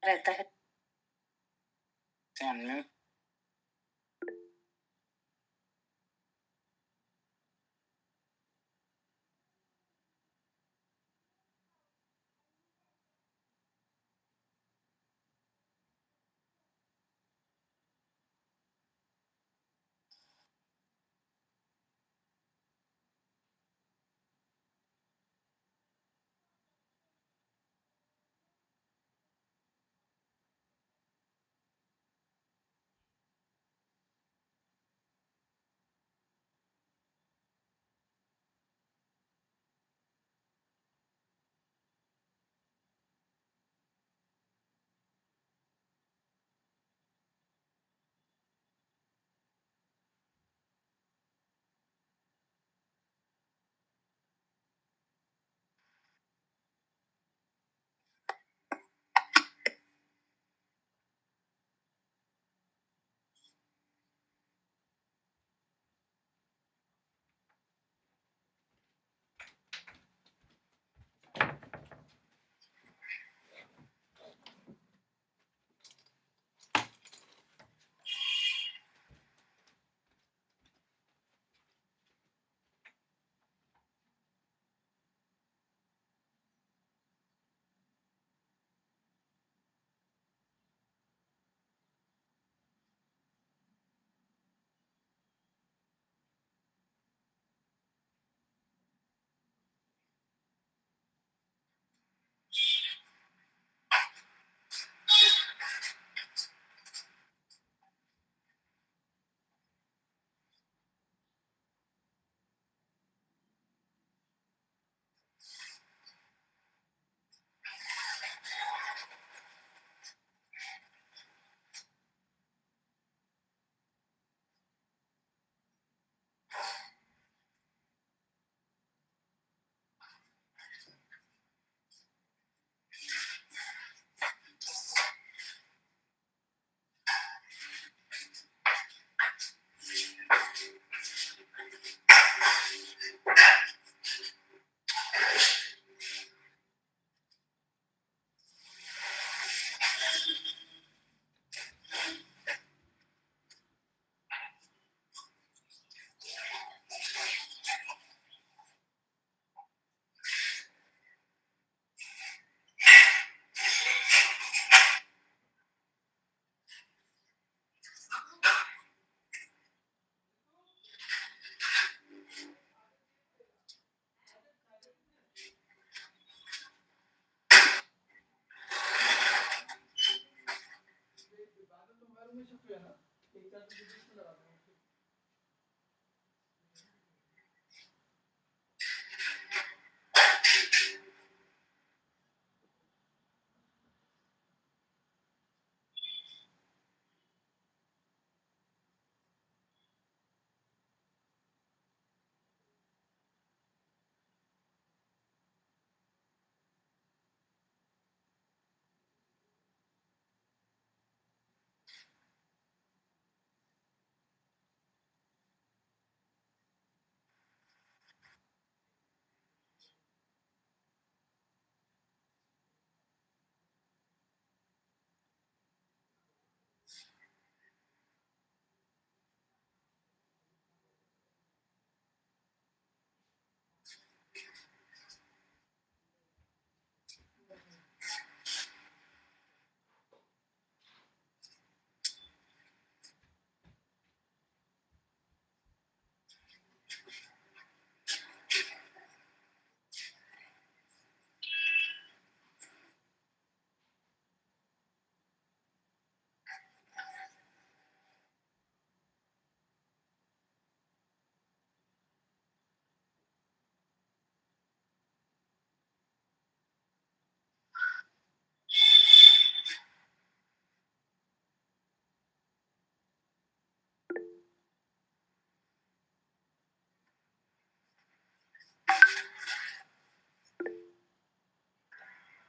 रहता है। अनम्यूट।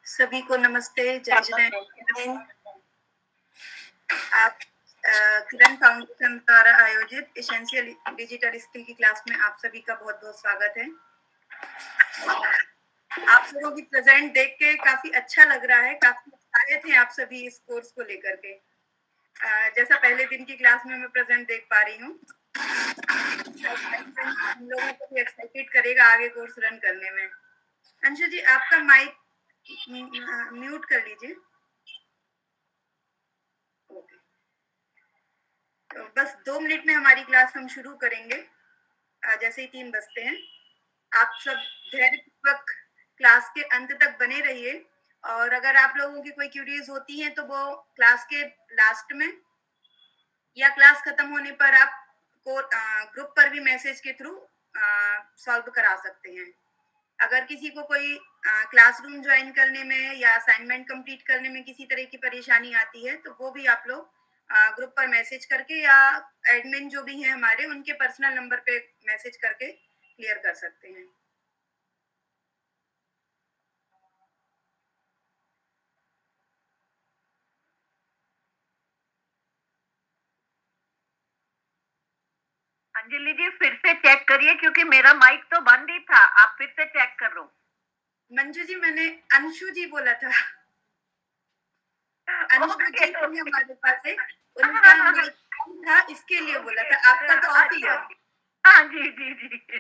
सभी को नमस्ते, जय जय। आप किरण फाउंडेशन द्वारा आयोजित एसेंशियल डिजिटल स्किल की क्लास में आप सभी का बहुत बहुत स्वागत है। आप लोगों की प्रेजेंट देख के काफी अच्छा लग रहा है, काफी एक्साइटेड थे आप सभी इस कोर्स को लेकर के। जैसा पहले दिन की क्लास में मैं प्रेजेंट देख पा रही हूँ, हम लोगों को भी एक्साइटेड करेगा आगे कोर्स रन करने में। अंशु जी, आपका माइक म्यूट कर लीजिए। ओके, तो बस 2 मिनट में हमारी क्लास हम शुरू करेंगे, जैसे ही 3 बजते हैं। आप सब धैर्यपूर्वक क्लास के अंत तक बने रहिए, और अगर आप लोगों की कोई क्यूरीज होती हैं तो वो क्लास के लास्ट में या क्लास खत्म होने पर आप को ग्रुप पर भी मैसेज के थ्रू सॉल्व करा सकते हैं। अगर किसी को कोई क्लासरूम ज्वाइन करने में या असाइनमेंट कंप्लीट करने में किसी तरह की परेशानी आती है तो वो भी आप लोग ग्रुप पर मैसेज करके या एडमिन जो भी हैं हमारे उनके पर्सनल नंबर पे मैसेज करके क्लियर कर सकते हैं। अंजलि जी फिर से चेक करिए, क्योंकि मेरा माइक तो बंद ही था। आप फिर से चेक कर लो। मंजू जी, मैंने अंशु जी बोला था। अंशु जी थे हमारे पास एक, उनका माइक ऑन था, इसके लिए बोला था। आपका तो ऑफ ही है। हाँ जी जी जी।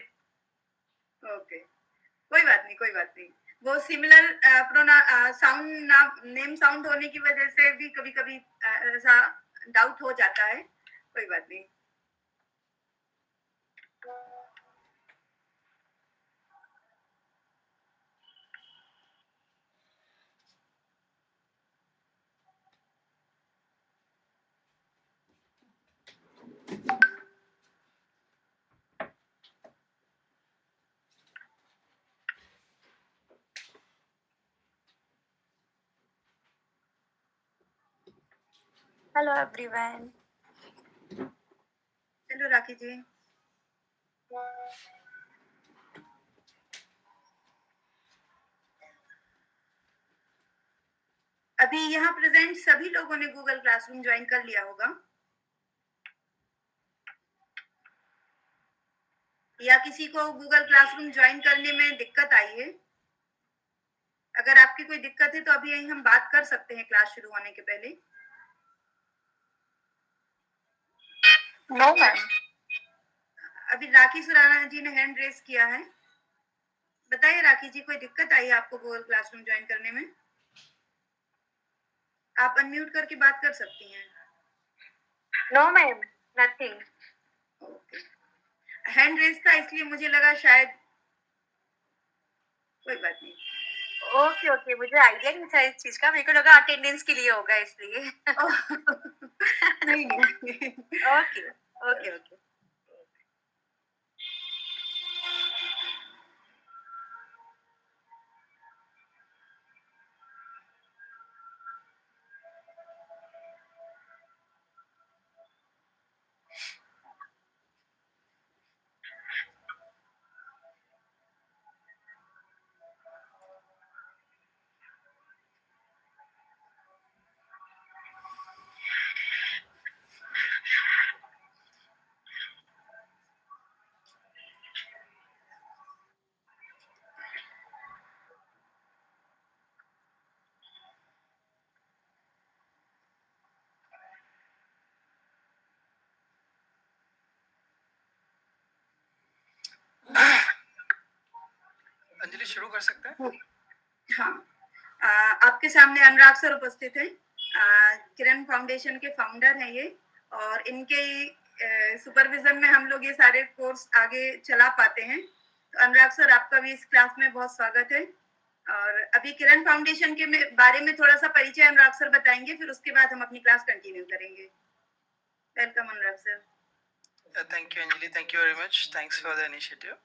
ओके, कोई बात नहीं, कोई बात नहीं। वो सिमिलर प्रोना साउंड नेम साउंड होने की वजह से भी कभी कभी ऐसा डाउट हो जाता है, कोई बात नहीं। Hello everyone. चलो राखी जी, अभी यहाँ प्रेजेंट सभी लोगों ने गूगल क्लासरूम ज्वाइन कर लिया होगा, या किसी को गूगल क्लासरूम ज्वाइन करने में दिक्कत आई है? अगर आपकी कोई दिक्कत है तो अभी यही हम बात कर सकते हैं क्लास शुरू होने के पहले। No ma'am. अभी राखी सुराना जी ने हैंड रेस किया है। बताइए राखी जी, कोई दिक्कत आई है आपको गूगल क्लासरूम ज्वाइन करने में? आप अनम्यूट करके बात कर सकती हैं। No ma'am. Nothing. Okay, hand raise था इसलिए मुझे लगा शायद, कोई बात नहीं। ओके ओके, मुझे आइडिया नहीं था इस चीज का। मेरे को लगा अटेंडेंस के लिए होगा इसलिए। नहीं नहीं। Okay okay okay. अंजलि शुरू कर सकते हैं? हाँ, आपके सामने अनुराग सर उपस्थित हैं। किरण फाउंडेशन के फाउंडर हैं ये, और इनके सुपरविजन में हम लोग ये सारे कोर्स आगे चला पाते हैं। तो अनुराग सर, आपका भी इस क्लास में बहुत स्वागत है। और अभी किरण फाउंडेशन के बारे में थोड़ा सा परिचय अनुराग सर बताएंगे, फिर उसके बाद हम अपनी क्लास कंटिन्यू करेंगे। Welcome Anurag sir. Thank you Anjali, thank you very much, thanks for the initiative.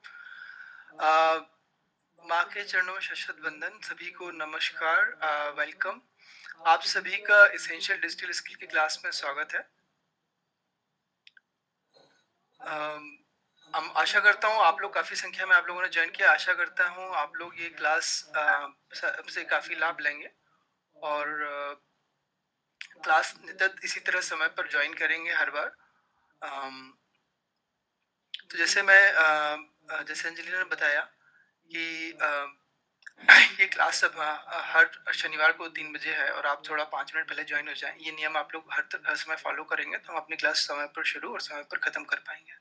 माँ के चरणों में शश्वत वंदन, सभी को नमस्कार, वेलकम। आप सभी का इसेंशियल डिजिटल स्किल की क्लास में स्वागत है। हम आशा करता हूँ आप लोग काफ़ी संख्या में आप लोगों ने ज्वाइन किया। आशा करता हूँ आप लोग ये क्लास से काफ़ी लाभ लेंगे और क्लास नित्य इसी तरह समय पर ज्वाइन करेंगे हर बार। तो जैसे अंजलि ने बताया कि ये क्लास अब हर शनिवार को 3 बजे है और आप थोड़ा 5 मिनट पहले ज्वाइन हो जाएं। ये नियम आप लोग हर समय फॉलो करेंगे तो हम अपनी क्लास समय पर शुरू और समय पर खत्म कर पाएंगे।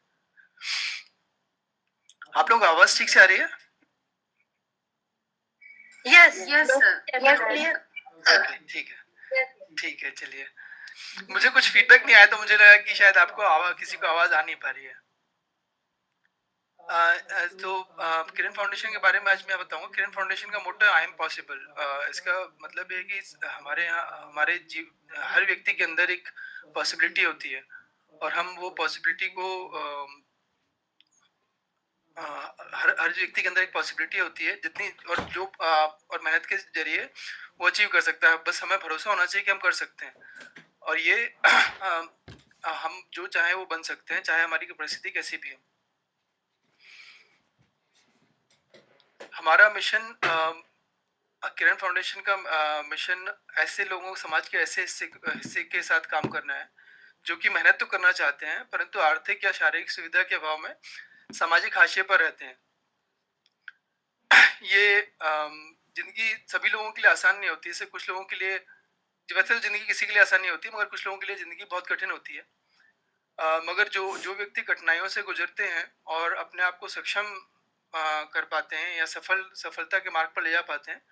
आप लोग आवाज ठीक से आ रही है? Yes yes sir, yes clear. Okay, ठीक है, चलिए। मुझे कुछ फीडबैक नहीं आया तो मुझे लगा कि शायद आपको किसी को आवाज आ नहीं पा रही है। तो किरण फाउंडेशन के बारे में आज मैं बताऊंगा। किरण फाउंडेशन का मोटो आई एम पॉसिबल। इसका मतलब है कि हमारे यहाँ हमारे जीव हर व्यक्ति के अंदर एक पॉसिबिलिटी होती है और हम वो पॉसिबिलिटी को हर हर व्यक्ति के अंदर एक पॉसिबिलिटी होती है जितनी और मेहनत के जरिए वो अचीव कर सकता है। बस हमें भरोसा होना चाहिए कि हम कर सकते हैं और ये हम जो चाहे वो बन सकते हैं, चाहे हमारी परिस्थिति कैसी भी हो। हमारा मिशन किरण फाउंडेशन का मिशन ऐसे लोगों समाज के ऐसे हिस्से के साथ काम करना है जो कि मेहनत तो करना चाहते हैं परंतु आर्थिक या शारीरिक सुविधा के अभाव में सामाजिक हाशिए पर रहते हैं। ये जिंदगी सभी लोगों के लिए आसान नहीं होती। इससे कुछ लोगों के लिए, वैसे तो जिंदगी किसी के लिए आसान नहीं होती मगर कुछ लोगों के लिए जिंदगी बहुत कठिन होती है। मगर जो जो व्यक्ति कठिनाइयों से गुजरते हैं और अपने आप को सक्षम कर पाते हैं या सफलता के मार्ग पर ले जा पाते हैं,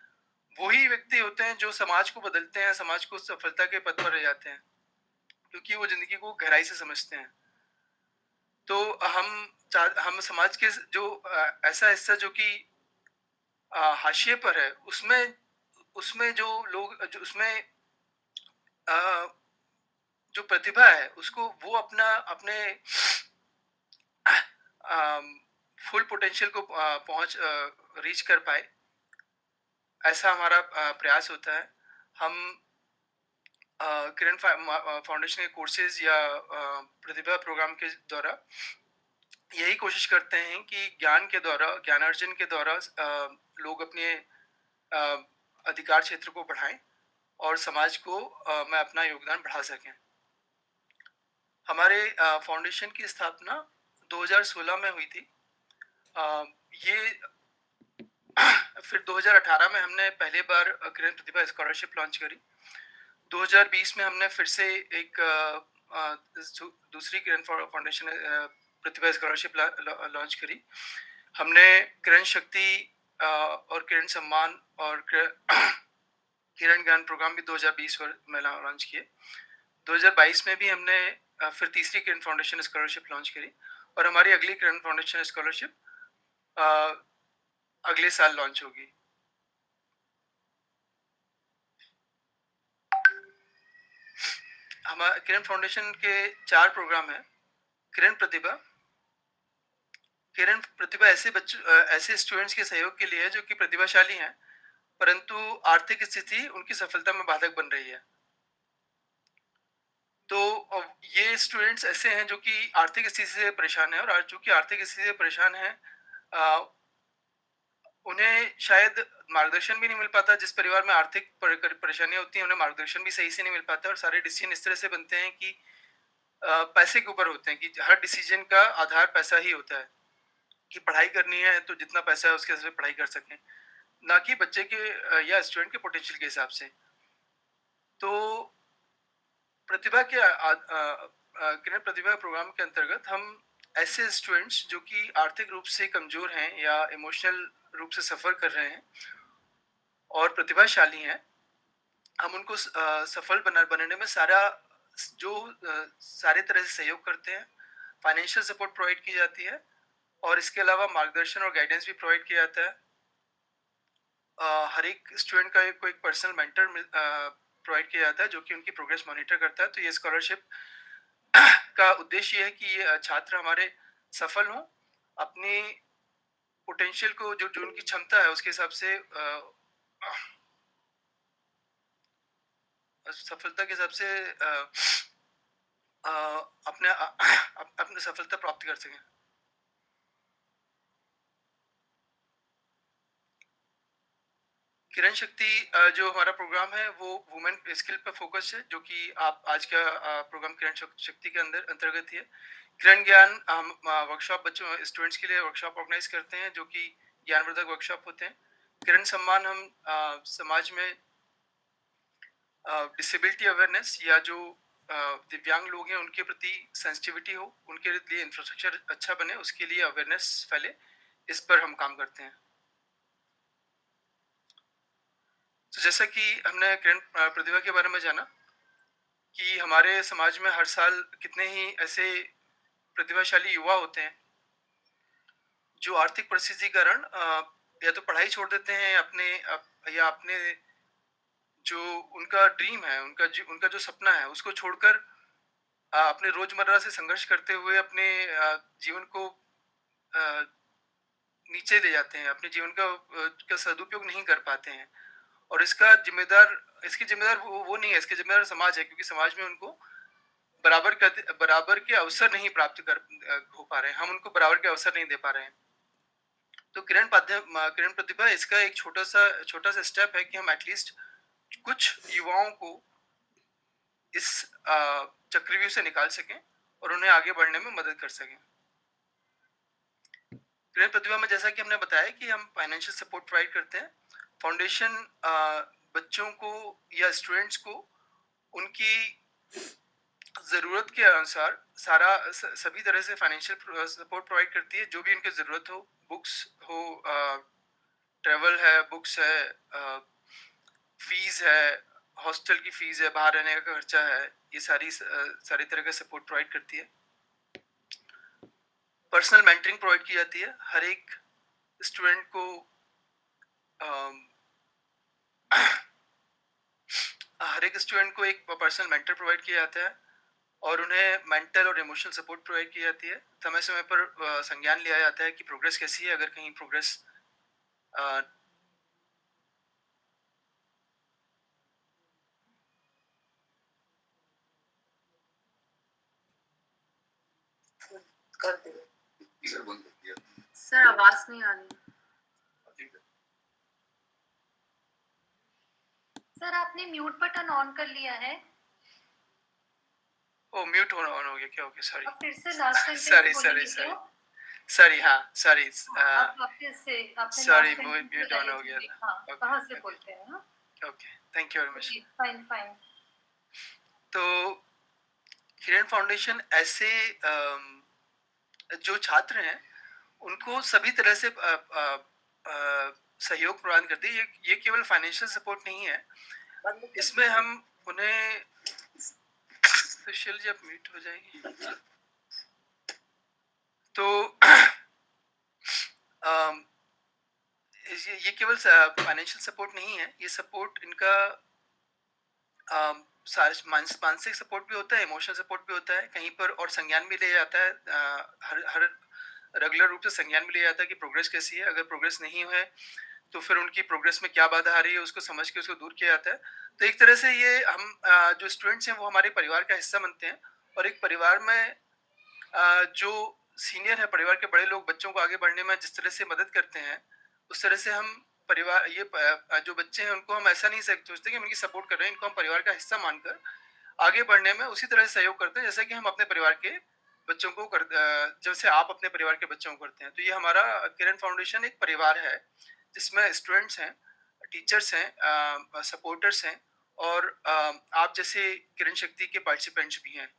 वही व्यक्ति होते हैं जो समाज को बदलते हैं, समाज को सफलता के पथ पर ले जाते हैं क्योंकि वो जिंदगी को गहराई से समझते हैं। तो हम समाज के जो ऐसा हिस्सा जो कि हाशिए पर है उसमें उसमें जो लोग जो उसमें जो प्रतिभा है उसको वो अपना अपने फुल पोटेंशियल को पहुंच रीच कर पाए, ऐसा हमारा प्रयास होता है। हम किरण फाउंडेशन के कोर्सेज या प्रतिभा प्रोग्राम के द्वारा यही कोशिश करते हैं कि ज्ञानार्जन के द्वारा लोग अपने अधिकार क्षेत्र को बढ़ाएं और समाज को में अपना योगदान बढ़ा सकें। हमारे फाउंडेशन की स्थापना 2016 में हुई थी। ये फिर 2018 में हमने पहली बार किरण प्रतिभा स्कॉलरशिप लॉन्च करी। 2020 में हमने फिर से एक दूसरी किरण फाउंडेशन प्रतिभा स्कॉलरशिप लॉन्च करी। हमने किरण शक्ति और किरण सम्मान और किरण ज्ञान प्रोग्राम भी 2020 में लॉन्च किए। 2022 में भी हमने फिर तीसरी किरण फाउंडेशन स्कॉलरशिप लॉन्च करी और हमारी अगली किरण फाउंडेशन स्कॉलरशिप अगले साल लॉन्च होगी। हमारे किरण फाउंडेशन के 4 प्रोग्राम हैं। किरण प्रतिभा ऐसे स्टूडेंट्स के सहयोग के लिए है जो कि प्रतिभाशाली हैं परंतु आर्थिक स्थिति उनकी सफलता में बाधक बन रही है। तो ये स्टूडेंट्स ऐसे हैं जो कि आर्थिक स्थिति से परेशान है और जो कि आर्थिक स्थिति से परेशान है उन्हें शायद मार्गदर्शन भी नहीं मिल पाता। जिस परिवार में आर्थिक परेशानियां होती हैं उन्हें मार्गदर्शन भी सही से नहीं मिल पाता और सारे डिसीजन इस तरह से बनते हैं कि पैसे के ऊपर होते हैं कि हर डिसीजन का आधार पैसा ही होता है कि पढ़ाई करनी है तो जितना पैसा है उसके हिसाब से पढ़ाई कर सकें, ना कि बच्चे के या स्टूडेंट के पोटेंशियल के हिसाब से। तो प्रतिभा के किरण प्रतिभा प्रोग्राम के अंतर्गत हम ऐसे स्टूडेंट्स जो कि आर्थिक रूप से कमजोर हैं या इमोशनल रूप से सफर कर रहे हैं और प्रतिभाशाली हैं, हम उनको सफल बनने में सारे तरह से सहयोग करते हैं। फाइनेंशियल सपोर्ट प्रोवाइड की जाती है और इसके अलावा मार्गदर्शन और गाइडेंस भी प्रोवाइड किया जाता है। हर एक स्टूडेंट का कोई पर्सनल मेंटर प्रोवाइड किया जाता है जो कि उनकी प्रोग्रेस मॉनिटर करता है। तो ये स्कॉलरशिप का उद्देश्य ये है कि ये छात्र हमारे सफल हों, अपनी पोटेंशियल को जो उनकी क्षमता है उसके हिसाब से सफलता के हिसाब से अपने सफलता प्राप्त कर सकें। किरण शक्ति जो हमारा प्रोग्राम है वो वुमेन स्किल पर फोकस है जो कि आप आज का प्रोग्राम किरण शक्ति के अंतर्गत ही है। किरण ज्ञान हम वर्कशॉप बच्चों स्टूडेंट्स के लिए वर्कशॉप ऑर्गेनाइज करते हैं जो कि ज्ञानवर्धक वर्कशॉप होते हैं किरण सम्मान हम समाज में डिसेबिलिटी अवेयरनेस या जो दिव्यांग लोग हैं उनके प्रति सेंसिटिविटी हो, उनके लिए इंफ्रास्ट्रक्चर अच्छा बने, उसके लिए अवेयरनेस फैले, इस पर हम काम करते हैं। तो जैसा कि हमने किरण प्रतिभा के बारे में जाना कि हमारे समाज में हर साल कितने ही ऐसे प्रतिभाशाली युवा होते हैं जो आर्थिक परिस्थिति के कारण या तो पढ़ाई छोड़ देते हैं या अपने जो उनका ड्रीम है, उनका जो सपना है उसको छोड़कर अपने रोजमर्रा से संघर्ष करते हुए अपने जीवन को अ, नीचे ले जाते हैं, अपने जीवन का सदुपयोग नहीं कर पाते हैं। और इसकी जिम्मेदार वो नहीं है, इसके जिम्मेदार समाज है, क्योंकि समाज में उनको बराबर के अवसर नहीं प्राप्त हो पा रहे हैं, हम उनको बराबर के अवसर नहीं दे पा रहे हैं। तो किरण प्रतिभा इसका एक छोटा सा स्टेप है कि हम एटलीस्ट कुछ युवाओं को इस चक्रव्यूह से निकाल सकें और उन्हें आगे बढ़ने में मदद कर सकें। किरण प्रतिभा में जैसा कि हमने बताया कि हम फाइनेंशियल सपोर्ट प्रोवाइड करते हैं। फाउंडेशन बच्चों को या स्टूडेंट्स को उनकी ज़रूरत के अनुसार सभी तरह से फाइनेंशियल सपोर्ट प्रोवाइड करती है, जो भी उनकी ज़रूरत हो, बुक्स हो, ट्रैवल है, बुक्स है, फीस है, हॉस्टल की फीस है, बाहर रहने का खर्चा है, ये सारी तरह का सपोर्ट प्रोवाइड करती है। पर्सनल मेंटरिंग प्रोवाइड की जाती है, हर एक स्टूडेंट को एक पर्सनल मेंटर प्रोवाइड किया जाता है और उन्हें मेंटल और इमोशनल सपोर्ट प्रोवाइड की जाती है। समय समय पर संज्ञान लिया जाता है कि प्रोग्रेस कैसी है, अगर कहीं प्रोग्रेस कर दे सर, आवाज नहीं आ रही। सर आपने म्यूट बटन ऑन कर लिया है। ओ म्यूट ऑन हो गया क्या? ओके सॉरी, फिर से लास्ट सॉरी हाँ सॉरी सॉरी म्यूट ऑन हो गया था। कहाँ से बोलते हैं? Okay, thank you very much. Fine fine. तो किरण फाउंडेशन ऐसे जो छात्र हैं उनको सभी तरह से सहयोग प्रदान करती है। ये केवल फाइनेंशियल सपोर्ट नहीं है, इसमें हम उन्हें सुशील जी आप म्यूट हो जाएंगे तो ये केवल फाइनेंशियल सपोर्ट नहीं है, ये सपोर्ट इनका मानसिक सपोर्ट भी होता है, इमोशनल सपोर्ट भी होता है कहीं पर, और संज्ञान भी लिया जाता है। हर रेगुलर रूप से संज्ञान भी लिया जाता है कि प्रोग्रेस कैसी है। अगर प्रोग्रेस नहीं है तो फिर उनकी प्रोग्रेस में क्या बाधा आ रही है उसको समझ के उसको दूर किया जाता है। तो एक तरह से ये हम जो स्टूडेंट्स हैं वो हमारे परिवार का हिस्सा बनते हैं, और एक परिवार में जो सीनियर है, परिवार के बड़े लोग बच्चों को आगे बढ़ने में जिस तरह से मदद करते हैं, उस तरह से हम जो बच्चे हैं उनको हम ऐसा नहीं सोचते कि हम इनकी सपोर्ट कर रहे हैं, इनको हम परिवार का हिस्सा मानकर आगे बढ़ने में उसी तरह से सहयोग करते हैं जैसा कि हम अपने परिवार के बच्चों को जैसे आप अपने परिवार के बच्चों को करते हैं। तो ये हमारा किरण फाउंडेशन एक परिवार है जिसमें स्टूडेंट्स हैं, टीचर्स हैं, सपोर्टर्स हैं, और आप जैसे किरण शक्ति के पार्टिसिपेंट्स भी हैं।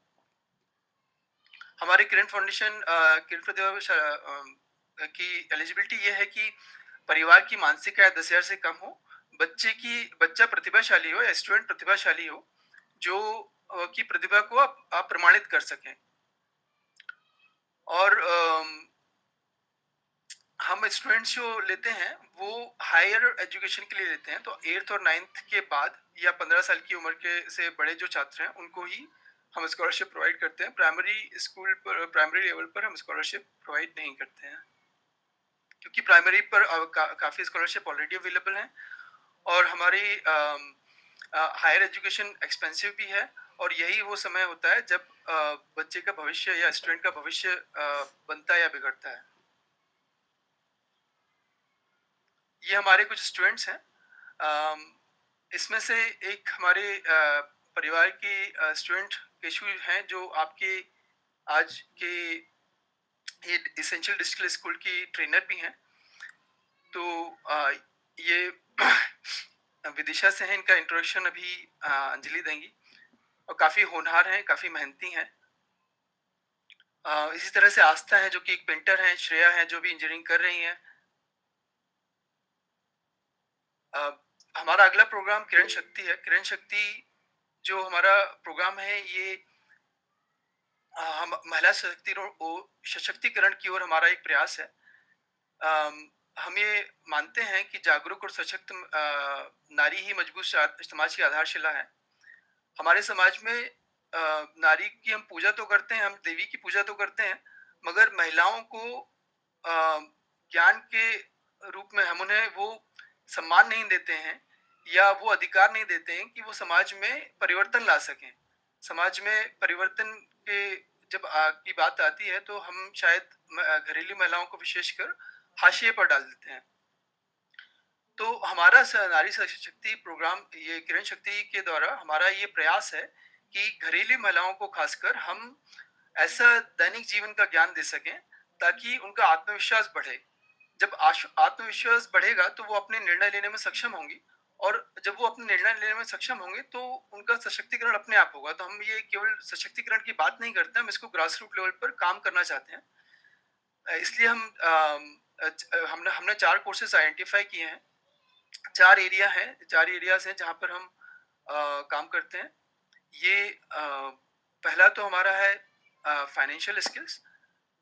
हमारे किरण फाउंडेशन किरण प्रतिभा की एलिजिबिलिटी ये है कि परिवार की मानसिक आय 10,000 से कम हो, बच्चा प्रतिभाशाली हो या स्टूडेंट प्रतिभाशाली हो, जो की प्रतिभा को आप प्रमाणित कर सकें। और हम स्टूडेंट्स जो लेते हैं वो हायर एजुकेशन के लिए लेते हैं, तो 8th और 9th के बाद या 15 साल की उम्र के से बड़े जो छात्र हैं उनको ही हम स्कॉलरशिप प्रोवाइड करते हैं। प्राइमरी लेवल पर हम स्कॉलरशिप प्रोवाइड नहीं करते हैं, क्योंकि प्राइमरी पर काफ़ी स्कॉलरशिप ऑलरेडी अवेलेबल हैं, और हमारी हायर एजुकेशन एक्सपेंसिव भी है, और यही वो समय होता है जब बच्चे का भविष्य या स्टूडेंट का भविष्य बनता या बिगड़ता है। ये हमारे कुछ स्टूडेंट्स हैं, इसमें से एक हमारे परिवार की स्टूडेंट केशु हैं जो आपके आज के ये एसेंशियल डिजिटल स्कूल की ट्रेनर भी हैं। तो ये विदिशा से हैं, इनका इंट्रोडक्शन अभी अंजलि देंगी और काफ़ी होनहार हैं, काफ़ी मेहनती हैं। इसी तरह से आस्था है जो कि एक पेंटर हैं, श्रेया है जो भी इंजीनियरिंग कर रही हैं। हमारा अगला प्रोग्राम किरण शक्ति है। किरण शक्ति जो हमारा प्रोग्राम है ये हम महिला सशक्तिकरण की ओर हमारा एक प्रयास है। हम ये मानते हैं कि जागरूक और सशक्त नारी ही मजबूत समाज की आधारशिला है। हमारे समाज में नारी की हम पूजा तो करते हैं, हम देवी की पूजा तो करते हैं, मगर महिलाओं को ज्ञान के रूप में हम उन्हें वो सम्मान नहीं देते हैं या वो अधिकार नहीं देते हैं कि वो समाज में परिवर्तन ला सकें। समाज में परिवर्तन के जब की बात आती है तो हम शायद घरेलू महिलाओं को विशेषकर हाशिए पर डाल देते हैं। तो हमारा नारी शक्ति प्रोग्राम, ये किरण शक्ति के द्वारा हमारा ये प्रयास है कि घरेलू महिलाओं को खासकर हम ऐसा दैनिक जीवन का ज्ञान दे सकें ताकि उनका आत्मविश्वास बढ़े। जब आत्मविश्वास बढ़ेगा तो वो अपने निर्णय लेने में सक्षम होंगी, और जब वो अपने निर्णय लेने में सक्षम होंगे तो उनका सशक्तिकरण अपने आप होगा। तो हम ये केवल सशक्तिकरण की बात नहीं करते, हम इसको ग्रास रूट लेवल पर काम करना चाहते हैं। इसलिए हमने हमने 4 कोर्सेज आइडेंटिफाई किए हैं। 4 एरियाज हैं जहाँ पर हम काम करते हैं। ये पहला तो हमारा है फाइनेंशियल स्किल्स,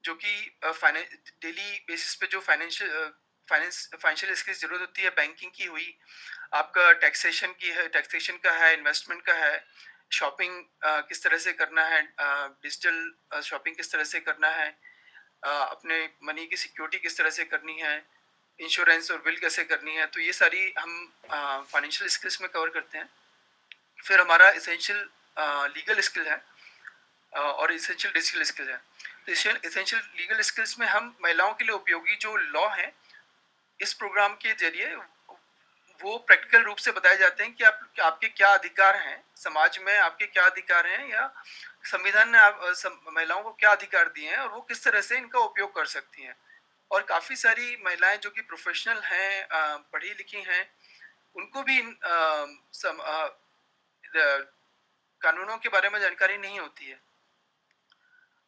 जो कि डेली बेसिस पे जो फाइनेंशियल स्किल्स जरूरत होती है, बैंकिंग की हुई, आपका टैक्सेशन की है, टैक्सेशन का है, इन्वेस्टमेंट का है, शॉपिंग किस तरह से करना है, डिजिटल शॉपिंग किस तरह से करना है, अपने मनी की सिक्योरिटी किस तरह से करनी है, इंश्योरेंस और बिल कैसे करनी है। तो ये सारी हम फाइनेंशियल स्किल्स में कवर करते हैं। फिर हमारा इसेंशियल लीगल स्किल है और इसेंशियल डिजिटल स्किल है। तो इसेंशियल लीगल स्किल्स में हम महिलाओं के लिए उपयोगी जो लॉ है, इस प्रोग्राम के जरिए वो प्रैक्टिकल रूप से बताए जाते हैं कि आपके क्या अधिकार हैं, समाज में आपके क्या अधिकार हैं, या संविधान ने महिलाओं को क्या अधिकार दिए हैं और वो किस तरह से इनका उपयोग कर सकती हैं। और काफ़ी सारी महिलाएं जो कि प्रोफेशनल हैं, पढ़ी लिखी हैं, उनको भी कानूनों के बारे में जानकारी नहीं होती है।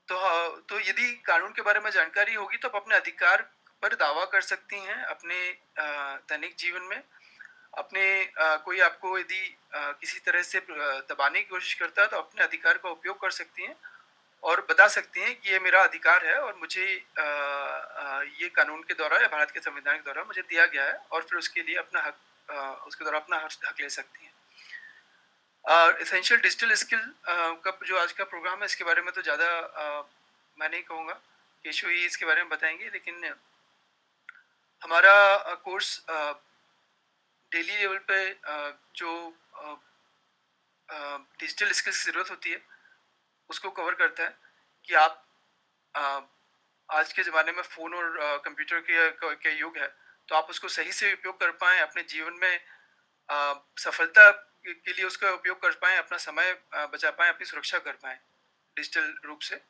तो यदि कानून के बारे में जानकारी होगी तो आप अपने अधिकार पर दावा कर सकती हैं अपने दैनिक जीवन में। अपने कोई आपको यदि किसी तरह से दबाने की कोशिश करता है तो अपने अधिकार का उपयोग कर सकती हैं और बता सकती हैं कि ये मेरा अधिकार है और मुझे ये कानून के द्वारा या भारत के संविधान के द्वारा मुझे दिया गया है, और फिर उसके लिए अपना हक उसके द्वारा अपना हक ले सकती हैं। एसेंशियल डिजिटल स्किल का जो आज का प्रोग्राम है, इसके बारे में तो ज़्यादा मैं नहीं कहूँगा, केशु ही इसके बारे में बताएंगे। लेकिन हमारा कोर्स डेली लेवल पे जो डिजिटल स्किल्स की ज़रूरत होती है उसको कवर करता है कि आप आज के ज़माने में फ़ोन और कंप्यूटर के युग है, तो आप उसको सही से उपयोग कर पाएँ, अपने जीवन में सफलता के लिए उसका उपयोग कर पाएँ, अपना समय बचा पाएँ, अपनी सुरक्षा कर पाएँ डिजिटल रूप से,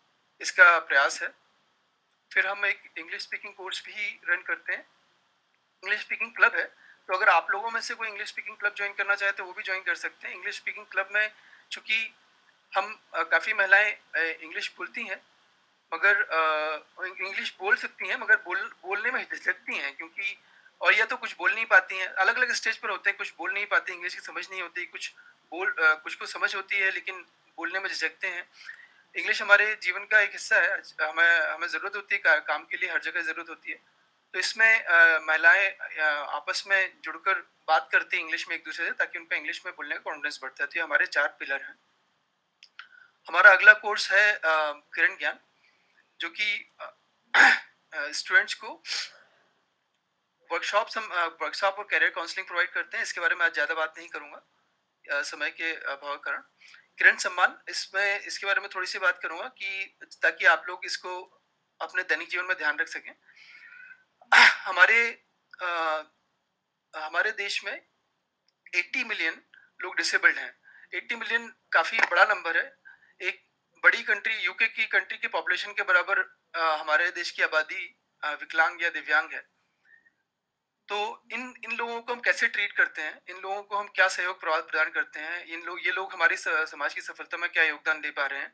इसका प्रयास है। फिर हम एक इंग्लिश स्पीकिंग कोर्स भी रन करते हैं। इंग्लिश स्पीकिंग क्लब है, तो अगर आप लोगों में से कोई इंग्लिश स्पीकिंग क्लब ज्वाइन करना चाहे तो वो भी ज्वाइन कर सकते हैं। इंग्लिश स्पीकिंग क्लब में चूँकि हम काफ़ी महिलाएं इंग्लिश बोलती हैं, मगर इंग्लिश बोल सकती हैं, मगर बोलने में हिचकती हैं, क्योंकि और या तो कुछ बोल नहीं पाती हैं, अलग अलग स्टेज पर होते हैं, कुछ बोल नहीं पाते, इंग्लिश की समझ नहीं होती, कुछ को समझ होती है लेकिन बोलने में झिझकते हैं। इंग्लिश हमारे जीवन का एक हिस्सा है, हमें ज़रूरत होती है, काम के लिए हर जगह ज़रूरत होती है। तो इसमें महिलाएं आपस में जुड़कर बात करती हैं इंग्लिश में एक दूसरे से, ताकि उनका इंग्लिश में बोलने का कॉन्फिडेंस बढ़ता है। तो ये हमारे 4 पिलर हैं। हमारा अगला कोर्स है किरण ज्ञान, जो कि स्टूडेंट्स को वर्कशॉप और कैरियर काउंसलिंग प्रोवाइड करते हैं। इसके बारे में आज ज़्यादा बात नहीं करूँगा समय के अभाव के कारण। किरण सम्मान, इसमें इसके बारे में थोड़ी सी बात करूँगा कि ताकि आप लोग इसको अपने दैनिक जीवन में ध्यान रख सकें। हमारे देश में 80 मिलियन लोग डिसेबल्ड हैं। 80 मिलियन काफ़ी बड़ा नंबर है। एक बड़ी कंट्री, यूके की कंट्री की पॉपुलेशन के बराबर हमारे देश की आबादी विकलांग या दिव्यांग है। तो इन इन लोगों को हम कैसे ट्रीट करते हैं, इन लोगों को हम क्या सहयोग प्रदान करते हैं, ये लोग हमारी समाज की सफलता में क्या योगदान दे पा रहे हैं,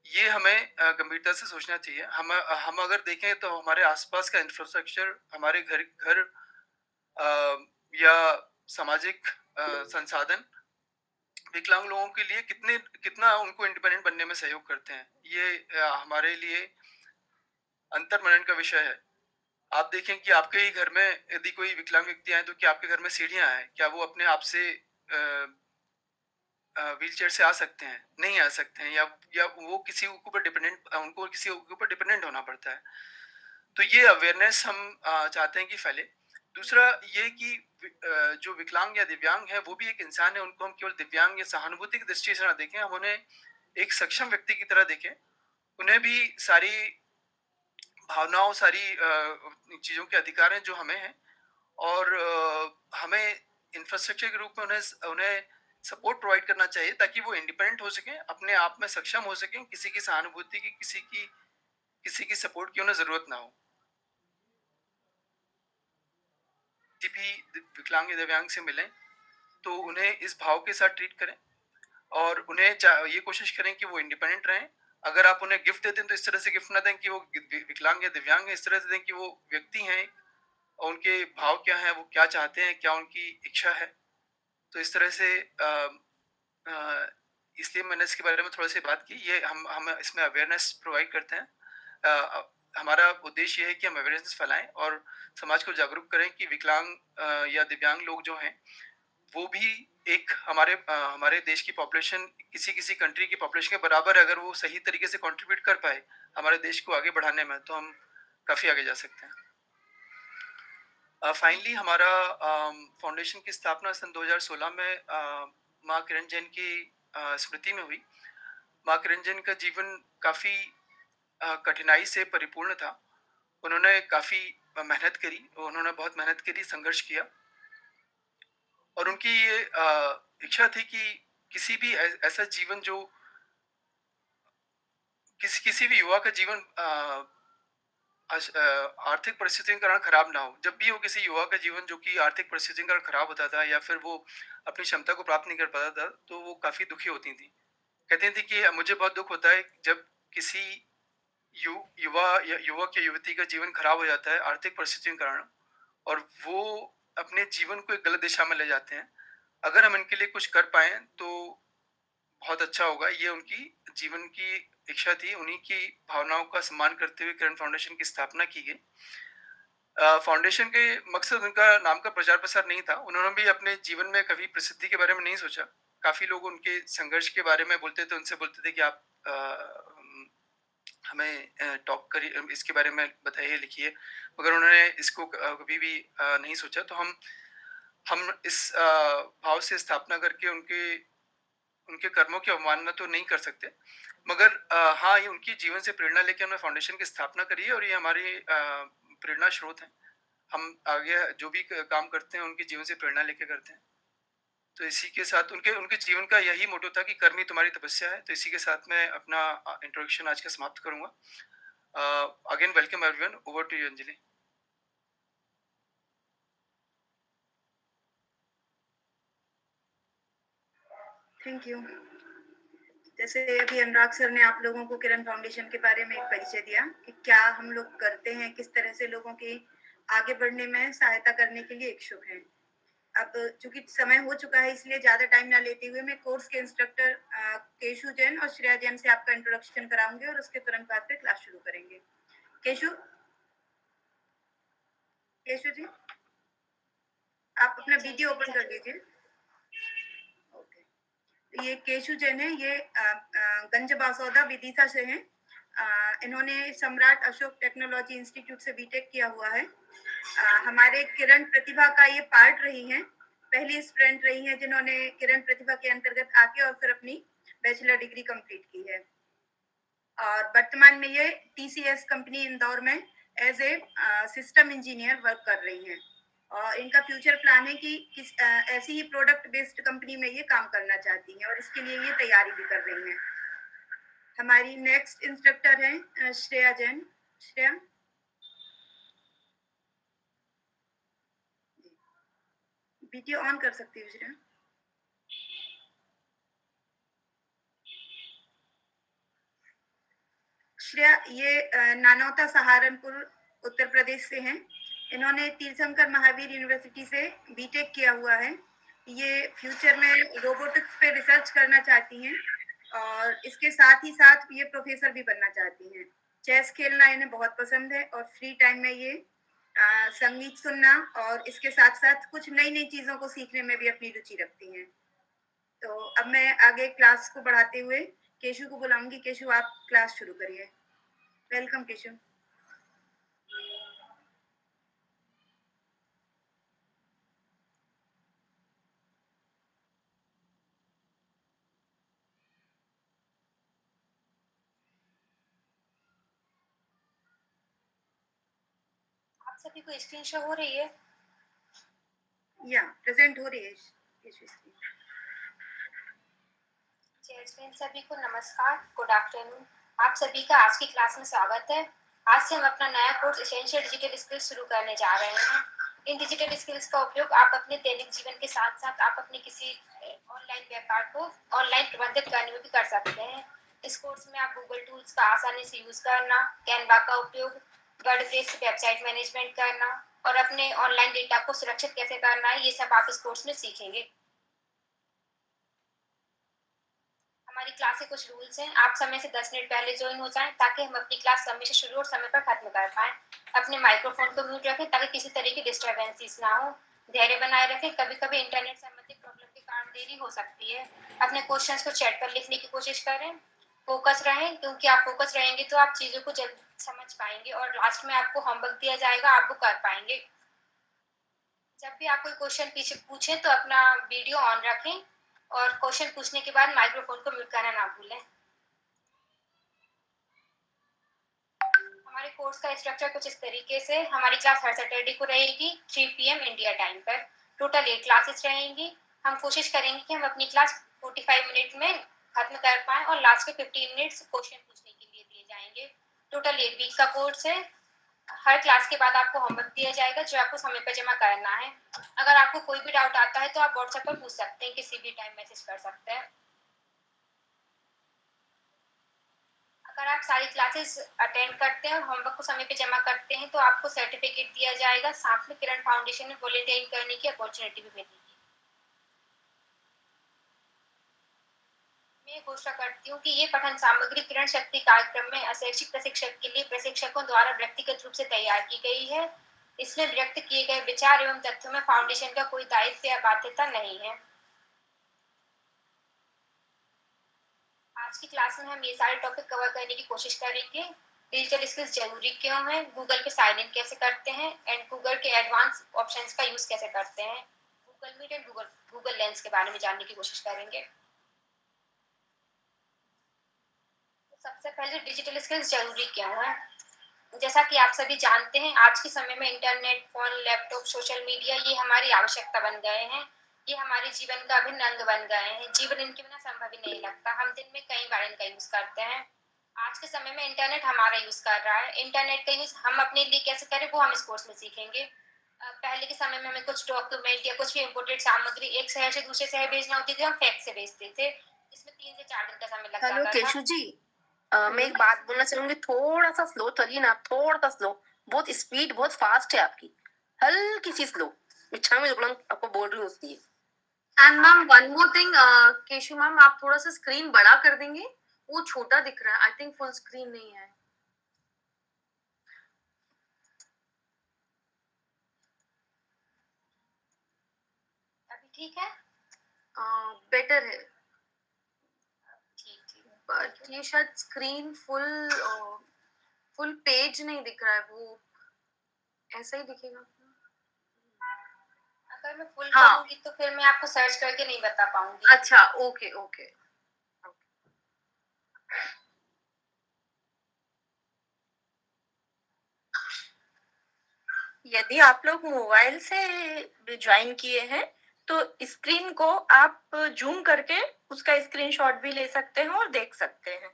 ये हमें गंभीरता से सोचना चाहिए। हम अगर देखें तो हमारे आसपास का इंफ्रास्ट्रक्चर, हमारे घर घर या सामाजिक संसाधन विकलांग लोगों के लिए कितना उनको इंडिपेंडेंट बनने में सहयोग करते हैं, ये हमारे लिए अंतर्मनन का विषय है। आप देखें कि आपके ही घर में यदि कोई विकलांग व्यक्ति आए तो क्या आपके घर में सीढ़ियां हैं, क्या वो अपने आप से व्हील चेयर से आ सकते हैं? नहीं आ सकते हैं, या वो किसी के ऊपर डिपेंडेंट, उनको किसी के ऊपर डिपेंडेंट होना पड़ता है। तो ये अवेयरनेस हम चाहते हैं कि फैले। दूसरा ये कि जो विकलांग या दिव्यांग है वो भी एक इंसान है, उनको हम केवल दिव्यांग या सहानुभूति की दृष्टि से ना देखें, हम उन्हें एक सक्षम व्यक्ति की तरह देखें। उन्हें भी सारी भावनाओं, सारी चीज़ों के अधिकार हैं जो हमें हैं, और हमें इंफ्रास्ट्रक्चर के रूप में उन्हें उन्हें सपोर्ट प्रोवाइड करना चाहिए ताकि वो इंडिपेंडेंट हो सकें, अपने आप में सक्षम हो सकें, किसी की सहानुभूति की, किसी की सपोर्ट की उन्हें ज़रूरत ना हो। किसी भी विकलांग या दिव्यांग से मिलें तो उन्हें इस भाव के साथ ट्रीट करें, और उन्हें ये कोशिश करें कि वो इंडिपेंडेंट रहें। अगर आप उन्हें गिफ्ट देते हैं तो इस तरह से गिफ्ट ना दें कि वो विकलांग या दिव्यांग है, इस तरह से दें कि वो व्यक्ति हैं और उनके भाव क्या हैं, वो क्या चाहते हैं, क्या उनकी इच्छा है। तो इस तरह से इसलिए मैंने इसके बारे में थोड़ी सी बात की। ये हम इसमें अवेयरनेस प्रोवाइड करते हैं। हमारा उद्देश्य ये है कि हम अवेयरनेस फैलाएं और समाज को जागरूक करें कि विकलांग या दिव्यांग लोग जो हैं वो भी एक हमारे देश की पॉपुलेशन, किसी कंट्री की पॉपुलेशन के बराबर है। अगर वो सही तरीके से कंट्रीब्यूट कर पाए हमारे देश को आगे बढ़ाने में, तो हम काफ़ी आगे जा सकते हैं। फाइनली हमारा फाउंडेशन की स्थापना सन 2016 में माँ किरण जैन की स्मृति में हुई। माँ किरण जैन का जीवन काफ़ी कठिनाई से परिपूर्ण था। उन्होंने काफ़ी मेहनत करी, उन्होंने बहुत मेहनत करी, संघर्ष किया, और उनकी ये इच्छा थी कि किसी भी ऐसा जीवन जो किसी भी युवा का जीवन आर्थिक परिस्थितियों के कारण खराब ना हो। जब भी वो किसी युवा का जीवन जो कि आर्थिक परिस्थितियों के कारण खराब होता था, या फिर वो अपनी क्षमता को प्राप्त नहीं कर पाता था, तो वो काफ़ी दुखी होती थी। कहती थी कि मुझे बहुत दुख होता है जब किसी युवक या युवती का जीवन खराब हो जाता है आर्थिक परिस्थितियों के कारण, और वो अपने जीवन को एक गलत दिशा में ले जाते हैं। अगर हम इनके लिए कुछ कर पाएँ तो बहुत अच्छा होगा। ये उनकी जीवन की इच्छा थी। उन्हीं की भावनाओं का सम्मान करते हुए किरण फाउंडेशन की स्थापना की गई। फाउंडेशन के मकसद उनका नाम का प्रचार प्रसार नहीं था। उन्होंने भी अपने जीवन में कभी प्रसिद्धि के बारे में नहीं सोचा। काफ़ी लोग उनके संघर्ष के बारे में बोलते थे, उनसे बोलते थे कि आप हमें टॉक करिए, इसके बारे में बताइए, लिखिए, मगर उन्होंने इसको कभी भी नहीं सोचा। तो हम इस भाव से स्थापना करके उनके कर्मों की अवमानना तो नहीं कर सकते, मगर हाँ, ये उनकी जीवन से प्रेरणा लेके हमने फाउंडेशन की स्थापना करी है, और ये हमारी प्रेरणा स्रोत है। हम आगे जो भी काम करते हैं उनके जीवन से प्रेरणा लेके करते हैं। तो इसी के साथ उनके उनके जीवन का यही मोटो था कि कर्म ही तुम्हारी तपस्या है। तो इसी के साथ मैं अपना इंट्रोडक्शन आज का समाप्त करूंगा। Again welcome everyone, over to you Anjali. Thank you. जैसे अभी अनुराग सर ने आप लोगों को किरण फाउंडेशन के बारे में एक परिचय दिया कि क्या हम लोग करते हैं, किस तरह से लोगों की आगे बढ़ने में सहायता करने के लिए इच्छुक हैं। अब चूंकि समय हो चुका है, इसलिए ज्यादा टाइम ना लेते हुए मैं कोर्स के इंस्ट्रक्टर केशु जैन और श्रेया जैन से आपका इंट्रोडक्शन कराऊंगी, और उसके तुरंत बाद फिर क्लास शुरू करेंगे। केशु जी, आप अपना वीडियो ओपन कर लीजिए। ये केशु जैन है, ये गंज बासौदा विदिशा से हैं। इन्होंने सम्राट अशोक टेक्नोलॉजी इंस्टीट्यूट से बीटेक किया हुआ है। हमारे किरण प्रतिभा का ये पार्ट रही हैं, पहली स्टूडेंट रही हैं जिन्होंने किरण प्रतिभा के अंतर्गत आके और फिर अपनी बैचलर डिग्री कंप्लीट की है। और वर्तमान में ये TCS कंपनी इंदौर में as a system engineer work कर रही हैं, और इनका फ्यूचर प्लान है कि ऐसी ही प्रोडक्ट बेस्ड कंपनी में ये काम करना चाहती हैं, और इसके लिए ये तैयारी भी कर रही हैं। हमारी नेक्स्ट इंस्ट्रक्टर हैं श्रेया जैन। श्रेया, वीडियो ऑन कर सकती हो श्रेया? श्रेया ये नानौता सहारनपुर उत्तर प्रदेश से हैं। इन्होंने तीर्थंकर महावीर यूनिवर्सिटी से बीटेक किया हुआ है। ये फ्यूचर में रोबोटिक्स पे रिसर्च करना चाहती हैं और इसके साथ ही साथ ये प्रोफेसर भी बनना चाहती हैं। चेस खेलना इन्हें बहुत पसंद है और फ्री टाइम में ये संगीत सुनना और इसके साथ साथ कुछ नई नई चीजों को सीखने में भी अपनी रुचि रखती हैं। तो अब मैं आगे क्लास को बढ़ाते हुए केशु को बुलाऊंगी। केशु, आप क्लास शुरू करिए। वेलकम केशु। आप सभी को स्क्रीन शो हो रही है? या प्रेजेंट हो रही है केशु स्क्रीन। चेयरमैन सभी को नमस्कार, गुड आफ्टरनून। आप सभी का आज की क्लास में स्वागत है। आज से हम अपना नया कोर्स एसेंशियल डिजिटल स्किल्स शुरू करने जा रहे हैं। इन डिजिटल स्किल्स का उपयोग आप अपने दैनिक जीवन के साथ साथ आप अपने किसी ऑनलाइन व्यापार को ऑनलाइन प्रबंधित करने में भी कर सकते हैं। इस कोर्स में आप गूगल टूल्स का आसानी से यूज करना, कैनवा का उपयोग, वर्डप्रेस वेबसाइट मैनेजमेंट करना और अपने ऑनलाइन डेटा को सुरक्षित कैसे करना है, ये सब आप इस कोर्स में सीखेंगे। हमारी क्लास के कुछ रूल्स हैं। आप समय से 10 मिनट पहले ज्वाइन हो जाएं ताकि हम अपनी क्लास समय से शुरू और समय पर खत्म कर पाएं। अपने माइक्रोफोन को म्यूट रखें ताकि किसी तरह की डिस्टर्बेंसेस ना हो। धैर्य बनाए रखें, कभी कभी इंटरनेट संबंधी प्रॉब्लम के कारण देरी हो सकती है। अपने क्वेश्चंस को चैट पर लिखने की कोशिश करें। फोकस रहें, क्योंकि आप फोकस रहेंगे तो आप चीज़ों को जल्द समझ पाएंगे और लास्ट में आपको होमवर्क दिया जाएगा, आप वो कर पाएंगे। जब भी आप कोई क्वेश्चन पीछे पूछें तो अपना वीडियो ऑन रखें और क्वेश्चन पूछने के बाद माइक्रोफोन को म्यूट करना ना भूलें। हमारे कोर्स का स्ट्रक्चर कुछ इस तरीके से, हमारी क्लास हर सैटरडे को रहेगी 3 PM इंडिया टाइम पर। टोटल 8 क्लासेस रहेंगी। हम कोशिश करेंगे कि हम अपनी क्लास 45 मिनट में खत्म कर पाएं और लास्ट के 15 मिनट्स क्वेश्चन पूछने के लिए दिए जाएंगे। टोटल 8 वीक का कोर्स है। हर क्लास के बाद आपको होमवर्क दिया जाएगा जो आपको समय पर जमा करना है। अगर आपको कोई भी डाउट आता है तो आप व्हाट्सएप पर पूछ सकते हैं, किसी भी टाइम मैसेज कर सकते हैं। अगर आप सारी क्लासेस अटेंड करते हैं और होमवर्क को समय पे जमा करते हैं तो आपको सर्टिफिकेट दिया जाएगा। साथ में किरण फाउंडेशन में वॉलंटियरिंग करने की अपॉर्चुनिटी भी मिलेगी। मैं घोषणा करती हूँ कि ये पठन सामग्री किरण शक्ति कार्यक्रम में अशैक्षिक प्रशिक्षक के लिए प्रशिक्षकों द्वारा व्यक्तिगत रूप से तैयार की गई है। इसमें व्यक्त किए गए विचार एवं तथ्यों में फाउंडेशन का कोई दायित्व या बाध्यता नहीं है। आज की क्लास में हम ये सारे टॉपिक कवर करने की कोशिश करेंगे। डिजिटल स्किल्स जरूरी क्यों है, गूगल पे साइन इन कैसे करते हैं एंड गूगल के एडवांस ऑप्शंस का यूज कैसे करते हैं, Google Meet and Google Lens के बारे में जानने की कोशिश करेंगे। तो सबसे पहले डिजिटल स्किल्स जरूरी क्यों है। जैसा कि आप सभी जानते हैं, आज के समय में internet, phone, laptop, social media ये हमारी आवश्यकता बन गए हैं। ये हमारे जीवन का अभिन्न अंग बन गए हैं। जीवन इनके बिना संभव ही नहीं लगता। हम दिन में कई बार इनका यूज करते हैं। आज के समय में इंटरनेट हमारा यूज कर रहा है। इंटरनेट का यूज हम अपने लिए कैसे करें वो हम इस कोर्स में सीखेंगे। पहले के समय में हमें कुछ डॉक्यूमेंट या कुछ भी इम्पोर्टेंट सामग्री एक शहर से दूसरे शहर भेजना होती थी, हम फैक्स से भेजते थे, जिसमें 3 से 4 दिन का समय लग हेलो जाता था। केशु जी, मैं एक बात बोलना चाहूंगी। थोड़ा सा स्लो चलिए ना, थोड़ा सा स्लो। बहुत स्पीड बहुत फास्ट है आपकी, हल्की सी स्लो। इच्छा में जुगलन आपको बोल रही हूँ इसलिए। And ma'am one more thing, Keshu ma'am आप थोड़ा सा स्क्रीन बड़ा कर देंगे, वो छोटा दिख रहा है। आई थिंक फुल स्क्रीन नहीं है। अभी ठीक है? बेटर है, ठीक। बट ये शायद स्क्रीन फुल पेज नहीं दिख रहा है, वो ऐसा ही दिखेगा। अगर मैं फुल हाँ। करूंगी तो फिर मैं आपको सर्च करके नहीं बता पाऊंगी। अच्छा, ओके ओके। यदि आप लोग मोबाइल से ज्वाइन किए हैं तो स्क्रीन को आप जूम करके उसका स्क्रीनशॉट भी ले सकते हैं और देख सकते हैं।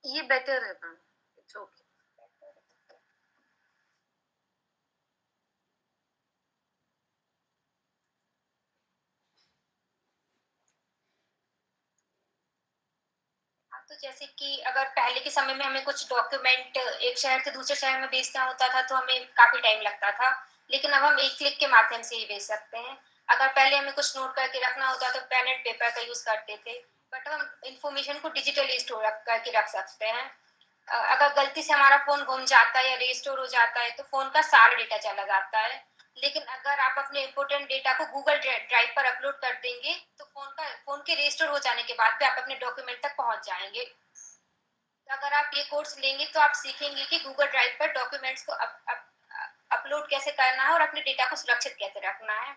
ये बेटर है मैम, इट्स ओके। हाँ, तो जैसे कि अगर पहले के समय में हमें कुछ डॉक्यूमेंट एक शहर से दूसरे शहर में भेजना होता था तो हमें काफी टाइम लगता था, लेकिन अब हम एक क्लिक के माध्यम से ही भेज सकते हैं। अगर पहले हमें कुछ नोट करके रखना होता तो पेन एंड पेपर का यूज करते थे, बट हम इंफॉर्मेशन को डिजिटली स्टोर करके रख सकते हैं। अगर गलती से हमारा फोन गुम जाता है या रिस्टोर हो जाता है तो फोन का सारा डेटा चला जाता है, लेकिन अगर आप अपने इम्पोर्टेंट डेटा को गूगल ड्राइव पर अपलोड कर देंगे तो फोन के रिस्टोर हो जाने के बाद भी आप अपने डॉक्यूमेंट तक पहुंच जाएंगे। तो अगर आप ये कोर्स लेंगे तो आप सीखेंगे कि गूगल ड्राइव पर डॉक्यूमेंट्स को अपलोड कैसे करना है और अपने डेटा को सुरक्षित कैसे रखना है।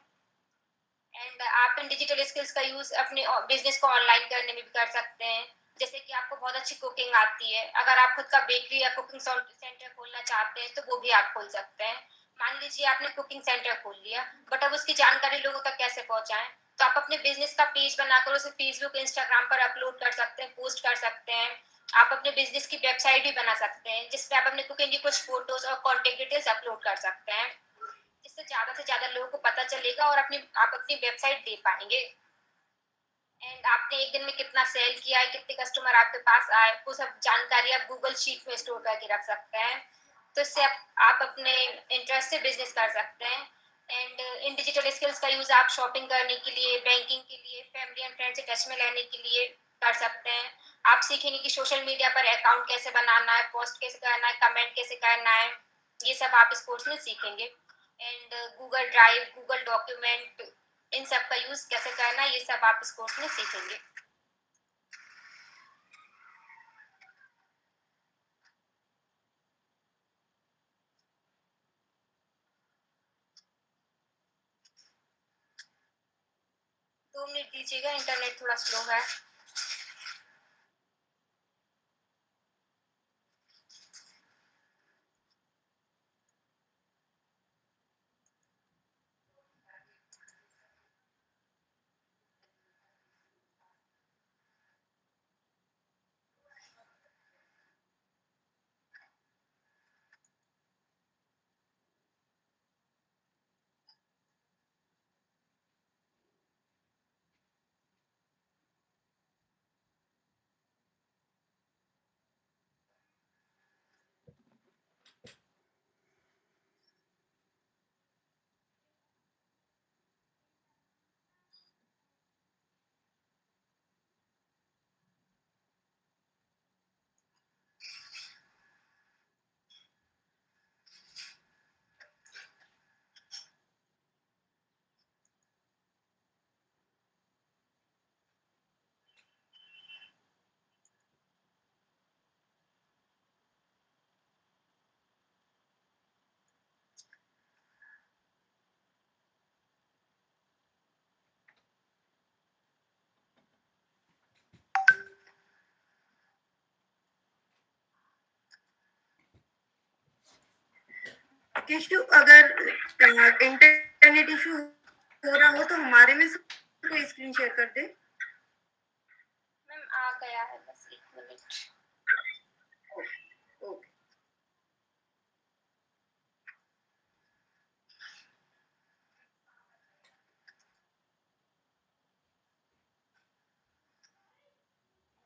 एंड आप इन डिजिटल स्किल्स का यूज अपने बिजनेस को ऑनलाइन करने में भी कर सकते हैं। जैसे कि आपको बहुत अच्छी कुकिंग आती है, अगर आप खुद का बेकरी या कुकिंग सेंटर खोलना चाहते हैं तो वो भी आप खोल सकते हैं। मान लीजिए आपने कुकिंग सेंटर खोल लिया, बट अब उसकी जानकारी लोगों तक कैसे पहुंचाएं, तो आप अपने बिजनेस का पेज बनाकर उसे फेसबुक इंस्टाग्राम पर अपलोड कर सकते हैं, पोस्ट कर सकते हैं। आप अपने बिजनेस की वेबसाइट भी बना सकते हैं जिसपे आप अपने कुकिंग की कुछ फोटोज और कॉन्टेक्ट डिटेल्स अपलोड कर सकते हैं, जिससे ज्यादा से ज्यादा लोगों को पता चलेगा और आप अपनी वेबसाइट दे पाएंगे। एंड आपने एक दिन में कितना सेल किया है, कितने कस्टमर आपके पास आए, वो सब जानकारी आप गूगल शीट में स्टोर करके रख सकते हैं। तो इससे आप अपने इंटरेस्ट से बिजनेस कर सकते हैं। एंड इन डिजिटल स्किल्स का यूज आप शॉपिंग करने के लिए, बैंकिंग के लिए, फैमिली एंड फ्रेंड से टच में रहने के लिए कर सकते हैं। आप सीखेंगे कि सोशल मीडिया पर अकाउंट कैसे बनाना है, पोस्ट कैसे करना है, कमेंट कैसे करना है, ये सब आप इस कोर्स में सीखेंगे। And Google drive, Google document, इन सब का यूज कैसे करना है, ये सब आप इस कोर्स में सीखेंगे। दो मिनट दीजिएगा, इंटरनेट थोड़ा स्लो है। केशु, अगर इंटरनेट इशू हो रहा हो तो हमारे में से कोई स्क्रीन शेयर कर दे। मैम आ गया है, बस एक minute. Okay.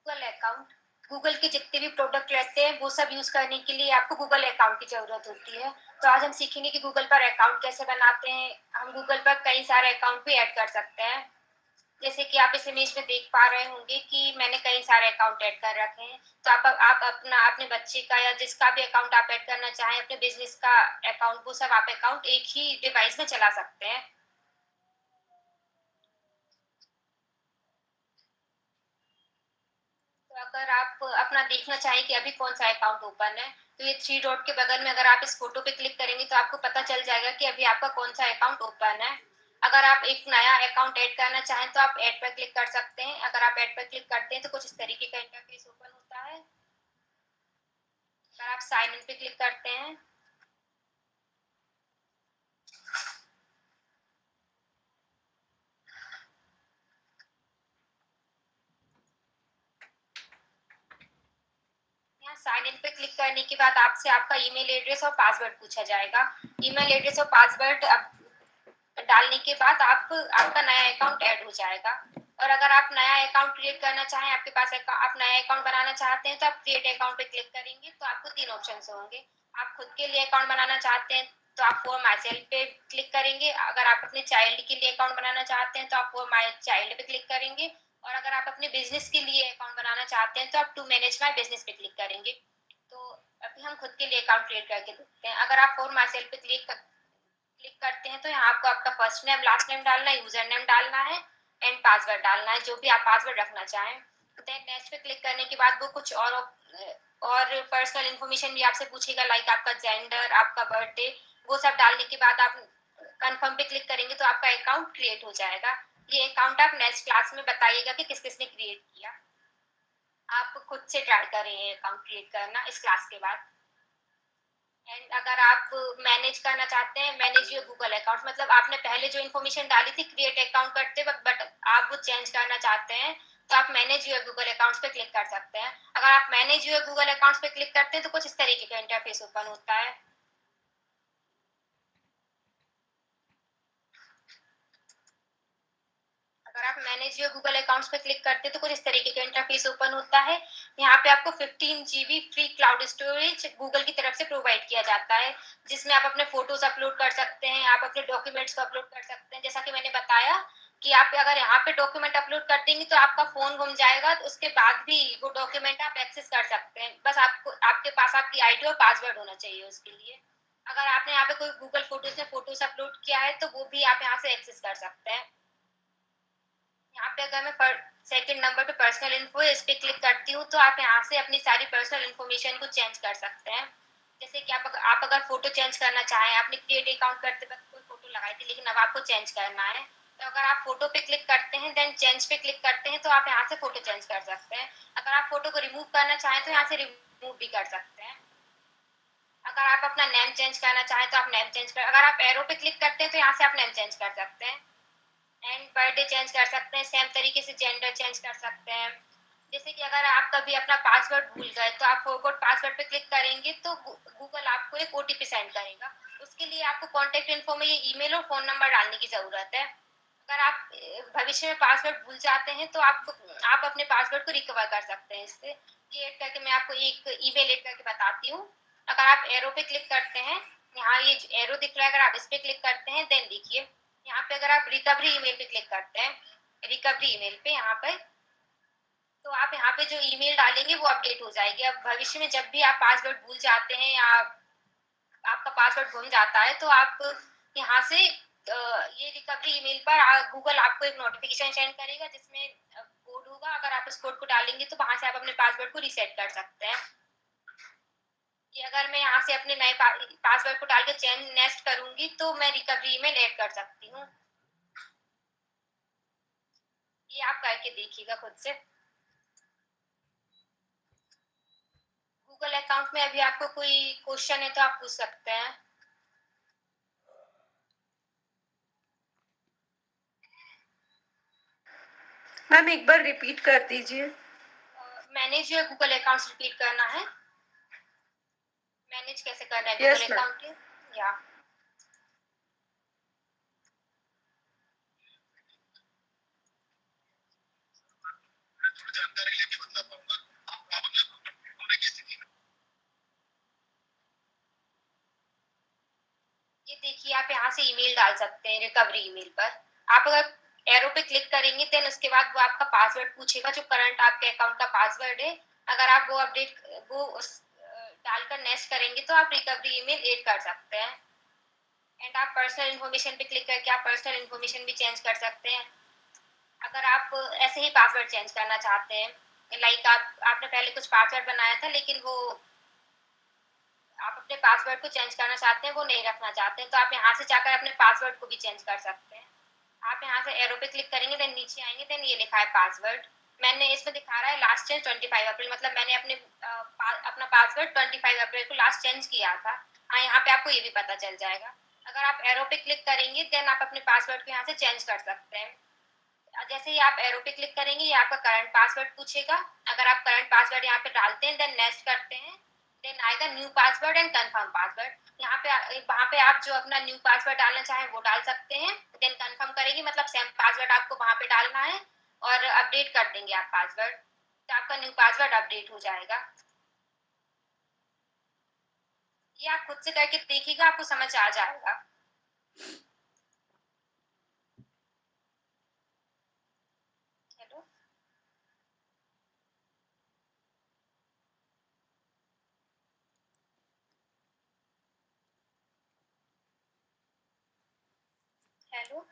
Google account, Google के जितने भी प्रोडक्ट रहते हैं वो सब यूज करने के लिए आपको गूगल अकाउंट की जरूरत होती है। तो आज हम सीखेंगे कि गूगल पर अकाउंट कैसे बनाते हैं। हम गूगल पर कई सारे अकाउंट भी ऐड कर सकते हैं। जैसे कि आप इस इमेज में देख पा रहे होंगे कि मैंने कई सारे अकाउंट ऐड कर रखे हैं। तो आप अपने बच्चे का या जिसका भी अकाउंट आप ऐड करना चाहें, अपने बिजनेस का अकाउंट, वो सब आप अकाउंट एक ही डिवाइस में चला सकते हैं। तो अगर आप अपना देखना चाहें कि अभी कौन सा अकाउंट ओपन है, तो ये थ्री डॉट के बगल में अगर आप इस फोटो पे क्लिक करेंगे तो आपको पता चल जाएगा कि अभी आपका कौन सा अकाउंट ओपन है। अगर आप एक नया अकाउंट ऐड करना चाहें तो आप ऐड पर क्लिक कर सकते हैं। अगर आप ऐड पर क्लिक करते हैं तो कुछ इस तरीके का इंटरफेस ओपन होता है। अगर आप साइन इन पे क्लिक करते हैं साइन इन पे क्लिक करने के बाद आपसे आपका ईमेल एड्रेस और पासवर्ड पूछा जाएगा। ईमेल एड्रेस और पासवर्ड डालने के बाद आपका नया अकाउंट ऐड हो जाएगा। और अगर आप नया अकाउंट क्रिएट करना चाहें, आपके पास आप नया अकाउंट बनाना चाहते हैं, तो आप क्रिएट अकाउंट पे क्लिक करेंगे तो आपको 3 ऑप्शंस होंगे। आप खुद के लिए अकाउंट बनाना चाहते हैं तो आप फॉर माई सेल्फ पे क्लिक करेंगे। अगर आप अपने चाइल्ड के लिए अकाउंट बनाना चाहते हैं तो आप फॉर माई चाइल्ड पे क्लिक करेंगे। और अगर आप अपने बिजनेस के लिए अकाउंट बनाना चाहते हैं तो आप टू मैनेज माई बिजनेस पे क्लिक करेंगे। तो अभी हम खुद के लिए अकाउंट क्रिएट करके देखते हैं। अगर आप फॉर माई सेल्फ पे क्लिक करते हैं तो यहाँ आपको आपका फर्स्ट नेम लास्ट नेम डालना है, यूजर नेम डालना है एंड पासवर्ड डालना है, जो भी आप पासवर्ड रखना चाहें। देन नेक्स्ट पे क्लिक करने के बाद वो कुछ और पर्सनल इन्फॉर्मेशन भी आपसे पूछेगा, लाइक आपका जेंडर, आपका बर्थडे। वो सब डालने के बाद आप कंफर्म पे क्लिक करेंगे तो आपका अकाउंट क्रिएट हो जाएगा। ये अकाउंट आप नेक्स्ट क्लास में बताइएगा कि किस किसने क्रिएट किया। आप खुद से ट्राई करें अकाउंट क्रिएट करना इस क्लास के बाद। एंड अगर आप मैनेज करना चाहते हैं, मैनेज योर गूगल अकाउंट, मतलब आपने पहले जो इन्फॉर्मेशन डाली थी क्रिएट अकाउंट करते वक्त, बट आप वो चेंज करना चाहते हैं तो आप मैनेज योर गूगल अकाउंट्स पे क्लिक कर सकते हैं। अगर आप मैनेज योर गूगल अकाउंट्स पे क्लिक करते हैं तो कुछ इस तरीके का इंटरफेस ओपन होता है। अगर आप मैनेज योर गूगल अकाउंट्स पे क्लिक करते हैं तो कुछ इस तरीके का इंटरफेस ओपन होता है। यहाँ पे आपको 15 GB free cloud storage Google की तरफ से प्रोवाइड किया जाता है, जिसमें आप अपने फोटोज अपलोड कर सकते हैं, आप अपने डॉक्यूमेंट्स को अपलोड कर सकते हैं। जैसा कि मैंने बताया कि आप अगर यहाँ पे डॉक्यूमेंट अपलोड कर देंगे तो आपका फोन गुम जाएगा, तो उसके बाद भी वो डॉक्यूमेंट आप एक्सेस कर सकते हैं। बस आपके पास आपकी आईडी और पासवर्ड होना चाहिए उसके लिए। अगर आपने यहाँ पे कोई गूगल फोटोज में फोटोज अपलोड किया है तो वो भी आप यहाँ से एक्सेस कर सकते हैं। यहाँ पे अगर मैं सेकंड नंबर पे पर्सनल इन्फो इस पे क्लिक करती हूँ तो आप यहाँ से अपनी सारी पर्सनल इन्फॉर्मेशन को चेंज कर सकते हैं। जैसे कि आप अगर फोटो चेंज करना चाहें, आपने क्रिएट अकाउंट करते वक्त कोई फोटो लगाई थी लेकिन अब आपको चेंज करना है, तो अगर आप फोटो पे क्लिक करते हैं देन चेंज पे क्लिक करते हैं तो आप यहाँ से फोटो चेंज कर सकते हैं। अगर आप फोटो को रिमूव करना चाहें तो यहाँ से रिमूव भी कर सकते हैं। अगर आप अपना नेम चेंज करना चाहें तो आप नेम चेंज कर, अगर आप एरो पे क्लिक करते हैं तो यहाँ से आप नेम चेंज कर सकते हैं एंड बर्थडे चेंज कर सकते हैं। सेम तरीके से जेंडर चेंज कर सकते हैं। जैसे कि अगर आप कभी अपना पासवर्ड भूल गए तो आप फॉरगॉट पासवर्ड पे क्लिक करेंगे तो गूगल आपको एक ओटीपी सेंड करेगा। उसके लिए आपको कॉन्टेक्ट इन्फो में ये ईमेल और फोन नंबर डालने की जरूरत है। अगर आप भविष्य में पासवर्ड भूल जाते हैं तो आप अपने पासवर्ड को रिकवर कर सकते हैं इससे। ये ऐड करके मैं आपको एक ईमेल ऐड करके बताती हूँ। अगर आप एरो पे क्लिक करते हैं, यहाँ ये एरो दिख रहा है, अगर आप इस पे क्लिक करते हैं देन देखिए यहाँ पे अगर आप रिकवरी ईमेल पे क्लिक करते हैं, रिकवरी ईमेल पे यहाँ पे, तो आप यहाँ पे जो ईमेल डालेंगे वो अपडेट हो जाएगी। अब भविष्य में जब भी आप पासवर्ड भूल जाते हैं या आपका पासवर्ड गुम जाता है तो आप यहाँ से ये रिकवरी ईमेल पर गूगल आपको एक नोटिफिकेशन सेंड करेगा जिसमें कोड होगा। अगर आप इस कोड को डालेंगे तो वहां से आप अपने पासवर्ड को रीसेट कर सकते हैं। कि अगर मैं यहाँ से अपने नए पासवर्ड को डाल के चेंज नेक्स्ट करूंगी तो मैं रिकवरी ईमेल ऐड कर सकती हूँ। ये आप करके देखिएगा खुद से। गूगल अकाउंट में अभी आपको कोई क्वेश्चन है तो आप पूछ सकते हैं। मैम एक बार रिपीट कर दीजिए। Manage your Google account repeat करना है। मैनेज कैसे करना है Yes, गूगल अकाउंट या ये देखिए आप यहाँ से ईमेल डाल सकते हैं रिकवरी ईमेल पर। आप अगर एरो पे क्लिक करेंगे देन उसके बाद वो आपका पासवर्ड पूछेगा जो करंट आपके अकाउंट का पासवर्ड है। अगर आप वो डालकर नेक्स्ट करेंगे तो आप रिकवरी ईमेल ऐड कर सकते हैं। एंड आप पर्सनल इन्फॉर्मेशन पे क्लिक करके आप पर्सनल इन्फॉर्मेशन भी चेंज कर सकते हैं। अगर आप ऐसे ही पासवर्ड चेंज करना चाहते हैं, लाइक आपने पहले कुछ पासवर्ड बनाया था लेकिन वो आप अपने पासवर्ड को चेंज करना चाहते हैं, वो नहीं रखना चाहते हैं, तो आप यहाँ से जाकर अपने पासवर्ड को भी चेंज कर सकते हैं। आप यहाँ से एरो पे क्लिक करेंगे देन नीचे आएंगे देन ये लिखा है पासवर्ड। मैंने इसमें दिखा रहा है लास्ट चेंज 25 अप्रैल, मतलब मैंने अपना पासवर्ड 25 अप्रैल को लास्ट चेंज किया था। हाँ यहाँ पे आपको ये भी पता चल जाएगा। अगर आप एरो पे क्लिक करेंगे देन आप अपने पासवर्ड को यहाँ से चेंज कर सकते हैं। जैसे ही आप एरो पे क्लिक करेंगे ये आपका करंट पासवर्ड पूछेगा। अगर आप करंट पासवर्ड यहाँ पे डालते हैं देन नेक्स्ट करते हैं, देन आएगा new password and confirm password. यहाँ पे वहाँ पे आप जो अपना न्यू पासवर्ड डालना चाहें वो डाल सकते हैं। देन कंफर्म करेंगे मतलब सेम पासवर्ड आपको वहाँ पे डालना है और अपडेट कर देंगे आप पासवर्ड, तो आपका न्यू पासवर्ड अपडेट हो जाएगा। ये आप खुद से करके देखिएगा, आपको समझ आ जाएगा। Hello, hello,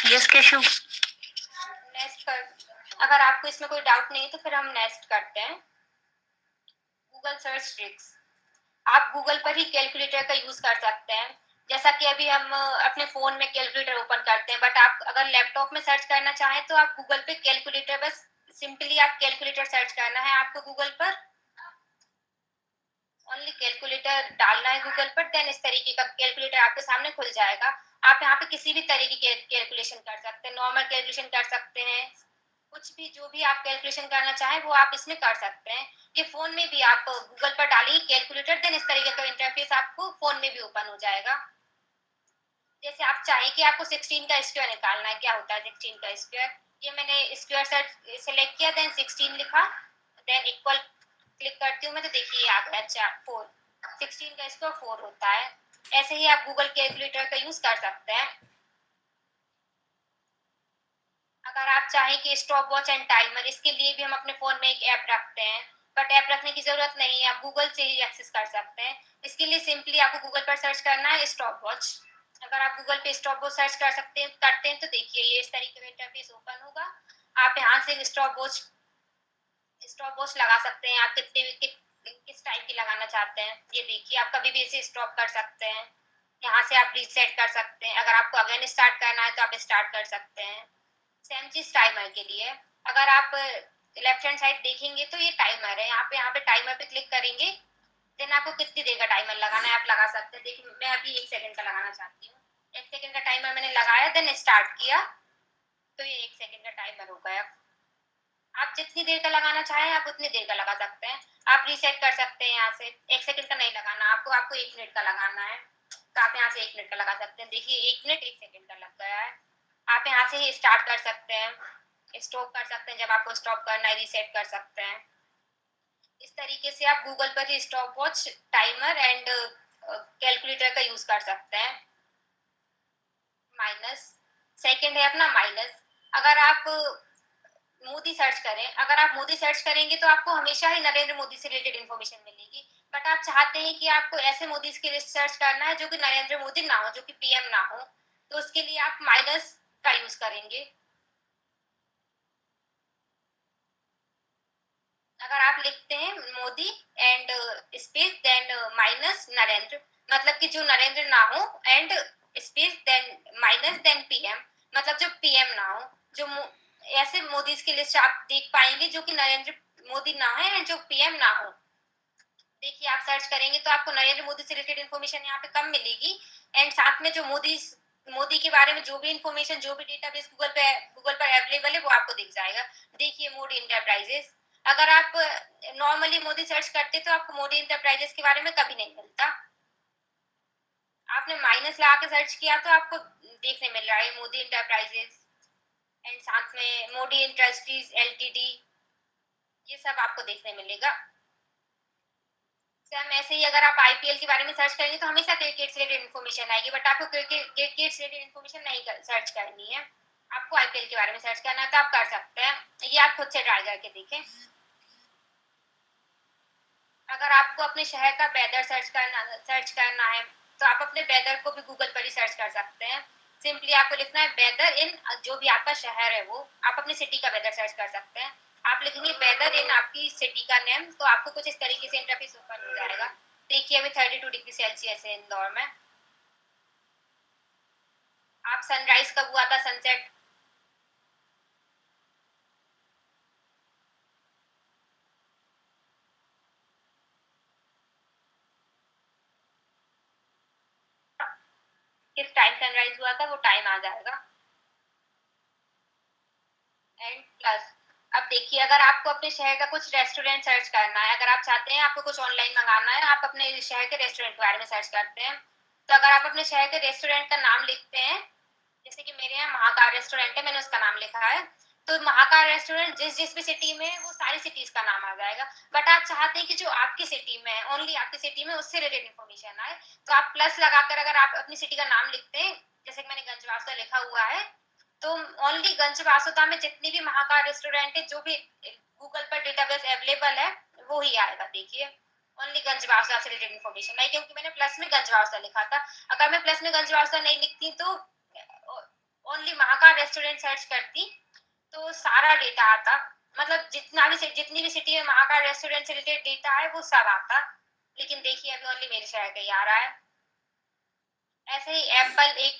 yes Keshu. Next कर। अगर आपको इसमें कोई डाउट नहीं है तो फिर हम नेक्स्ट करते हैं। Google search tricks. आप गूगल पर ही कैलकुलेटर का यूज कर सकते हैं। जैसा कि अभी हम अपने फोन में कैलकुलेटर ओपन करते हैं, बट आप अगर लैपटॉप में सर्च करना चाहें तो आप गूगल पे कैलकुलेटर, बस सिंपली आप कैलकुलेटर सर्च करना है आपको गूगल पर, ओनली कैलकुलेटर डालना है गूगल पर, देन इस तरीके का कैलकुलेटर आपके सामने खुल जाएगा। आप यहाँ पे किसी भी तरीके की कैलकुलेशन कर सकते हैं, नॉर्मल कैलकुलेशन कर सकते हैं, कुछ भी जो भी आप कैलकुलेशन करना चाहें वो आप इसमें कर सकते हैं। ये फोन में भी आप गूगल पर डालिए कैलकुलेटर, देन इस तरीके का इंटरफेस आपको फोन में भी ओपन हो जाएगा। जैसे आप चाहें कि आपको 16 का स्क्वायर निकालना है, क्या होता है 16 का स्क्वायर, ये मैंने स्क्वायर सेलेक्ट किया, देन 16 लिखा, देन इक्वल क्लिक करती हूँ मैं तो देखिए आ गया 4। 16 का स्क्वायर 4 होता है। ऐसे ही आप गूगल कैलकुलेटर का यूज कर सकते हैं। अगर आप चाहें कि स्टॉप वॉच एंड टाइमर, इसके लिए भी हम अपने फोन में एक ऐप रखते हैं, बट ऐप रखने की जरूरत नहीं है, आप गूगल से ही एक्सेस कर सकते हैं। इसके लिए सिंपली आपको गूगल पर सर्च करना है स्टॉप वॉच। अगर आप गूगल पे स्टॉप वॉच सर्च करते हैं तो देखिए ये इस तरीके का इंटरफेस ओपन होगा। आप यहाँ से स्टॉप वॉच लगा सकते हैं, आप किस टाइप की लगाना चाहते हैं ये देखिए। आप कभी भी इसे स्टॉप कर सकते हैं, यहाँ से आप रीसेट कर सकते हैं। अगर आपको अगेन स्टार्ट करना है तो आप स्टार्ट कर सकते हैं। सेम चीज टाइमर के लिए, अगर आप लेफ्ट हैंड साइड देखेंगे तो ये टाइमर है, यहाँ पे टाइमर पे क्लिक करेंगे, देन आपको कितनी देर का टाइमर लगाना है आप लगा सकते हैं। देखिए मैं अभी 1 सेकंड का लगाना चाहती हूँ, 1 सेकंड का टाइमर मैंने लगाया, देन स्टार्ट किया तो ये 1 सेकंड का टाइमर हो गया। आप जितनी देर का लगाना चाहें आप उतनी देर का लगा सकते हैं। आप रीसेट कर सकते हैं, यहाँ से 1 सेकंड का नहीं लगाना आपको 1 मिनट का लगाना है, तो आप यहाँ से 1 मिनट का लगा सकते हैं। देखिए 1 मिनट 1 सेकंड का लग गया है। आप यहाँ से ही स्टार्ट कर सकते हैं, स्टॉप कर सकते हैं, जब आपको स्टॉप करना है रीसेट कर सकते हैं। इस तरीके से आप गूगल पर ही stop watch, timer and calculator का यूज कर सकते हैं। माइनस, सेकंड है अपना माइनस। अगर आप मोदी सर्च करें, अगर आप मोदी सर्च करेंगे तो आपको हमेशा ही नरेंद्र मोदी से रिलेटेड इन्फॉर्मेशन मिलेगी, बट आप चाहते हैं कि आपको ऐसे मोदी की लिस्ट सर्च करना है जो कि नरेंद्र मोदी ना हो, जो कि पीएम ना हो, तो उसके लिए आप माइनस का यूज करेंगे। अगर आप लिखते हैं Modi and space then minus Narendra, मतलब कि जो नरेंद्र ना हो, and space then minus then PM, मतलब जो पीएम ना हो, जो ऐसे मोदी की लिस्ट आप देख पाएंगे जो कि नरेंद्र मोदी ना है एंड जो पीएम ना हो। देखिए आप सर्च करेंगे तो आपको नरेंद्र मोदी से रिलेटेड इन्फॉर्मेशन यहाँ पे कम मिलेगी, एंड साथ में जो मोदी के बारे में जो भी इन्फॉर्मेशन, जो भी डेटाबेस गूगल पर अवेलेबल है वो आपको दिख जाएगा। देखिए मोदी इंटरप्राइजेस, अगर आप नॉर्मली मोदी सर्च करते तो आपको मोदी इंटरप्राइजेस के बारे में कभी नहीं मिलता। आपने माइनस लगा के सर्च किया तो आपको देखने मिल रहा है मोदी इंटरप्राइजेस, एंड साथ में मोदी इंडस्ट्रीज एलटीडी, ये सब आपको देखने मिलेगा। सेम ऐसे ही अगर आप आईपीएल के बारे में सर्च करेंगे तो हमेशा क्रिकेट से रिलेटेड इन्फॉर्मेशन आएगी, बट आपको क्रिकेट से रिलेटेड इन्फॉर्मेशन नहीं सर्च करनी है, आपको आईपीएल के बारे में सर्च करना है तो आप कर सकते हैं। ये आप खुद से ट्राई करके देखें। अगर आपको अपने शहर का वेदर सर्च करना है तो आप अपने वेदर को भी गूगल पर ही सर्च कर सकते हैं। सिंपली आपको लिखना है वेदर इन, जो भी आपका शहर है वो, आप अपनी सिटी का वेदर सर्च कर सकते हैं। आप लिखेंगे वेदर इन आपकी सिटी का नेम, तो आपको कुछ इस तरीके से इंटरफेस ओपन हो जाएगा। देखिए अभी 32 डिग्री सेल्सियस है इंदौर में। आप सनराइज कब हुआ था, सनसेट, किस टाइम सनराइज हुआ था वो टाइम आ जाएगा। एंड प्लस अब देखिए, अगर आपको अपने शहर का कुछ रेस्टोरेंट सर्च करना है, अगर आप चाहते हैं आपको कुछ ऑनलाइन मंगाना है, आप अपने शहर के रेस्टोरेंट के बारे में सर्च करते हैं, तो अगर आप अपने शहर के रेस्टोरेंट का नाम लिखते हैं, जैसे कि मेरे यहाँ महाकाल रेस्टोरेंट है, मैंने उसका नाम लिखा है, तो महाकाल रेस्टोरेंट जिस जिस भी सिटी में है वो सारी सिटीज का नाम आ जाएगा। बट आप चाहते हैं कि जो आपकी सिटी में है, ओनली आपकी सिटी में उससे रिलेटेड इन्फॉर्मेशन आए, तो आप प्लस लगाकर अगर आप अपनी सिटी का नाम लिखते हैं, जैसे कि मैंने गंजवासुदा लिखा हुआ है, तो ओनली गंजवासुदा में जितनी भी महाकाल रेस्टोरेंट है, जो भी गूगल पर डेटाबेस अवेलेबल है, वो ही आएगा। देखिए, ओनली गंजवासुदा से रिलेटेड इन्फॉर्मेशन आई, क्योंकि मैंने प्लस में गंजवासुदा लिखा था। अगर मैं प्लस में गंजवासुदा नहीं लिखती तो ओनली महाकाल रेस्टोरेंट सर्च करती तो सारा डेटा आता, मतलब जितनी भी सिटी में महाकाल रेस्टोरेंट से रिलेटेड डेटा है वो सब आता। लेकिन देखिए, अभी ओनली मेरे शहर का ही आ रहा है। ऐसे ही एप्पल एक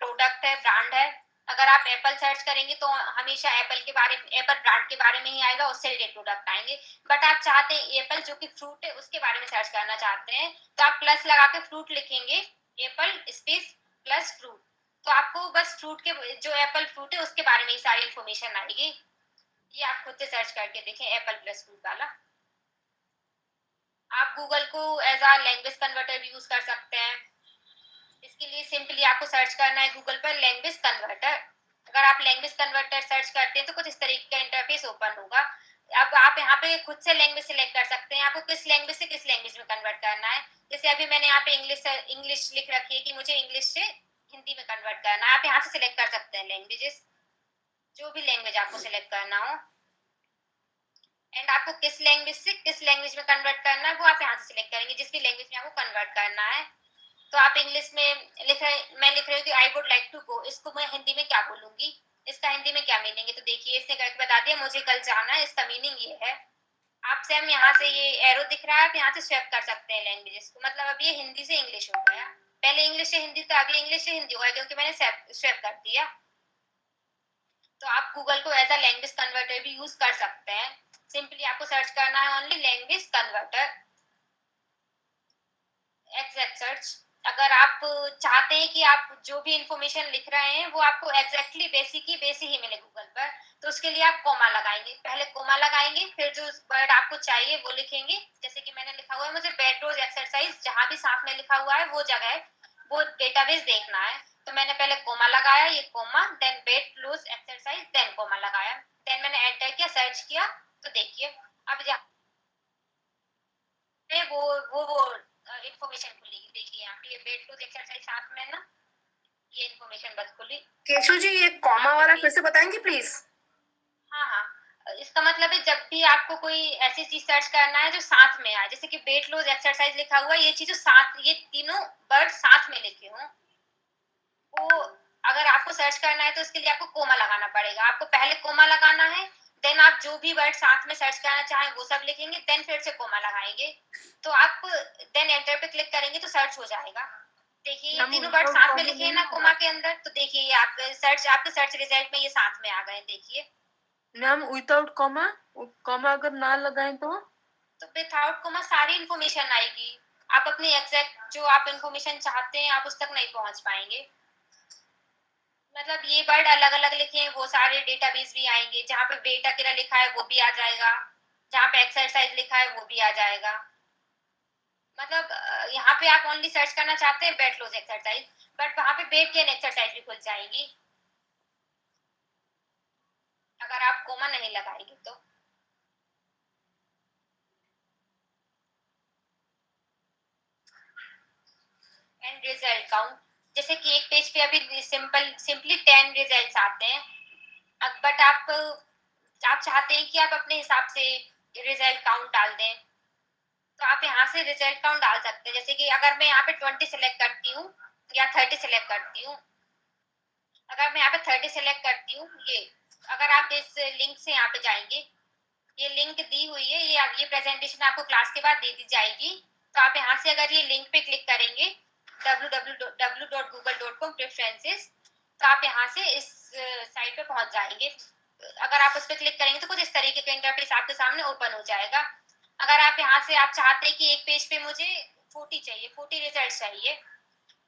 प्रोडक्ट है, ब्रांड है, अगर आप एप्पल सर्च करेंगे तो हमेशा एप्पल ब्रांड के बारे में ही आएगा, उससे रिलेटेड प्रोडक्ट आएंगे। बट आप चाहते हैं एप्पल जो कि फ्रूट है उसके बारे में सर्च करना चाहते हैं, तो आप प्लस लगा के फ्रूट लिखेंगे, एप्पल स्पेस प्लस फ्रूट, तो आपको बस फ्रूट के जो एप्पल फ्रूट है उसके बारे में ही सारी इन्फॉर्मेशन आएगी। ये आप खुद से सर्च करके देखें, एप्पल प्लस फ्रूट वाला। आप गूगल को एज अ लैंग्वेज कन्वर्टर भी यूज कर सकते हैं। इसके लिए सिंपली आपको सर्च करना है गूगल पर लैंग्वेज कन्वर्टर। अगर आप लैंग्वेज कन्वर्टर सर्च करते हैं तो कुछ इस तरीके का इंटरफेस ओपन होगा। अब आप यहाँ पे खुद से लैंग्वेज सिलेक्ट कर सकते हैं, आपको किस लैंग्वेज से किस लैंग्वेज में कन्वर्ट करना है। जैसे अभी मैंने यहाँ पे इंग्लिश लिख रखी है कि मुझे इंग्लिश से हिंदी में कन्वर्ट करना है। आप यहाँ से सिलेक्ट कर सकते हैं लैंग्वेजेस, जो भी लैंग्वेज आपको सिलेक्ट करना हो, एंड आपको किस लैंग्वेज से किस लैंग्वेज में कन्वर्ट करना है वो आप यहाँ से सिलेक्ट करेंगे, जिस भी लैंग्वेज में आपको कन्वर्ट करना है। तो आप इंग्लिश में मैं लिख रही हूँ कि I would like to go, इसको मैं हिंदी में क्या बोलूंगी, इसका हिंदी में क्या मीनिंग है। तो देखिए, इसने करके बता दिया, मुझे कल जाना है, इसका मीनिंग ये है। आप सेम यहाँ से ये एरो दिख रहा है, आप यहाँ से स्वैप कर सकते हैं लैंग्वेजेस को। मतलब अब ये हिंदी से इंग्लिश हो गया, पहले इंग्लिश से हिंदी था, अभी इंग्लिश से हिंदी हुआ है, क्योंकि मैंने स्वैप कर दिया। तो आप गूगल को एज अ लैंग्वेज कन्वर्टर भी यूज कर सकते हैं। सिंपली आपको सर्च करना है only language converter, exact search. अगर आप चाहते हैं कि आप जो भी इंफॉर्मेशन लिख रहे हैं वो आपको एग्जैक्टली वैसी ही मिले गूगल पर, तो उसके लिए आप कोमा लगाएंगे, पहले कोमा लगाएंगे, फिर जो वर्ड आपको चाहिए वो लिखेंगे। जैसे कि मैंने लिखा हुआ है, मुझे बेड रोज एक्सरसाइज, जहां भी साथ में लिखा हुआ है वो जगह है, वो डेटाबेस देखना है। तो मैंने पहले कोमा लगाया, ये कोमा, देन बेड रोज एक्सरसाइज, देन कोमा लगाया, देन मैंने एंटर किया, सर्च किया। तो देखिए, अब जहाँ वो इन्फॉर्मेशन खुलेगी। देखिए यहाँ पे ये बेड रोज एक्सरसाइज साथ में ना, ये इन्फॉर्मेशन बस खुली। केशु जी, ये कॉमा वाला फिर से बताएंगे प्लीज? हाँ हाँ, इसका मतलब है जब भी आपको कोई ऐसी चीज सर्च करना है जो साथ में आए, जैसे कि वेट लॉस एक्सरसाइज लिखा हुआ है, ये चीज साथ, ये तीनों वर्ड साथ में लिखे हों, वो अगर आपको सर्च करना है तो इसके लिए आपको कोमा लगाना पड़ेगा। आपको पहले कोमा लगाना है, देन आप जो भी वर्ड साथ में सर्च करना चाहें वो सब लिखेंगे, देन फिर से कोमा लगाएंगे। तो आप देन एंटर पे क्लिक करेंगे तो सर्च हो जाएगा। देखिए, ये तीनों वर्ड साथ में लिखे हैं ना कोमा के अंदर, तो देखिए ये आपके सर्च रिजल्ट में ये साथ में आ गए। देखिए मैम, विदाउट कॉमा, कॉमा अगर ना लगाएं तो विथआउट कोमा सारी इन्फॉर्मेशन आएगी, आप अपनी एग्जैक्ट जो आप इन्फॉर्मेशन चाहते हैं आप उस तक नहीं पहुंच पाएंगे। मतलब ये वर्ड अलग अलग लिखे हैं, वो सारे डेटाबेस भी आएंगे, जहाँ पे बेटा किरा लिखा है वो भी आ जाएगा, जहाँ पे एक्सरसाइज लिखा है वो भी आ जाएगा। मतलब यहाँ पे आप ओनली सर्च करना चाहते हैं वेट लॉस एक्सरसाइज, बट वहाँ पे वेट गेन एक्सरसाइज भी खुल जाएंगी अगर आप कोमा नहीं लगाएंगे तो। एंड रिजल्ट काउंट, जैसे कि एक पेज पे अभी सिंपली 10 रिजल्ट्स आते हैं, बट आप चाहते हैं कि आप अपने हिसाब से रिजल्ट काउंट डाल दें, तो आप यहाँ से रिजल्ट काउंट डाल सकते हैं। जैसे कि अगर मैं यहाँ पे 20 सिलेक्ट करती हूँ या 30 सिलेक्ट करती हूँ, अगर मैं यहाँ पे 30 सिलेक्ट करती हूँ, ये अगर आप इस लिंक से यहाँ पे जाएंगे, ये लिंक दी हुई है, ये प्रेजेंटेशन आपको क्लास के बाद दे दी जाएगी। तो आप यहाँ से अगर ये लिंक पे क्लिक करेंगे www.google.com प्रेफरेंसेस, तो आप यहाँ से इस साइट पे पहुंच जाएंगे। अगर आप उस पर क्लिक करेंगे तो कुछ इस तरीके का इंटरफेस आपके सामने ओपन हो जाएगा। अगर आप यहाँ से आप चाहते हैं कि एक पेज पे मुझे 40 चाहिए, 40 रिजल्ट चाहिए,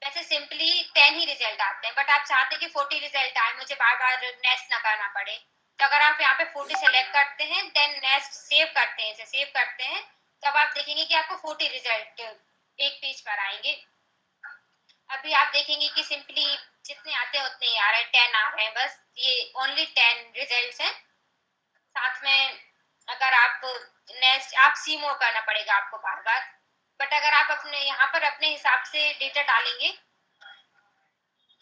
वैसे सिंपली 10 ही रिजल्ट आते हैं, बट आप चाहते हैं कि 40 रिजल्ट आए, मुझे बार बार नेक्स्ट ना करना पड़े। तो अगर आप यहाँ पे 40 सेलेक्ट करते हैं, देन नेक्स्ट सेव करते हैं, इसे सेव करते हैं, तब आप देखेंगे कि आपको 40 रिजल्ट एक पेज पर आएंगे। अभी आप देखेंगे कि सिंपली जितने आते हैं उतने ही आ रहे हैं, 10 आ रहे हैं बस, ये ओनली 10 रिजल्ट हैं। साथ में अगर आप नेक्स्ट आप सी मोर करना पड़ेगा आपको बार बार, बट अगर आप अपने यहाँ पर अपने हिसाब से डेटा डालेंगे,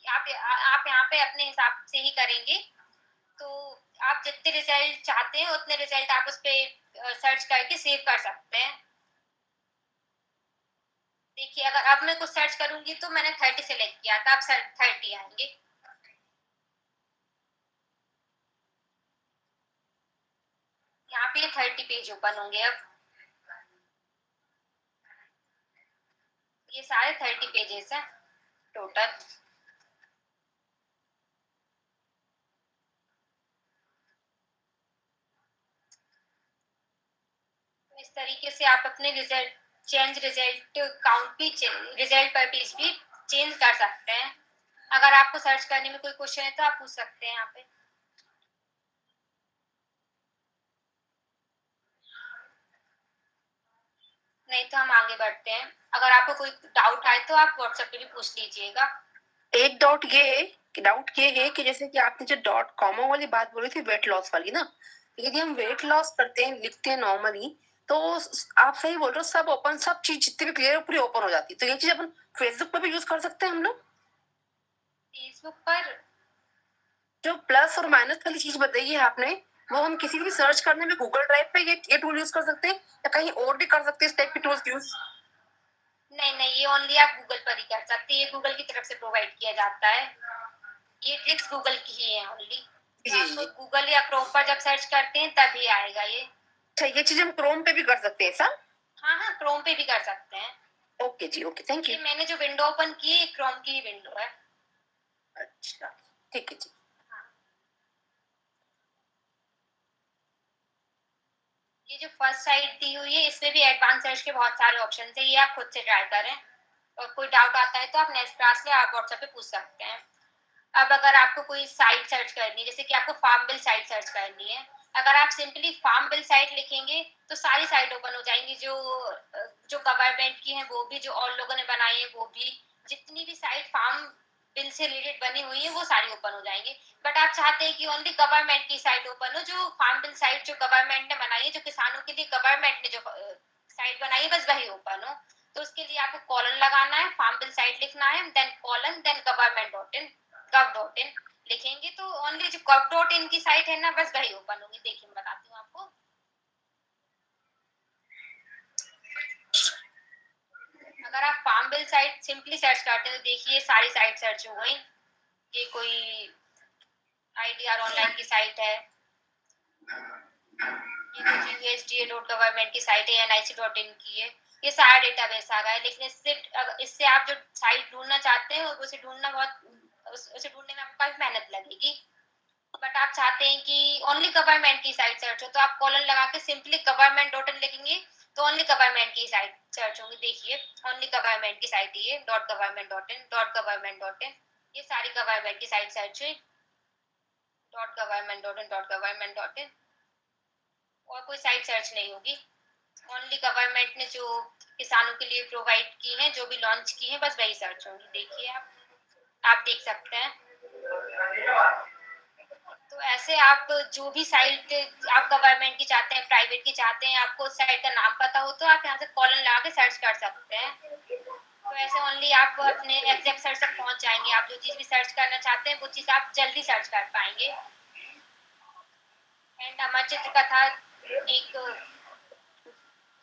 आप यहाँ पे अपने हिसाब से ही करेंगे, तो आप जितने रिजल्ट चाहते हैं उतने रिजल्ट आप उस पर सर्च करके सेव कर सकते हैं। देखिए अगर अब मैं कुछ सर्च करूंगी तो मैंने 30 सेलेक्ट किया था, अब 30 आएंगे। यहाँ पे 30 पेज ओपन होंगे। अब ये सारे 30 पेजेस हैं टोटल। इस तरीके से आप अपने रिजल्ट चेंज रिजल्ट काउंट भी रिजल्ट पर पेज भी चेंज कर सकते हैं। अगर आपको सर्च करने में कोई क्वेश्चन है तो आप पूछ सकते हैं यहाँ पे। नहीं तो हम आगे बढ़ते हैं। अगर आपको कोई डाउट आए तो आप व्हाट्सएप पे भी पूछ लीजिएगा। एक डाउट ये है कि जैसे कि आपने जो डॉट कॉमा वाली बात बोली थी वेट लॉस वाली ना, यदि हम वेट लॉस करते हैं लिखते हैं नॉर्मली, तो आप सही बोल रहे हो, सब ओपन, सब चीज जितनी भी क्लियर है पूरी ओपन हो जाती है। तो ये चीज अपन फेसबुक पर भी यूज कर सकते हैं हम लोग। फेसबुक पर जो प्लस और माइनस वाली चीज बताई है आपने, वो हम किसी भी सर्च करने में गूगल ड्राइव पे ये टूल यूज कर सकते हैं या कहीं और भी कर सकते हैं इस टाइप के टूल्स यूज? नहीं, ये ओनली आप गूगल पर ही कर सकते हैं, ये गूगल की तरफ से प्रोवाइड किया जाता है, ये ट्रिक्स गूगल की ही है ओनली। जी। गूगल या क्रोम पर जब सर्च करते हैं तभी आएगा ये। अच्छा, ये चीज हम क्रोम पे भी कर सकते हैं ऐसा? हाँ, क्रोम पे भी कर सकते हैं। Okay ji, okay, thank you. ये मैंने जो विंडो ओपन की है क्रोम की ही विंडो है। अच्छा, ठीक है जी। ये जो फर्स्ट साइट दी हुई है इसमें भी एडवांस सर्च के बहुत सारे ऑप्शन है, ये आप खुद से ट्राई करें, और कोई डाउट आता है तो आप नेक्स्ट क्लास में आप व्हाट्सएप पे पूछ सकते हैं। अब अगर आपको कोई साइट सर्च करनी है, जैसे कि आपको फार्म बिल साइट सर्च करनी है, अगर आप सिंपली फार्म बिल साइट लिखेंगे तो सारी साइट ओपन हो जाएंगी, जो गवर्नमेंट की है वो भी, जो और लोगों ने बनाई है वो भी, जितनी भी साइट फार्म बिल से रिलेटेड बनी हुई है वो सारी ओपन हो जाएंगी। बट आप चाहते हैं कि ओनली गवर्नमेंट की साइट ओपन हो, जो फार्म बिल साइट जो गवर्नमेंट ने बनाई है, जो किसानों के लिए गवर्नमेंट ने जो साइट बनाई है बस वही ओपन हो। तो उसके लिए आपको कॉलन लगाना है, फार्म बिल साइट लिखना है, then colon, then government.in gov.in लिखेंगे तो ओनली जो gov.in की साइट है ना बस वही ओपन होगी। देखिए मैं बताती हूँ आपको। अगर आप farm bill site simply search करते हैं तो देखिए सारी साइट सर्च हो गई। ये कोई IDR ऑनलाइन की साइट है, ये कुछ USDA.gov की साइट है, NIC.in की है, ये सारा डेटाबेस आ गया है। लेकिन इससे आप जो साइट ढूंढना चाहते हैं उसे ढूंढने में आपको काफी मेहनत लगेगी। बट आप चाहते हैं कि ओनली गवर्नमेंट की साइट सर्च हो तो आप कॉलन लगा के सिंपली government.in लिखेंगे तो ओनली गवर्नमेंट की साइट सर्च होगी। देखिए ओनली गवर्नमेंट की साइट ये .government.in ये सारी गवर्नमेंट की साइट सर्च हुई .government.in और कोई साइट सर्च नहीं होगी। ओनली गवर्नमेंट ने जो किसानों के लिए प्रोवाइड की है, जो भी लॉन्च की है, बस वही सर्च होंगी। देखिए आप देख सकते हैं। तो ऐसे आप जो भी साइट आप गवर्नमेंट की चाहते हैं, प्राइवेट की चाहते हैं, आपको उस साइट का नाम पता हो तो आप यहाँ से कॉलन लगा के सर्च कर सकते हैं। तो ऐसे ओनली आप अपने एग्जैक्ट सर्च तक पहुंच जाएंगे। आप जो चीज भी सर्च करना चाहते हैं वो चीज आप जल्दी सर्च कर पाएंगे। एंड अमर चित्र कथा एक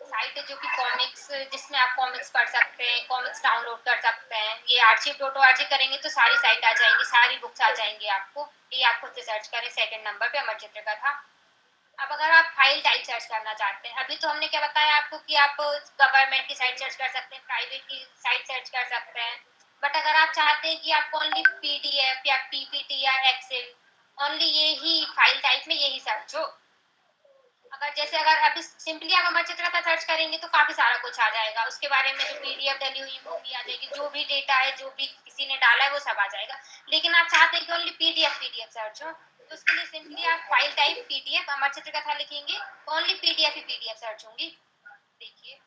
साइट है जो कि कॉमिक्स, जिसमें आप कॉमिक्स पढ़ सकते हैं, कॉमिक्स डाउनलोड कर सकते हैं। ये archive.org करेंगे तो सारी साइट आ जाएंगी, सारी बुक्स आ जाएंगी आपको। ये आप खुद से सर्च करें सेकंड नंबर पे अमर चित्र कथा। अब अगर आप फाइल टाइप सर्च करना चाहते हैं, अभी तो हमने क्या बताया आपको कि आप गवर्नमेंट की साइट सर्च कर सकते हैं, प्राइवेट की साइट सर्च कर सकते हैं। बट अगर आप चाहते हैं कि आपको ओनली PDF या PPT या एक्सेल, ओनली ये ही फाइल टाइप में यही सर्च हो, अगर अभी सिंपली आप अमर चित्रकथा सर्च करेंगे तो काफी सारा कुछ आ जाएगा, उसके बारे में जो पीडीएफ डली हुई वो भी आ जाएगी, जो भी डेटा है जो भी किसी ने डाला है वो सब आ जाएगा। लेकिन आप चाहते हैं कि ओनली पीडीएफ सर्च हो, तो उसके लिए सिंपली आप file type PDF Amar Chitrakatha लिखेंगे, ओनली पीडीएफ ही पीडीएफ सर्च होंगी। देखिए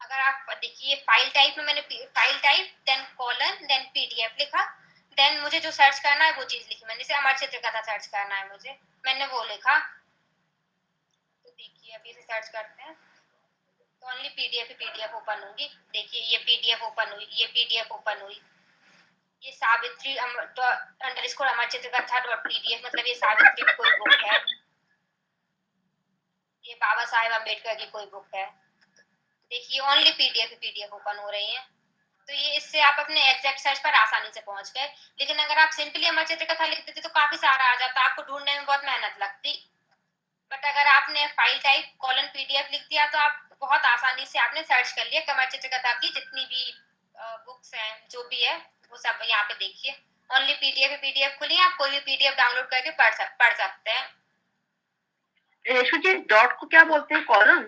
अगर आप देखिए फाइल टाइप में मैंने file type then colon then PDF लिखा, देन मुझे जो सर्च करना है वो चीज लिखी मैंने, जैसे अमर चित्रकथा सर्च करना है मुझे, मैंने वो लिखा। तो देखिए अभी इसे सर्च करते हैं तो ओनली पीडीएफ ओपन होगी। देखिए ये पीडीएफ ओपन हुई, ये पीडीएफ ओपन हुई, ये सावित्री अंडरस्कोर अमर चित्रकथा डॉट पीडीएफ, मतलब ये सावित्री की कोई बुक है, ये बाबा साहेब अम्बेडकर की कोई बुक है। देखिए ओनली पीडीएफ ओपन हो रही है। तो ये इससे आप अपने एग्जैक्ट सर्च पर आसानी से पहुंच गए। लेकिन अगर आप सिंपली अमर चित्रकथा लिख देते तो काफी सारा आ जाता, आपको ढूंढने में बहुत मेहनत लगती। बट अगर आपने फाइल टाइप कॉलन पीडीएफ लिख दिया तो आप बहुत आसानी से आपने सर्च कर लिया अमर चित्रकथा की जितनी भी बुक्स हैं जो भी है वो सब यहाँ पे देखिए। ओनली पीडीएफ खुली, आप कोई भी पीडीएफ डाउनलोड करके पढ़ सकते हैं। रेशु जी डॉट को क्या बोलते हैं, कॉलम?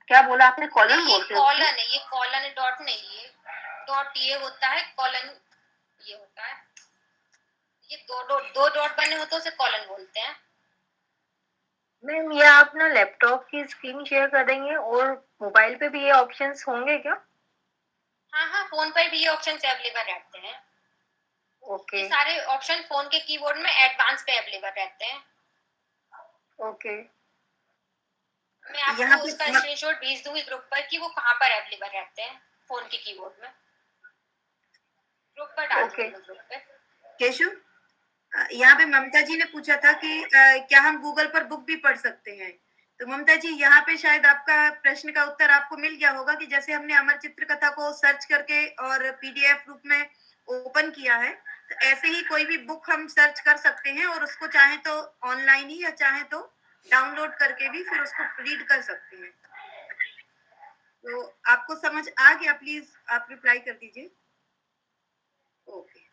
क्या बोला आपने, कॉलम बोलते हैं? कॉलन है, ये कॉलन है, डॉट नहीं है। डॉट ये होता है, कॉलन ये होता है। ये दो डॉट बने होते हैं उसे कॉलन बोलते हैं। मैम ये आप ना लैपटॉप की स्क्रीन शेयर कर देंगे और मोबाइल पे भी ये ऑप्शंस होंगे क्या? हाँ फोन पर भी ये ऑप्शंस अवेलेबल रहते हैं। ओके ये सारे ऑप्शन फोन के कीबोर्ड में एडवांस पे अवेलेबल रहते हैं। ओके मैं आपको उसका स्क्रीनशॉट भेज दूंगी ग्रुप पर कि वो कहाँ पर अवेलेबल रहते हैं फोन के कीबोर्ड में। ग्रुप पर डाल दूंगी ग्रुप पे। केशु, यहाँ पे ममता जी ने पूछा था कि क्या हम गूगल पर बुक भी पढ़ सकते हैं? तो ममता जी यहाँ पे शायद आपका प्रश्न का उत्तर आपको मिल गया होगा कि जैसे हमने अमर चित्रकथा को सर्च करके और पीडीएफ रूप में ओपन किया है, तो ऐसे ही कोई भी बुक हम सर्च कर सकते हैं और उसको चाहे तो ऑनलाइन ही या चाहे तो डाउनलोड करके भी फिर उसको रीड कर सकते हैं। तो आपको समझ आ गया? प्लीज आप रिप्लाई कर दीजिए। Okay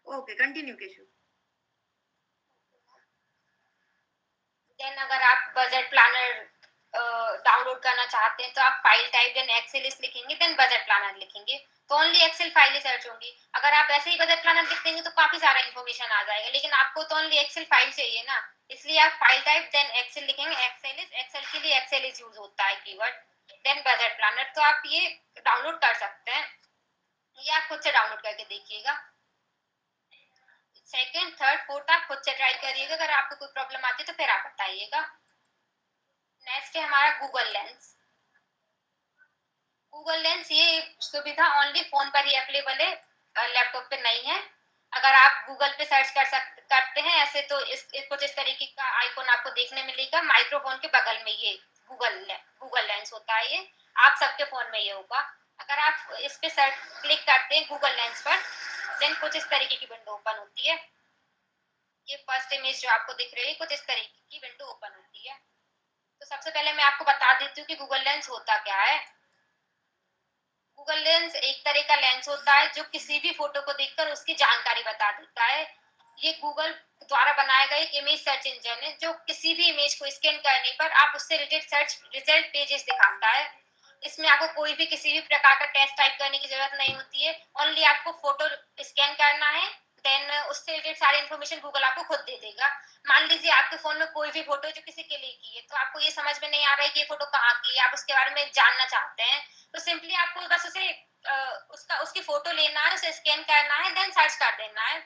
okay, continue Keshu. Then अगर आप बजट प्लानर डाउनलोड करना चाहते हैं तो आप फाइल टाइप देन एक्सेल लिखेंगे, देन बजट प्लानर लिखेंगे तो ओनली एक्सेल फाइल ही सर्च होंगी। अगर आप ऐसे ही बजट प्लानर लिख देंगे तो काफी सारा इन्फॉर्मेशन आ जाएगा, लेकिन आपको तो ओनली एक्सेल फाइल चाहिए ना, इसलिए आप फाइल टाइप देन एक्सेल लिखेंगे। एक्सेल के लिए एक्सेल यूज होता है कीवर्ड, देन बजट प्लानर। तो आप ये डाउनलोड कर सकते हैं, ये आप खुद से डाउनलोड करके देखिएगा। सेकंड थर्ड फोर्थ आप खुद से ट्राई करिएगा, अगर आपको कोई प्रॉब्लम आती है तो फिर आप बताइएगा। नेक्स्ट है हमारा गूगल लेंस। गूगल लेंस ये सुविधा ओनली फोन पर ही अवेलेबल है, लैपटॉप पे नहीं है। अगर आप गूगल पे सर्च करते हैं ऐसे तो कुछ इस तरीके का आइकॉन आपको देखने मिलेगा, माइक्रोफोन के बगल में ये गूगल लेंस होता है, ये आप सबके फोन में ये होगा। अगर आप इस पे क्लिक करते हैं गूगल लेंस पर, देन कुछ इस तरीके की विंडो ओपन होती है। ये फर्स्ट इमेज जो आपको दिख रही है कुछ इस तरीके की विंडो ओपन होती है। तो सबसे पहले मैं आपको बता देती हूँ कि गूगल लेंस होता क्या है। गूगल लेंस एक तरह का लेंस होता है जो किसी भी फोटो को देखकर उसकी जानकारी बता देता है। ये गूगल द्वारा बनाया गया एक इमेज सर्च इंजन है जो किसी भी इमेज को स्कैन करने पर आप उससे रिलेटेड सर्च रिजल्ट पेजेस दिखाता है। इसमें आपको कोई भी किसी भी प्रकार का टेक्स्ट टाइप करने की जरूरत नहीं होती है, ओनली आपको फोटो स्कैन करना है, देन उससे रिलेटेड सारी इन्फॉर्मेशन गूगल आपको खुद दे देगा। मान लीजिए आपके फोन में कोई भी फोटो जो किसी के लिए की है, तो आपको ये समझ में नहीं आ रहा है कि ये फोटो कहाँ की है, आप उसके बारे में जानना चाहते हैं, तो सिंपली आपको बस उसे उसकी फोटो लेना है, उसे स्कैन करना है, देन सर्च कर देना है।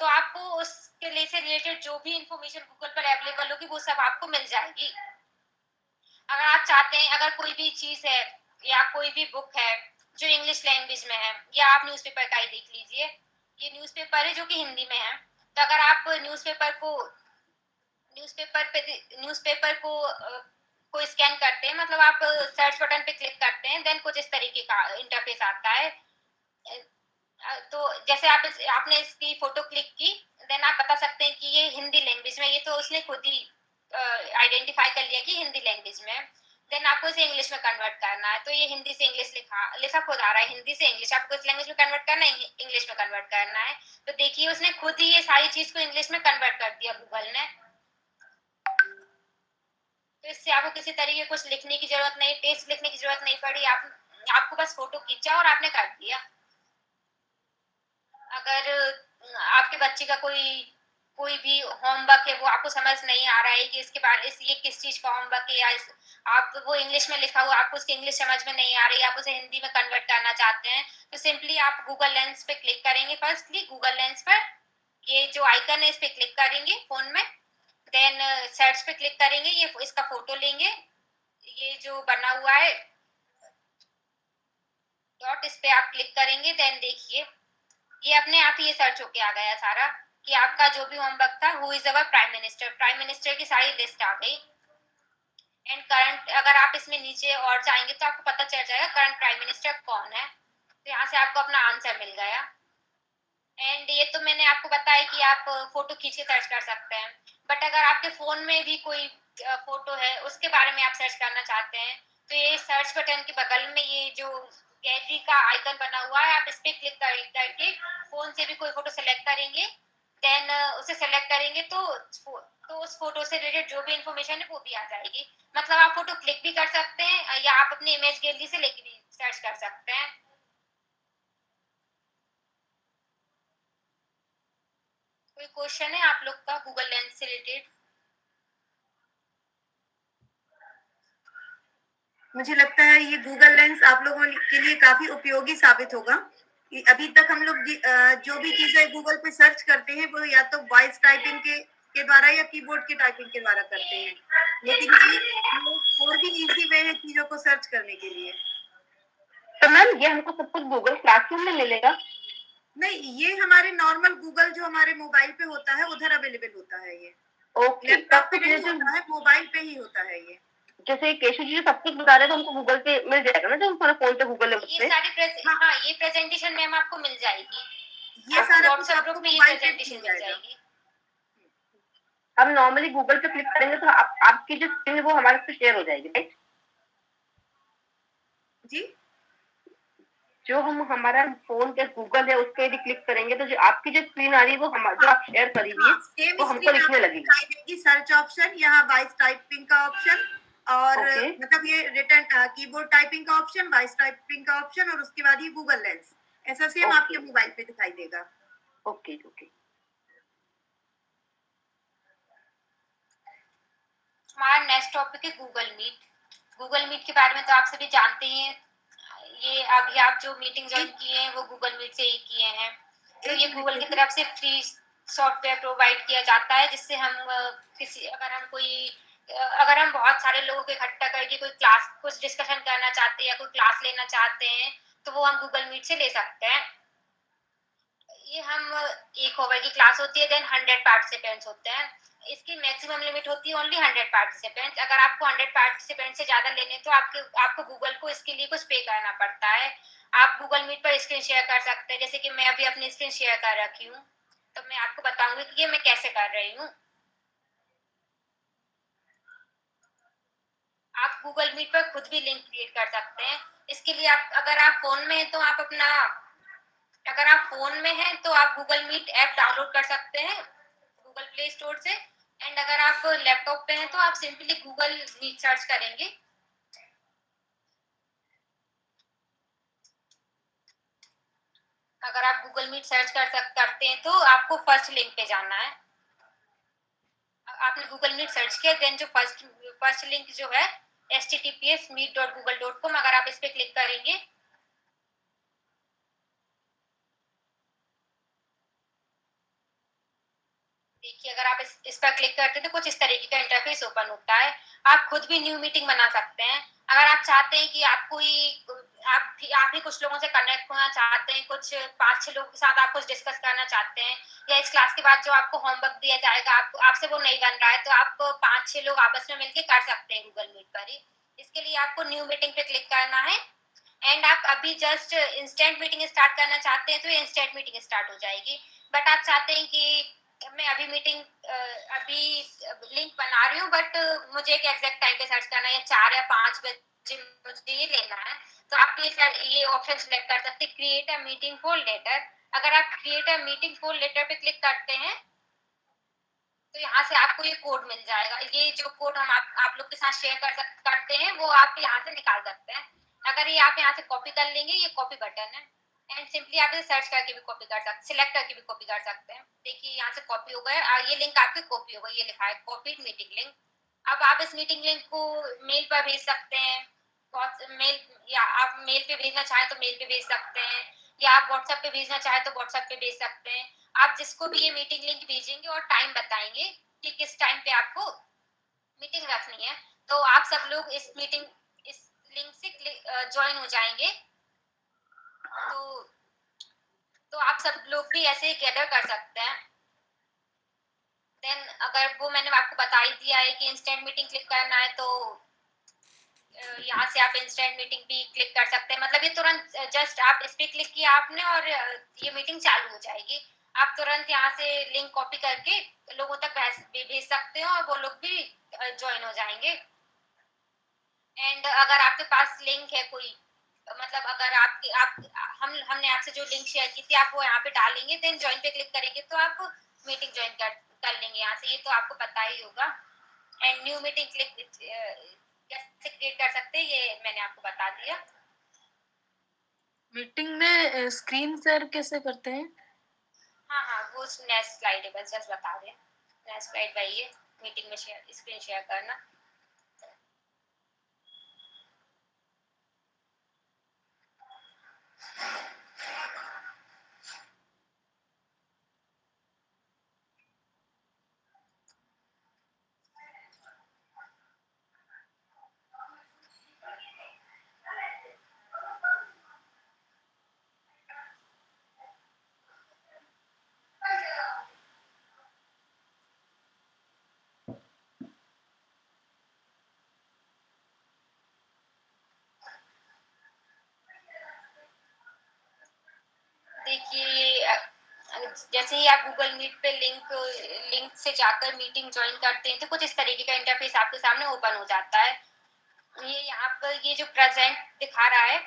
तो आपको उसके लिए से रिलेटेड जो भी इंफॉर्मेशन गूगल पर अवेलेबल होगी वो सब आपको मिल जाएगी। अगर आप चाहते हैं अगर कोई भी चीज है या कोई भी बुक है जो इंग्लिश लैंग्वेज में है, या आप न्यूज़पेपर का ही देख लीजिए, ये न्यूज़पेपर है जो कि हिंदी में है, तो अगर आप न्यूज़पेपर को स्कैन करते हैं, मतलब आप सर्च बटन पे क्लिक करते हैं, देन कुछ इस तरीके का इंटरफेस आता है। तो जैसे आपने इसकी फोटो क्लिक की, देन आप बता सकते हैं कि ये हिंदी लैंग्वेज में, ये तो उसने खुद ही आइडेंटिफाई कर लिया कि हिंदी लैंग्वेज में। देन देन आपको इसे इंग्लिश में कन्वर्ट करना है। तो ये हिंदी से इंग्लिश लिखा खुद आ रहा है, हिंदी से इंग्लिश आपको इस लैंग्वेज में कन्वर्ट करना है, इंग्लिश में कन्वर्ट करना है। तो देखिए उसने खुद ही ये सारी चीज को इंग्लिश में कन्वर्ट कर दिया गूगल ने। तो इससे आपको किसी तरीके कुछ लिखने की जरूरत नहीं, टेक्स्ट लिखने की जरूरत नहीं पड़ी, आपको बस फोटो खींचा और आपने कर दिया। अगर आपके बच्चे का कोई भी होमवर्क है वो आपको समझ नहीं आ रहा है कि इसके बारे ये किस चीज का होमवर्क है, या आप वो इंग्लिश में लिखा हुआ आपको उसकी इंग्लिश समझ में नहीं आ रही, आप उसे हिंदी में कन्वर्ट करना चाहते हैं, तो सिंपली आप गूगल लेंस पे क्लिक करेंगे। फर्स्टली गूगल लेंस पर ये जो आइकन है इस पे क्लिक करेंगे फोन में, देन सर्च पे क्लिक करेंगे, ये इसका फोटो लेंगे, ये जो बना हुआ है डॉट इस पे आप क्लिक करेंगे। देन देखिए ये अपने आप ही ये सर्च होके आ गया सारा कि आपका जो भी होमवर्क था, who is our prime minister, prime minister की सारी लिस्ट आ गई। एंड करंट, अगर आप इसमें नीचे और जाएंगे तो आपको पता चल जाएगा करंट प्राइम मिनिस्टर कौन है। तो यहाँ से आपको अपना आंसर मिल गया। एंड ये तो मैंने आपको बताया कि आप फोटो खींच के सर्च कर सकते हैं, बट अगर आपके फोन में भी कोई फोटो है उसके बारे में आप सर्च करना चाहते हैं, तो ये सर्च बटन के बगल में ये जो गैलरी का आइकन बना हुआ है, आप इस पे क्लिक करके फोन से भी कोई फोटो सेलेक्ट करेंगे, देन उसे सेलेक्ट करेंगे तो उस फोटो से रिलेटेड जो भी इंफॉर्मेशन है वो भी आ जाएगी। मतलब आप फोटो क्लिक भी कर सकते हैं या आप अपनी इमेज गैलरी से लेके भी सर्च कर सकते हैं। कोई क्वेश्चन है आप लोग का गूगल लेंस से रिलेटेड? मुझे लगता है ये गूगल लेंस आप लोगों के लिए काफी उपयोगी साबित होगा। अभी तक हम लोग जो भी चीजें गूगल पे सर्च करते हैं वो या तो वॉइस टाइपिंग के द्वारा या कीबोर्ड की टाइपिंग के द्वारा करते हैं, लेकिन ये और भी इजी वे है चीजों को सर्च करने के लिए। तो मैम ये हमको सब कुछ गूगल क्लासरूम में मिलेगा? नहीं, ये हमारे नॉर्मल गूगल जो हमारे मोबाइल पे होता है उधर अवेलेबल होता है ये। ओके, लैपटॉप पे नहीं होता है, मोबाइल पे ही होता है ये। जैसे केशव जी सब कुछ बता रहे हैं तो हमको गूगल पे मिल जाएगा ना, जो हमारा फोन पे गूगल है ये सारी हाँ, ये प्रेजेंटेशन मैम आपको मिल जाएगी, ये सारा कुछ व्हाट्सएप आपको ग्रुप में ये मोबाइल पे प्रेजेंटेशन मिल मिल जाएगा। जाएगी। हम नॉर्मली गूगल पे क्लिक करेंगे तो आपकी जो स्क्रीन है वो हमारे पे शेयर हो जाएगी, राइट जी? जो हमारा फोन पे गूगल है उस पे भी क्लिक करेंगे तो जो आपकी जो स्क्रीन आ रही है वो जो आप शेयर करी हुई है वो हमको लिखने लगेगी। सर्च ऑप्शन, यहाँ वॉइस टाइपिंग का ऑप्शन और मतलब ये रिटर्न कीबोर्ड टाइपिंग का ऑप्शन, वॉइस टाइपिंग का ऑप्शन और उसके बाद ये गूगल लेंस, ऐसा सेम आपके मोबाइल पे दिखाई देगा। Okay okay. हमारा नेक्स्ट टॉपिक है गूगल मीट। गूगल मीट के बारे में तो आप सभी जानते ही हैं, ये अभी आप जो मीटिंग ज्वाइन किए हैं वो गूगल मीट से ही किए हैं। तो ये गूगल की तरफ से फ्री सॉफ्टवेयर प्रोवाइड किया जाता है जिससे हम अगर हम बहुत सारे लोगों को इकट्ठा करके कोई क्लास कुछ डिस्कशन करना चाहते हैं या कोई क्लास लेना चाहते हैं तो वो हम गूगल मीट से ले सकते हैं। ये हम 1 ओवर की क्लास होती है, देन 100 पार्टिसिपेंट्स होते हैं। इसकी मैक्सिमम लिमिट होती है ओनली 100 पार्टिसिपेंट्स। अगर आपको 100 पार्टिसिपेंट से ज्यादा लेने तो आपको गूगल को इसके लिए कुछ पे करना पड़ता है। आप गूगल मीट पर स्क्रीन शेयर कर सकते हैं, जैसे कि मैं अभी अपनी स्क्रीन शेयर कर रखी हूँ, तो मैं आपको बताऊंगी कि ये मैं कैसे कर रही हूँ। आप गूगल मीट पर खुद भी लिंक क्रिएट कर सकते हैं। इसके लिए अगर आप फोन में हैं तो आप गूगल मीट ऐप डाउनलोड कर सकते हैं गूगल प्ले स्टोर से। एंड अगर आप लैपटॉप पे हैं तो आप सिंपली गूगल मीट सर्च करेंगे। अगर आप गूगल मीट सर्च करते हैं तो आपको फर्स्ट लिंक पे जाना है। आपने गूगल मीट सर्च किया, देन जो फर्स्ट लिंक जो है https://meet.google.com, अगर आप इस पे क्लिक करेंगे देखिए, अगर आप इस पर क्लिक करते हैं तो कुछ इस तरीके का इंटरफेस ओपन होता है। आप खुद भी न्यू मीटिंग बना सकते हैं। अगर आप चाहते हैं कि आप ही कुछ लोगों से कनेक्ट होना चाहते हैं, कुछ 5-6 लोगों के साथ आप कुछ डिस्कस करना चाहते हैं, या इस क्लास के बाद जो आपको होमवर्क दिया जाएगा आपसे वो नहीं बन रहा है, तो आप 5-6 लोग आपस में मिलकर कर सकते हैं गूगल मीट पर ही। इसके लिए आपको न्यू मीटिंग पे क्लिक करना है। एंड आप अभी जस्ट इंस्टेंट मीटिंग स्टार्ट करना चाहते हैं तो ये इंस्टेंट मीटिंग स्टार्ट हो जाएगी। बट आप चाहते हैं कि मैं अभी अभी लिंक बना रही हूँ, बट मुझे एक एग्जैक्ट टाइम पे सर्च करना है, 4 या 5 बजे मुझे ये लेना है। तो आप ये ऑप्शन सिलेक्ट कर सकते हैं, create a meeting for later. अगर आप create a meeting for later पे क्लिक करते हैं तो यहाँ से आपको ये कोड मिल जाएगा। ये जो कोड हम आप लोग के साथ शेयर करते हैं वो आप यहाँ से निकाल सकते हैं। अगर ये आप यहाँ से कॉपी कर लेंगे, ये कॉपी बटन है, एंड सिंपली आप इसे सर्च करके भी कॉपी कर सकते, सिलेक्ट करके भी कॉपी कर सकते हैं। देखिए यहाँ से कॉपी हो गया, ये लिंक आपकी कॉपी हो गई, ये लिखा है कॉपीड मीटिंग लिंक। अब आप इस मीटिंग लिंक को मेल पर भेज सकते हैं, मेल, या आप मेल पे भेजना चाहें तो मेल पे भेज सकते हैं, या आप व्हाट्सएप पे भेजना चाहें तो व्हाट्सएप पे भेज सकते हैं। आप जिसको भी ये मीटिंग लिंक भेजेंगे और टाइम बताएंगे कि किस टाइम पे आपको मीटिंग रखनी है, तो आप सब लोग इस लिंक से ज्वाइन हो जाएंगे। तो आप सब लोग भी ऐसे ही गैदर कर सकते हैं। देन अगर वो मैंने आपको बता ही दिया है कि इंस्टेंट मीटिंग क्लिक करना है, तो यहाँ से आप इंस्टेंट मीटिंग भी क्लिक कर सकते हैं। मतलब ये तुरंत जस्ट आप इस पे क्लिक किया आपने और ये मीटिंग चालू हो जाएगी। आप तुरंत यहाँ से लिंक कॉपी करके लोगों तक भेज सकते हो और वो लोग भी ज्वाइन हो जाएंगे। एंड अगर आपके पास लिंक है कोई, मतलब अगर हमने आपसे जो लिंक शेयर की थी आप वो यहाँ पे डालेंगे, देन ज्वाइन पे क्लिक करेंगे तो आप मीटिंग ज्वाइन कर लेंगे यहाँ से। ये तो आपको पता ही होगा। एंड न्यू मीटिंग कैसे क्रिएट कर सकते हैं ये मैंने आपको बता दिया। मीटिंग में स्क्रीन शेयर कैसे करते हैं? हाँ, वो नेक्स्ट स्लाइड है, बस जस्ट बता दें। नेक्स्ट स्लाइड वही है, मीटिंग में स्क्रीन शेयर करना। देखिए जैसे ही आप गूगल मीट पे लिंक से जाकर मीटिंग ज्वाइन करते हैं तो कुछ इस तरीके का इंटरफेस आपके सामने ओपन हो जाता है। ये यहाँ पर ये जो प्रेजेंट दिखा रहा है,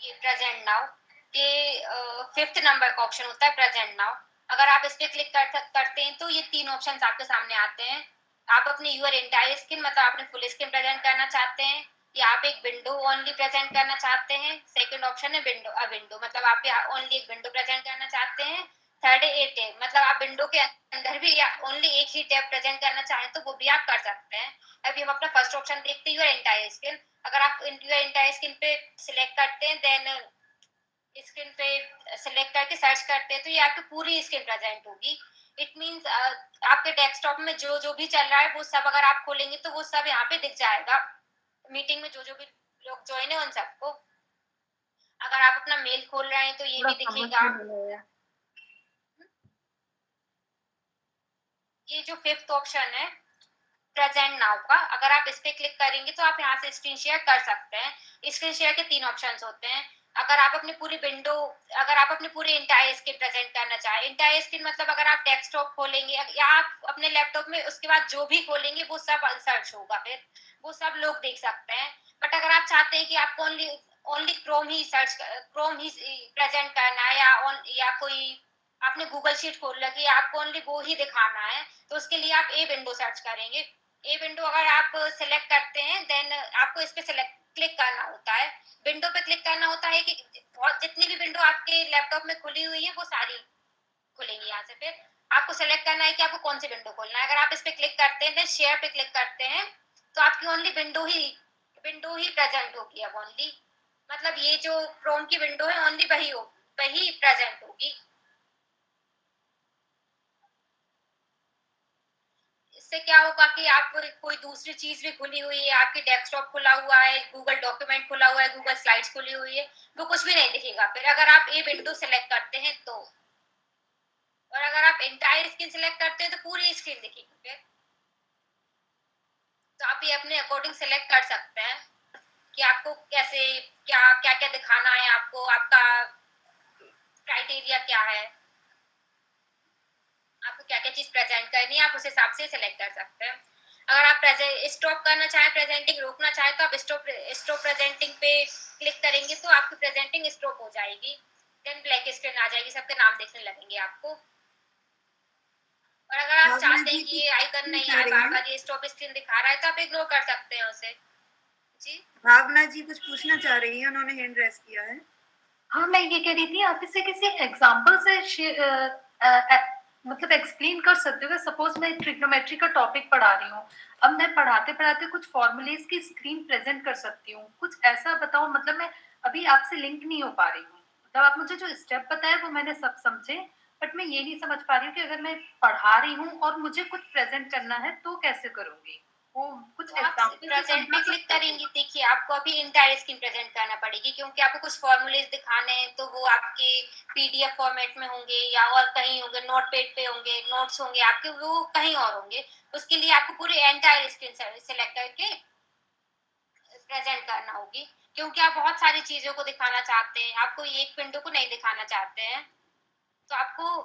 ये प्रेजेंट नाउ, ये 5th नंबर का ऑप्शन होता है, प्रेजेंट नाउ। अगर आप इस पे क्लिक करते हैं तो ये 3 ऑप्शंस आपके सामने आते हैं। आप अपनी यूर एंटायर स्क्रीन, मतलब आपने फुल स्क्रीन प्रेजेंट करना चाहते हैं, या आप एक विंडो ओनली प्रेजेंट करना चाहते हैं। सेकंड ऑप्शन है विंडो, मतलब आप ओनली एक विंडो प्रेजेंट करना चाहते हैं। थर्ड है ए टैब, मतलब आप विंडो के अंदर भी या ओनली एक ही टैब प्रेजेंट करना चाहें तो वो भी आप कर सकते हैं। अभी हम अपना फर्स्ट ऑप्शन देखते हैं, यूर एंटायर स्क्रीन। अगर आप यूर एंटायर स्क्रीन पे सिलेक्ट करते हैं, देन स्क्रीन पे सिलेक्ट करके सर्च करते हैं तो ये आपकी पूरी स्क्रीन प्रेजेंट होगी। इट मींस आपके डेस्कटॉप में जो जो भी चल रहा है वो सब अगर आप खोलेंगे तो वो सब यहाँ पे दिख जाएगा। मीटिंग में जो जो भी लोग ज्वाइन है उन सबको। अगर आप अपना मेल खोल रहे हैं तो ये भी दिखेगा। ये जो 5th ऑप्शन है प्रेजेंट नाउ का, अगर आप इस पे क्लिक करेंगे तो आप यहाँ से स्क्रीन शेयर कर सकते हैं। स्क्रीन शेयर के 3 ऑप्शंस होते हैं। अगर आप अपनी पूरी इंटायर स्क्रीन प्रेजेंट करना चाहें, इंटायर स्क्रीन मतलब अगर आप डेस्कटॉप खोलेंगे या आप अपने लैपटॉप में उसके बाद जो भी खोलेंगे वो सब सर्च होगा, फिर वो सब लोग देख सकते हैं। बट अगर आप चाहते हैं कि आपको ओनली क्रोम ही प्रेजेंट करना है, या कोई आपने गूगल शीट खोल रखी है, आपको ओनली वो ही दिखाना है, तो उसके लिए आप ए विंडो सर्च करेंगे। ए विंडो अगर आप सिलेक्ट करते हैं, देन आपको इस पे क्लिक करना होता है। विंडो पे क्लिक करना होता है कि जितनी भी विंडो आपके लैपटॉप में खुली हुई है वो सारी खुलेंगी। यहाँ से फिर आपको सिलेक्ट करना है कि आपको कौन सी विंडो खोलना है। अगर आप इस पे क्लिक करते हैं, देन शेयर पे क्लिक करते हैं, तो आपकी ओनली विंडो ही प्रेजेंट होगी। अब ओनली मतलब ये जो क्रोम की विंडो है ओनली वही प्रेजेंट होगी। इससे क्या होगा कि आप कोई दूसरी चीज भी खुली हुई है, आपकी डेस्कटॉप खुला हुआ है, गूगल डॉक्यूमेंट खुला हुआ है, गूगल स्लाइड्स खुली हुई है, वो कुछ भी नहीं दिखेगा फिर अगर आप ये विंडो सेलेक्ट करते हैं तो। और अगर आप एंटायर स्क्रीन सेलेक्ट करते हैं तो पूरी स्क्रीन दिखेगी फिर। तो आप ये अपने अकॉर्डिंग सेलेक्ट कर सकते हैं कि आपको कैसे क्या क्या क्या दिखाना है, आपको आपका क्राइटेरिया क्या है। आपको क्या क्या चीज प्रेजेंट करनी है, आप उस हिसाब से सिलेक्ट कर सकते हैं। अगर आप स्टॉप करना चाहें, प्रेजेंटिंग रोकना चाहें, तो आप स्टॉप प्रेजेंटिंग पे क्लिक करेंगे तो आपकी प्रेजेंटिंग स्टॉप हो जाएगी, देन ब्लैक स्क्रीन आ जाएगी, सबके नाम देखने लगेंगे आपको। और अगर आप भावना चाहते जी हैं कि कुछ ये आइकन नहीं पूछना आए, चाह रही बार हैं। बार ये स्टॉप स्क्रीन दिखा रहा है, तो आप इग्नोर कर सकते हैं उसे। जी भावना जी कुछ पूछना चाह रही हैं, उन्होंने हैंड रेस किया है। हाँ, मैं ये कह रही थी, आप इसे किसी एग्जाम्पल से मतलब एक्सप्लेन कर सकते हो। सपोज मैं ट्रिग्नोमेट्री का टॉपिक पढ़ा रही हूँ, अब मैं पढ़ाते पढ़ाते कुछ फॉर्मूलेज की स्क्रीन प्रेजेंट कर सकती हूँ, कुछ ऐसा बताओ। मतलब मैं अभी आपसे लिंक नहीं हो पा रही हूँ, मतलब आप मुझे जो स्टेप बताए वो मैंने सब समझे, बट मैं ये नहीं समझ पा रही हूँ कि अगर मैं पढ़ा रही हूँ और मुझे कुछ प्रेजेंट करना है तो कैसे करूंगी, वो कुछ तो आप एग्जाम्पल प्रेजेंट पे क्लिक करेंगी, देखिए आपको अभी इंटायर स्क्रीन प्रेजेंट करना पड़ेगी, क्योंकि आपको कुछ फॉर्मूलेज दिखाने हैं, तो वो आपके पीडीएफ फॉर्मेट में होंगे या और कहीं होंगे, नोट पैड पे होंगे, नोट्स होंगे आपके, वो कहीं और होंगे। उसके लिए आपको पूरी एंटायर स्क्रीन सेलेक्ट करके प्रेजेंट करना होगी, क्योंकि आप बहुत सारी चीजों को दिखाना चाहते हैं, आपको एक विंडो को नहीं दिखाना चाहते हैं। तो आपको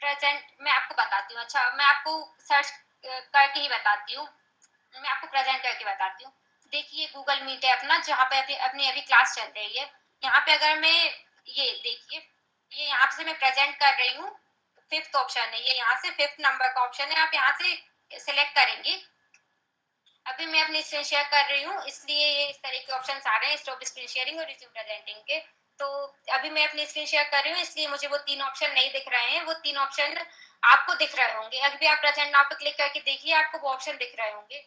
प्रेजेंट मैं आपको बताती हूँ। अच्छा, मैं आपको सर्च करके ही बताती हूँ, मैं आपको प्रेजेंट करके बताती हूँ। देखिए गूगल मीट है अपना, जहाँ पे अपनी अभी क्लास चल रही है। यहाँ पे अगर मैं ये देखिए, ये यहाँ से मैं प्रेजेंट कर रही हूँ, 5th ऑप्शन है, ये यहाँ से 5th नंबर का ऑप्शन है, आप यहाँ से सिलेक्ट करेंगे। अभी मैं अपनी स्क्रीन शेयर कर रही हूँ, इसलिए ये इस तरह के ऑप्शन आ रहे हैं, स्टॉप स्क्रीन शेयरिंग और रिज्यूम प्रेजेंटिंग के। तो अभी मैं अपनी स्क्रीन शेयर कर रही हूँ, इसलिए मुझे वो 3 ऑप्शन नहीं दिख रहे हैं, वो 3 ऑप्शन आपको दिख रहे होंगे। अभी आप प्रेजेंट नाउ पे क्लिक करके देखिए, आपको वो ऑप्शन दिख रहे होंगे।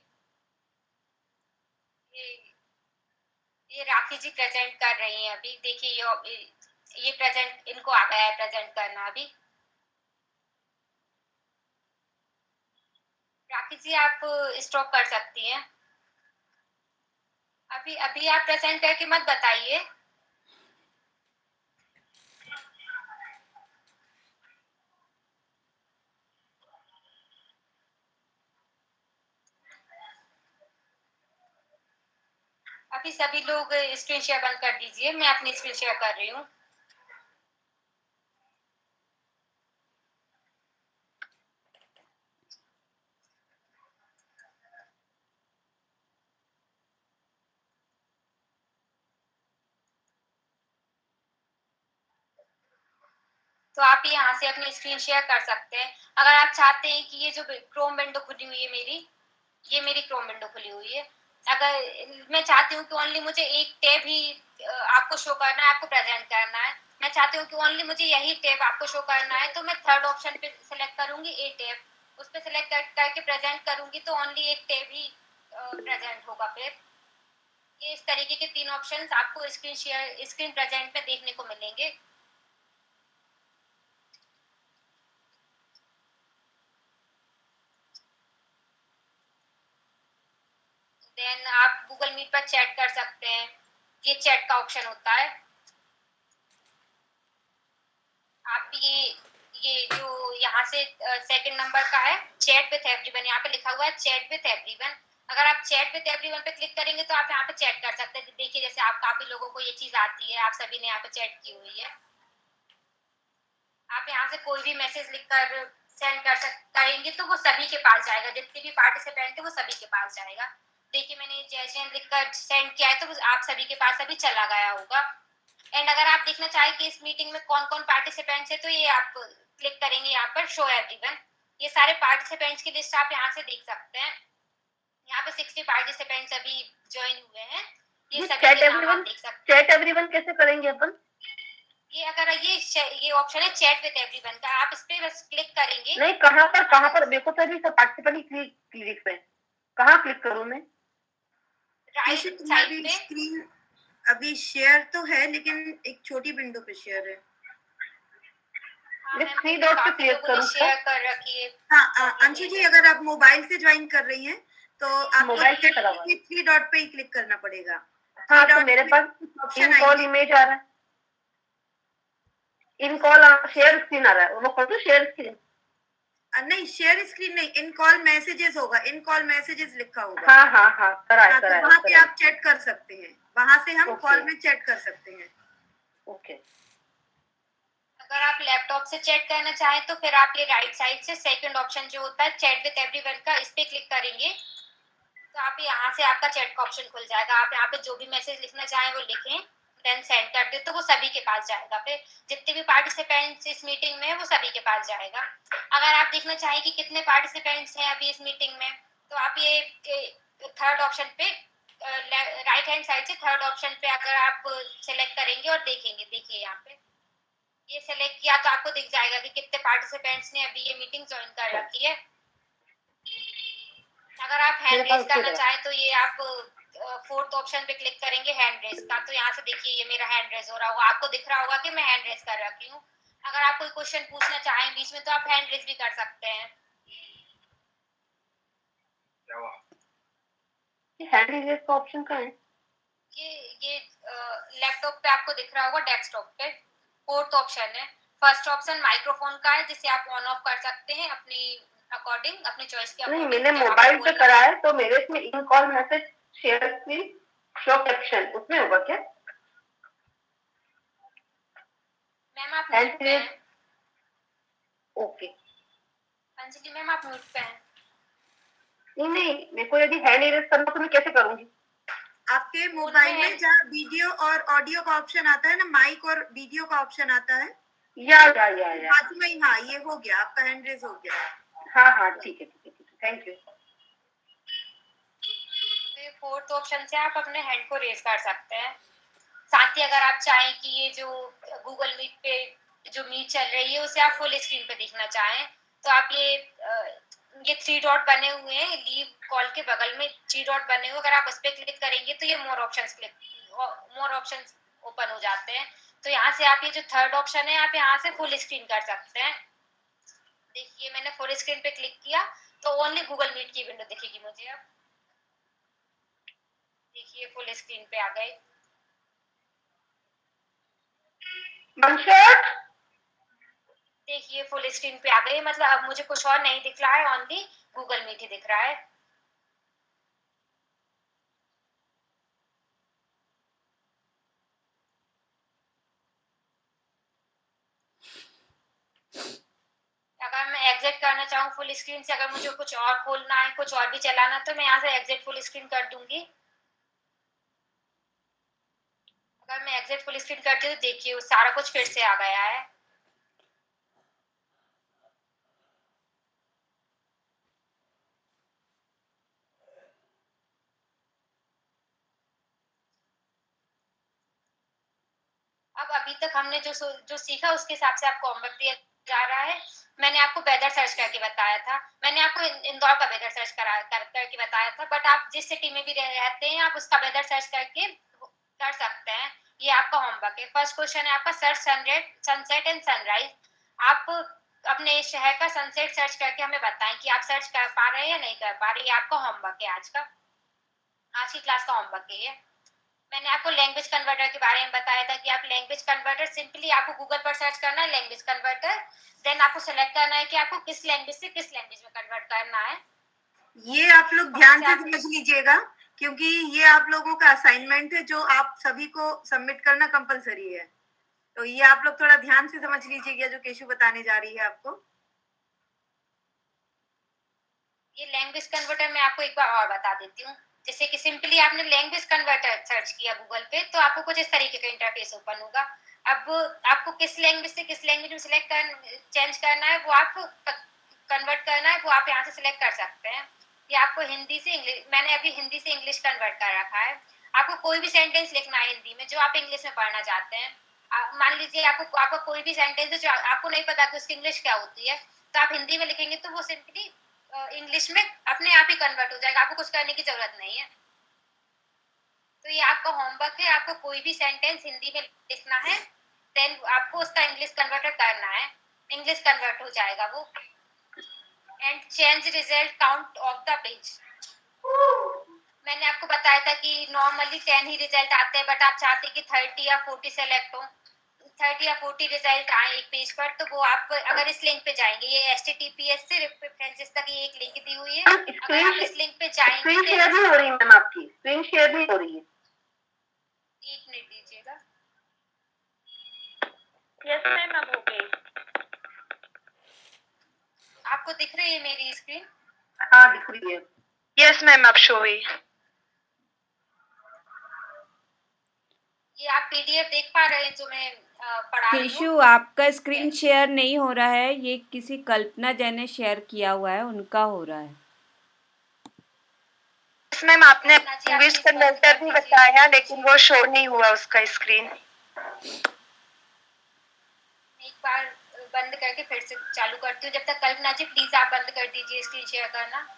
ये राखी जी प्रेजेंट कर रही हैं अभी, देखिए ये प्रेजेंट इनको आ गया है प्रेजेंट करना। अभी राखी जी आप स्टॉप कर सकती हैं। अभी अभी आप प्रेजेंट करके मत बताइए। अभी सभी लोग स्क्रीन शेयर बंद कर दीजिए, मैं अपनी स्क्रीन शेयर कर रही हूँ। तो आप यहाँ से अपनी स्क्रीन शेयर कर सकते हैं। अगर आप चाहते हैं कि ये जो क्रोम विंडो खुली हुई है मेरी, ये मेरी क्रोम विंडो खुली हुई है, अगर मैं चाहती हूँ कि ओनली मुझे एक टैब ही आपको शो करना है, आपको प्रेजेंट करना है, मैं चाहती हूँ कि ओनली मुझे यही टैब आपको शो करना है, तो मैं 3rd ऑप्शन पे सिलेक्ट करूंगी, ए टैब, उस पर सिलेक्ट करके प्रेजेंट करूंगी, तो ओनली एक टैब ही प्रेजेंट होगा। फिर ये इस तरीके के 3 ऑप्शन आपको स्क्रीन प्रेजेंट में देखने को मिलेंगे। देन आप गूगल मीट पर चैट कर सकते हैं, ये चैट का ऑप्शन होता है। आप ये जो यहाँ से 2nd नंबर का है, चैट विथ एवरीवन, यहाँ पे लिखा हुआ है चैट विथ एवरीवन। अगर आप चैट विथ एवरीवन पे क्लिक करेंगे तो आप यहाँ पे चैट कर सकते हैं। देखिए जैसे आप काफी लोगों को ये चीज आती है, आप सभी ने यहाँ पे चैट की हुई है। आप यहाँ से कोई भी मैसेज लिखकर सेंड करेंगे तो वो सभी के पास जाएगा, जितने भी पार्टिसिपेंट है वो सभी के पास जाएगा। देखिए मैंने जय जैन लिखकर सेंड किया है, तो आप सभी के पास अभी चला गया होगा। एंड अगर आप देखना चाहें कि इस मीटिंग में कौन कौन पार्टिसिपेंट्स है, तो ये आप क्लिक करेंगे यहाँ पर शो एवरीवन, ये सारे पार्टिसिपेंट्स की लिस्ट आप यहाँ से देख सकते हैं। यहाँ पे 60 पार्टिसिपेंट्स अभी ज्वाइन हुए हैं, ये सभी के नाम आप देख सकते हैं। चैट एवरीवन कैसे करेंगे अपन? ये अगर ये ऑप्शन है चैट विद एवरीवन का, आप इस पे बस क्लिक करेंगे। नहीं, कहाँ पर देखो तो अभी सब पार्टिसिपेंट क्लिक पे कहाँ क्लिक करूँ मैं? राइट साइड पे स्क्रीन अभी शेयर तो है, लेकिन एक छोटी विंडो पे शेयर है। हाँ, 3 डॉट पे क्लिक करूँ शेयर कर रखी है। हाँ अंशु जी, अगर आप मोबाइल से ज्वाइन कर रही हैं तो आपको मोबाइल से करा हुआ है। 3 डॉट पे ही क्लिक करना पड़ेगा। हाँ, तो मेरे पास इन कॉल इमेज आ रहा है, इन कॉल शेयर स्क्रीन आ रहा है, वो कौन सा शेयर स्क्रीन? नहीं, शेयर स्क्रीन नहीं, इन कॉल मैसेजेस होगा, इन कॉल मैसेजेस लिखा होगा। हाँ कराया तो वहाँ पे आप चैट कर सकते हैं, वहां से हम कॉल में चैट कर सकते हैं। ओके। अगर आप लैपटॉप से चैट करना चाहें तो फिर आप ये राइट साइड से सेकंड ऑप्शन जो होता है चैट विद एवरीवन का, इस पे क्लिक करेंगे तो आप यहाँ से आपका चैट का ऑप्शन खुल जाएगा। आप यहाँ पे जो भी मैसेज लिखना चाहें वो लिखें, देन सेंड कर दे तो वो सभी के पास जाएगा। फिर जितने भी पार्टिसिपेंट्स इस मीटिंग में वो सभी के पास जाएगा। अगर आप देखना चाहें कि कितने पार्टिसिपेंट्स हैं अभी इस मीटिंग में, तो आप ये थर्ड ऑप्शन पे राइट हैंड साइड से थर्ड ऑप्शन पे अगर आप सिलेक्ट करेंगे और देखेंगे, देखिए यहाँ पे ये सिलेक्ट किया तो आपको दिख जाएगा कि कितने पार्टिसिपेंट्स ने अभी ये मीटिंग ज्वाइन कर रखी है। अगर आप हैंड रेज करना चाहें तो ये आप फोर्थ ऑप्शन पे क्लिक करेंगे हैंड रेज का, तो यहाँ से देखिए ये मेरा हैंड रेज हो रहा होगा, आपको दिख रहा होगा कि मैं हैंड रेज कर रखी हूँ। अगर आप कोई क्वेश्चन पूछना चाहें बीच में तो आप हैंड रेज भी कर सकते हैं। हैंड रेज का ऑप्शन कहाँ है? ये लैपटॉप पे आपको दिख रहा होगा, डेस्कटॉप पे फोर्थ ऑप्शन है। फर्स्ट ऑप्शन माइक्रोफोन का है जिसे आप ऑन ऑफ कर सकते हैं अपनी अकॉर्डिंग, अपनी चॉइस के नहीं, अकॉर्डिंग। मैंने मोबाइल पे करा है तो मेरे इसमें इन call message share screen show caption उसमें होगा क्या? मैम आप म्यूट पे हैं। ओके, अंजलि मैम आप म्यूट पे हैं। नहीं, मेरे को यदि हैंड इरेज करना तो मैं कैसे करूंगी? आपके मोबाइल में जहाँ वीडियो और ऑडियो का ऑप्शन आता है ना, माइक और वीडियो का ऑप्शन आता है, या बाजू में, हाँ ये हो गया, आपका हैंड रेज हो गया। हाँ ठीक है, थैंक यू। फोर्थ ऑप्शन से आप अपने हैंड को रेज कर सकते हैं। साथ ही अगर आप चाहें कि ये जो गूगल मीट पे जो मीट चल रही है उसे आप फुल स्क्रीन पे देखना चाहें तो आप ये 3 डॉट बने हुए हैं लीव कॉल के बगल में, 3 डॉट बने हुए, अगर आप उस पर क्लिक करेंगे तो ये मोर ऑप्शंस ओपन हो जाते हैं। तो यहाँ से आप ये जो थर्ड ऑप्शन है आप यहाँ से फुल स्क्रीन कर सकते हैं। देखिए मैंने फुल स्क्रीन पे क्लिक किया तो ओनली गूगल मीट की विंडो दिखेगी मुझे। अब देखिए फुल स्क्रीन पे आ गए। देखिए फुल स्क्रीन पे आ गई, मतलब अब मुझे कुछ और नहीं दिख रहा है, ओनली गूगल मीट ही दिख रहा है। अगर मैं एग्जिट करना चाहूँ फुल स्क्रीन से, अगर मुझे कुछ और खोलना है, कुछ और भी चलाना, तो मैं यहाँ से एग्जिट फुल स्क्रीन कर दूंगी। अगर मैं एग्जिट फुल स्क्रीन करती हूँ तो देखिए वो सारा कुछ फिर से आ गया है। अब अभी तक हमने जो सीखा उसके हिसाब से आपको होमवर्क दिया जा रहा है। मैंने आपको वेदर सर्च करके बताया था, मैंने आपको इंदौर का वेदर सर्च करके बताया था, बट आप जिस सिटी में भी रहते हैं आप उसका वेदर सर्च करके कर सकते हैं। ये आपका होमवर्क है। फर्स्ट क्वेश्चन है आपका सर्च सनसेट एंड सनराइज। आप अपने शहर का सनसेट सर्च करके हमें बताएं कि आप सर्च कर पा रहे हैं या नहीं कर पा रहे। ये आपका होमवर्क है आज की क्लास का होमवर्क है ये। मैंने आपको लैंग्वेज कन्वर्टर के बारे में बताया था कि आप लैंग्वेज कन्वर्टर सिंपली आपको गूगल पर सर्च करना है लैंग्वेज कन्वर्टर, देन आपको सेलेक्ट करना है कि आपको किस लैंग्वेज से किस लैंग्वेज में कन्वर्ट करना है। ये आप लोग ध्यान से समझ लीजिएगा क्योंकि ये आप लोगों का असाइनमेंट है जो आप सभी को सबमिट करना कंपलसरी है, तो ये आप लोग थोड़ा ध्यान से समझ लीजिएगा जो केशु बताने जा रही है आपको। ये लैंग्वेज कन्वर्टर मैं आपको एक बार और बता देती हूँ। जैसे कि सिंपली आपने लैंग्वेज कन्वर्टर सर्च किया गूगल पे तो आपको कुछ इस तरीके का इंटरफेस ओपन होगा। अब आपको किस लैंग्वेज से किस लैंग्वेज में चेंज करना है, वो आपको कन्वर्ट करना है, वो आप यहाँ से सिलेक्ट कर सकते हैं। ये आपको हिंदी से इंग्लिश, मैंने अभी हिंदी से इंग्लिश कन्वर्ट कर रखा है। आपको कोई भी सेंटेंस लिखना है हिंदी में जो आप इंग्लिश में पढ़ना चाहते हैं। मान लीजिए आपका कोई भी सेंटेंस है जो आपको नहीं पता कि उसकी इंग्लिश क्या होती है, तो आप हिंदी में लिखेंगे तो वो सिंपली इंग्लिश में अपने आप ही कन्वर्ट हो जाएगा, आपको कुछ करने की जरूरत नहीं है। तो ये आपका होमवर्क है, आपको कोई भी सेंटेंस हिंदी में लिखना है, देन आपको उसका इंग्लिश कन्वर्टर करना है, इंग्लिश कन्वर्ट हो जाएगा वो। And change result count of the page. मैंने आपको बताया था कि नॉर्मली 10 ही रिजल्ट आते हैं, बट आप चाहते हैं कि 30 या 40 सेलेक्ट हो, 30 या 40 रिजल्ट आए एक पेज पर, तो वो आप अगर इस लिंक पे जाएंगे, ये HTTPS से रेफरेंसेस तक ये एक लिंक दी हुई है, अगर आप इस लिंक पे जाएंगे। स्क्रीन शेयर नहीं हो रही मैम, आपकी स्क्रीन शेयर नहीं हो रही है। एक मिनट दीजिएगा। यस मैम, अब हो गई। आपको दिख रही है मेरी स्क्रीन? हाँ दिख रही है। यस मैम, अब शो हुई। ये आप पीडीएफ देख पा रहे हैं जो मैं पढ़ा रही हूँ? केशु, आपका स्क्रीन शेयर नहीं हो रहा है, ये किसी कल्पना जैन ने शेयर किया हुआ है, उनका हो रहा है। यस मैम, आपने कल्पना जी, आप लैंग्वेज प्लीज बंद कन्वर्टर कर भी दीजिए। बताया, लेकिन वो शो नहीं हुआ उसका स्क्रीन। एक बार बंद करके फिर से चालू करती हूँ। जब तक कल्पना जी प्लीज आप बंद कर दीजिए स्क्रीन शेयर करना।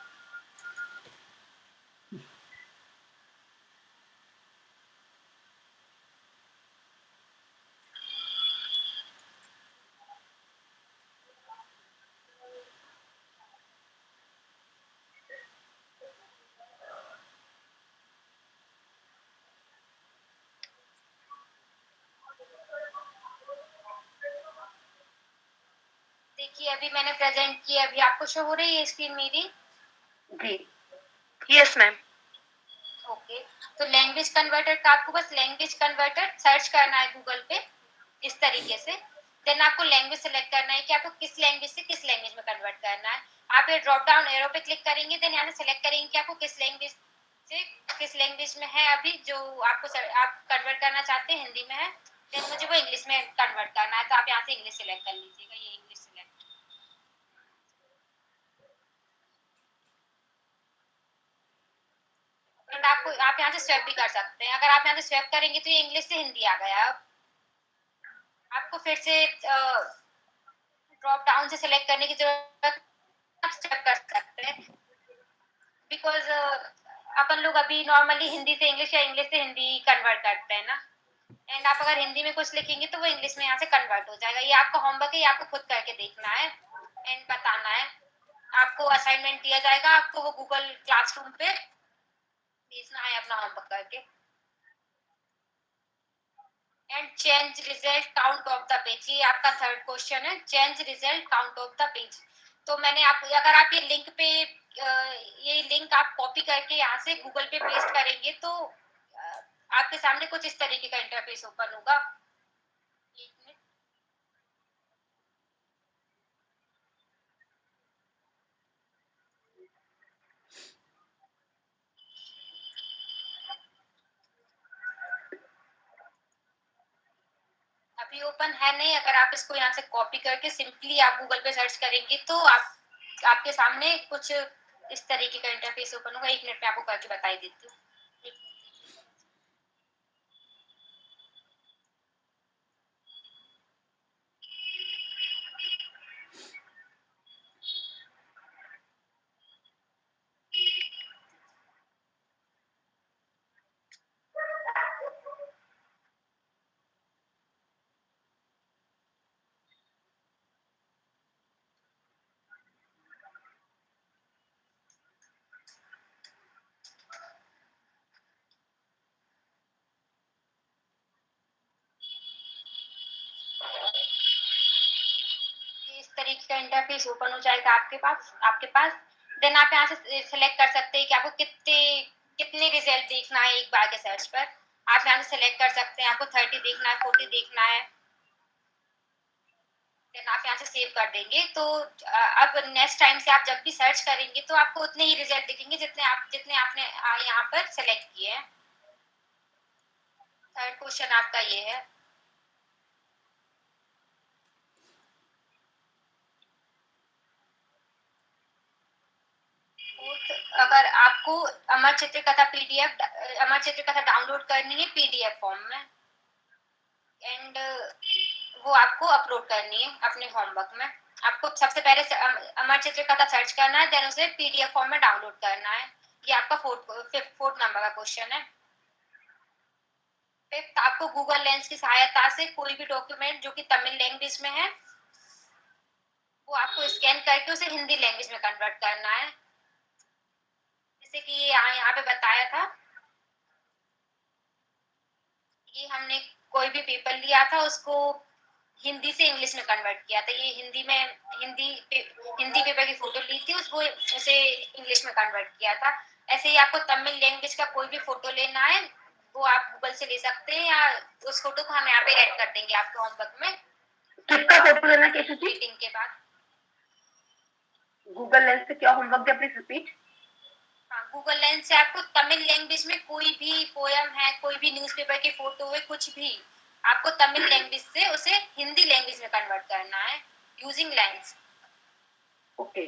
देखिए अभी मैंने प्रेजेंट किया, अभी आपको शो हो रही है स्क्रीन मेरी? जी यस मैम। ओके, तो लैंग्वेज कन्वर्टर का आपको बस लैंग्वेज कन्वर्टर सर्च करना है गूगल पे इस तरीके से। देन आपको लैंग्वेज सेलेक्ट करना है कि आपको किस लैंग्वेज से किस लैंग्वेज में कन्वर्ट करना है। आप ये ड्रॉप डाउन एरो पे क्लिक करेंगे, देन यहाँ से सेलेक्ट करेंगे कि आपको किस लैंग्वेज से किस लैंग्वेज में है अभी जो आपको आप कन्वर्ट करना चाहते हैं। हिंदी में है, देन मुझे वो इंग्लिश में कन्वर्ट करना है, तो आप यहाँ से इंग्लिश सेलेक्ट कर लीजिएगा। ये इंग्लिश सेलेक्ट, एंड आपको आप यहाँ से स्वैप भी कर सकते हैं। अगर आप यहाँ से स्वैप करेंगे तो ये इंग्लिश से हिंदी आ गया। अब आपको फिर से ड्रॉप डाउन से सेलेक्ट करने की जरूरत, आप स्वैप कर सकते हैं, बिकॉज अपन लोग अभी नॉर्मली हिंदी से इंग्लिश या इंग्लिश से हिंदी कन्वर्ट करते हैं ना। एंड आप अगर हिंदी में कुछ लिखेंगे तो वो इंग्लिश में यहाँ से कन्वर्ट हो जाएगा। ये आपका होमवर्क है, ये आपको खुद करके देखना है एंड बताना है। आपको असाइनमेंट दिया जाएगा, आपको वो गूगल क्लासरूम पे भेजना है अपना होमवर्क करके। And change result count of the page, ये आपका थर्ड क्वेश्चन है, change result count of the page. तो मैंने आप अगर आप ये लिंक पे ये लिंक आप कॉपी करके यहाँ से गूगल पे पेस्ट करेंगे तो आपके सामने कुछ इस तरीके का इंटरफेस ओपन होगा। एक मिनट, अभी ओपन है नहीं। अगर आप इसको यहाँ से कॉपी करके सिंपली आप गूगल पे सर्च करेंगे तो आपके सामने कुछ इस तरीके का इंटरफेस ओपन होगा। एक मिनट में आपको करके बताई देती हूँ। इस तरीके का इंटरफेस ओपन हो जाएगा आपके पास। देन आप यहाँ से सिलेक्ट कर सकते हैं कि आपको कितने रिजल्ट देखना है एक बार के सर्च पर। आप यहाँ से सिलेक्ट कर सकते हैं, आपको 30 देखना है, 40 देखना है। देन आप यहाँ से सेव कर देंगे तो अब नेक्स्ट टाइम से आप जब भी सर्च करेंगे तो आपको उतने ही रिजल्ट दिखेंगे जितने आपने यहाँ पर सेलेक्ट किए हैं। थर्ड क्वेश्चन आपका ये है। अगर आपको अमर चित्रकथा डाउनलोड करनी है पीडीएफ फॉर्म में, एंड वो आपको अपलोड करनी है अपने होमवर्क में। आपको सबसे पहले अमर चित्रकथा सर्च करना है, देन उसे पीडीएफ फॉर्म में डाउनलोड करना है। ये आपका फोर्थ नंबर का क्वेश्चन है। फिफ्थ, आपको गूगल लेंस की सहायता से कोई भी डॉक्यूमेंट जो कि तमिल लैंग्वेज में है वो आपको स्कैन करके उसे हिंदी लैंग्वेज में कन्वर्ट करना है। जैसे कि ये यहाँ पे बताया था, ये हमने कोई भी पेपर लिया था उसको हिंदी से इंग्लिश में कन्वर्ट किया था। ये हिंदी पेपर की फोटो ली थी, उसको उसे इंग्लिश में कन्वर्ट किया था। ऐसे ही आपको तमिल लैंग्वेज का कोई भी फोटो लेना है वो आप गूगल से ले सकते हैं, या उस फोटो को हम यहाँ पे ऐड कर देंगे आपके होमवर्क में। किसका फोटो लेना है केशव जी? मीटिंग के बाद। गूगल लेंस से क्या होमवर्क दिया, प्लीज रिपीट। हाँ, गूगल लेंस से आपको तमिल लैंग्वेज में कोई भी पोयम है, कोई भी न्यूज़पेपर की फोटो है, कुछ भी आपको तमिल लैंग्वेज से उसे हिंदी लैंग्वेज में कन्वर्ट करना है यूजिंग लेंस। ओके।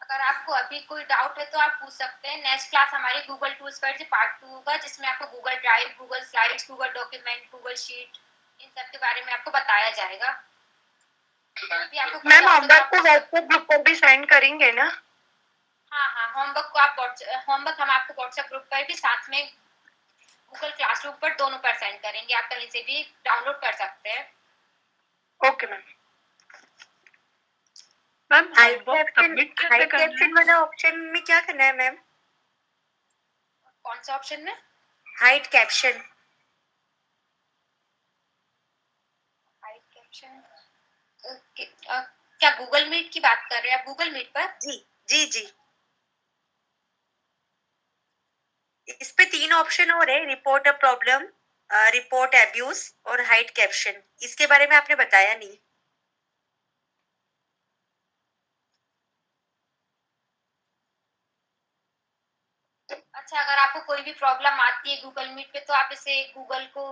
अगर आपको अभी कोई डाउट है तो आप पूछ सकते हैं। नेक्स्ट क्लास हमारी गूगल टूल्स पर पार्ट 2 होगा, जिसमें आपको Google drive, Google slides, Google document, Google sheet, इन सब के बारे में आपको बताया जाएगा। मैम होमवर्क को व्हाट्सएप ग्रुप पर भी सेंड करेंगे ना? हाँ, होमवर्क हम आपको व्हाट्सएप ग्रुप पर भी, साथ में गूगल क्लासरूम पर, दोनों पर सेंड करेंगे। आप कहीं से भी डाउनलोड कर सकते हैं। Okay ma'am. Ma'am height caption वाला ऑप्शन में क्या करना है मैम? कौन सा ऑप्शन में? Height caption. हाइट कैप्शन क्या गूगल मीट की बात कर रहे हैं आप? गूगल मीट पर? जी। इस पे 3 ऑप्शन और है, report a problem, report abuse और हाइड कैप्शन। इसके बारे में आपने बताया नहीं। अच्छा, अगर आपको कोई भी प्रॉब्लम आती है गूगल मीट पे तो आप इसे गूगल को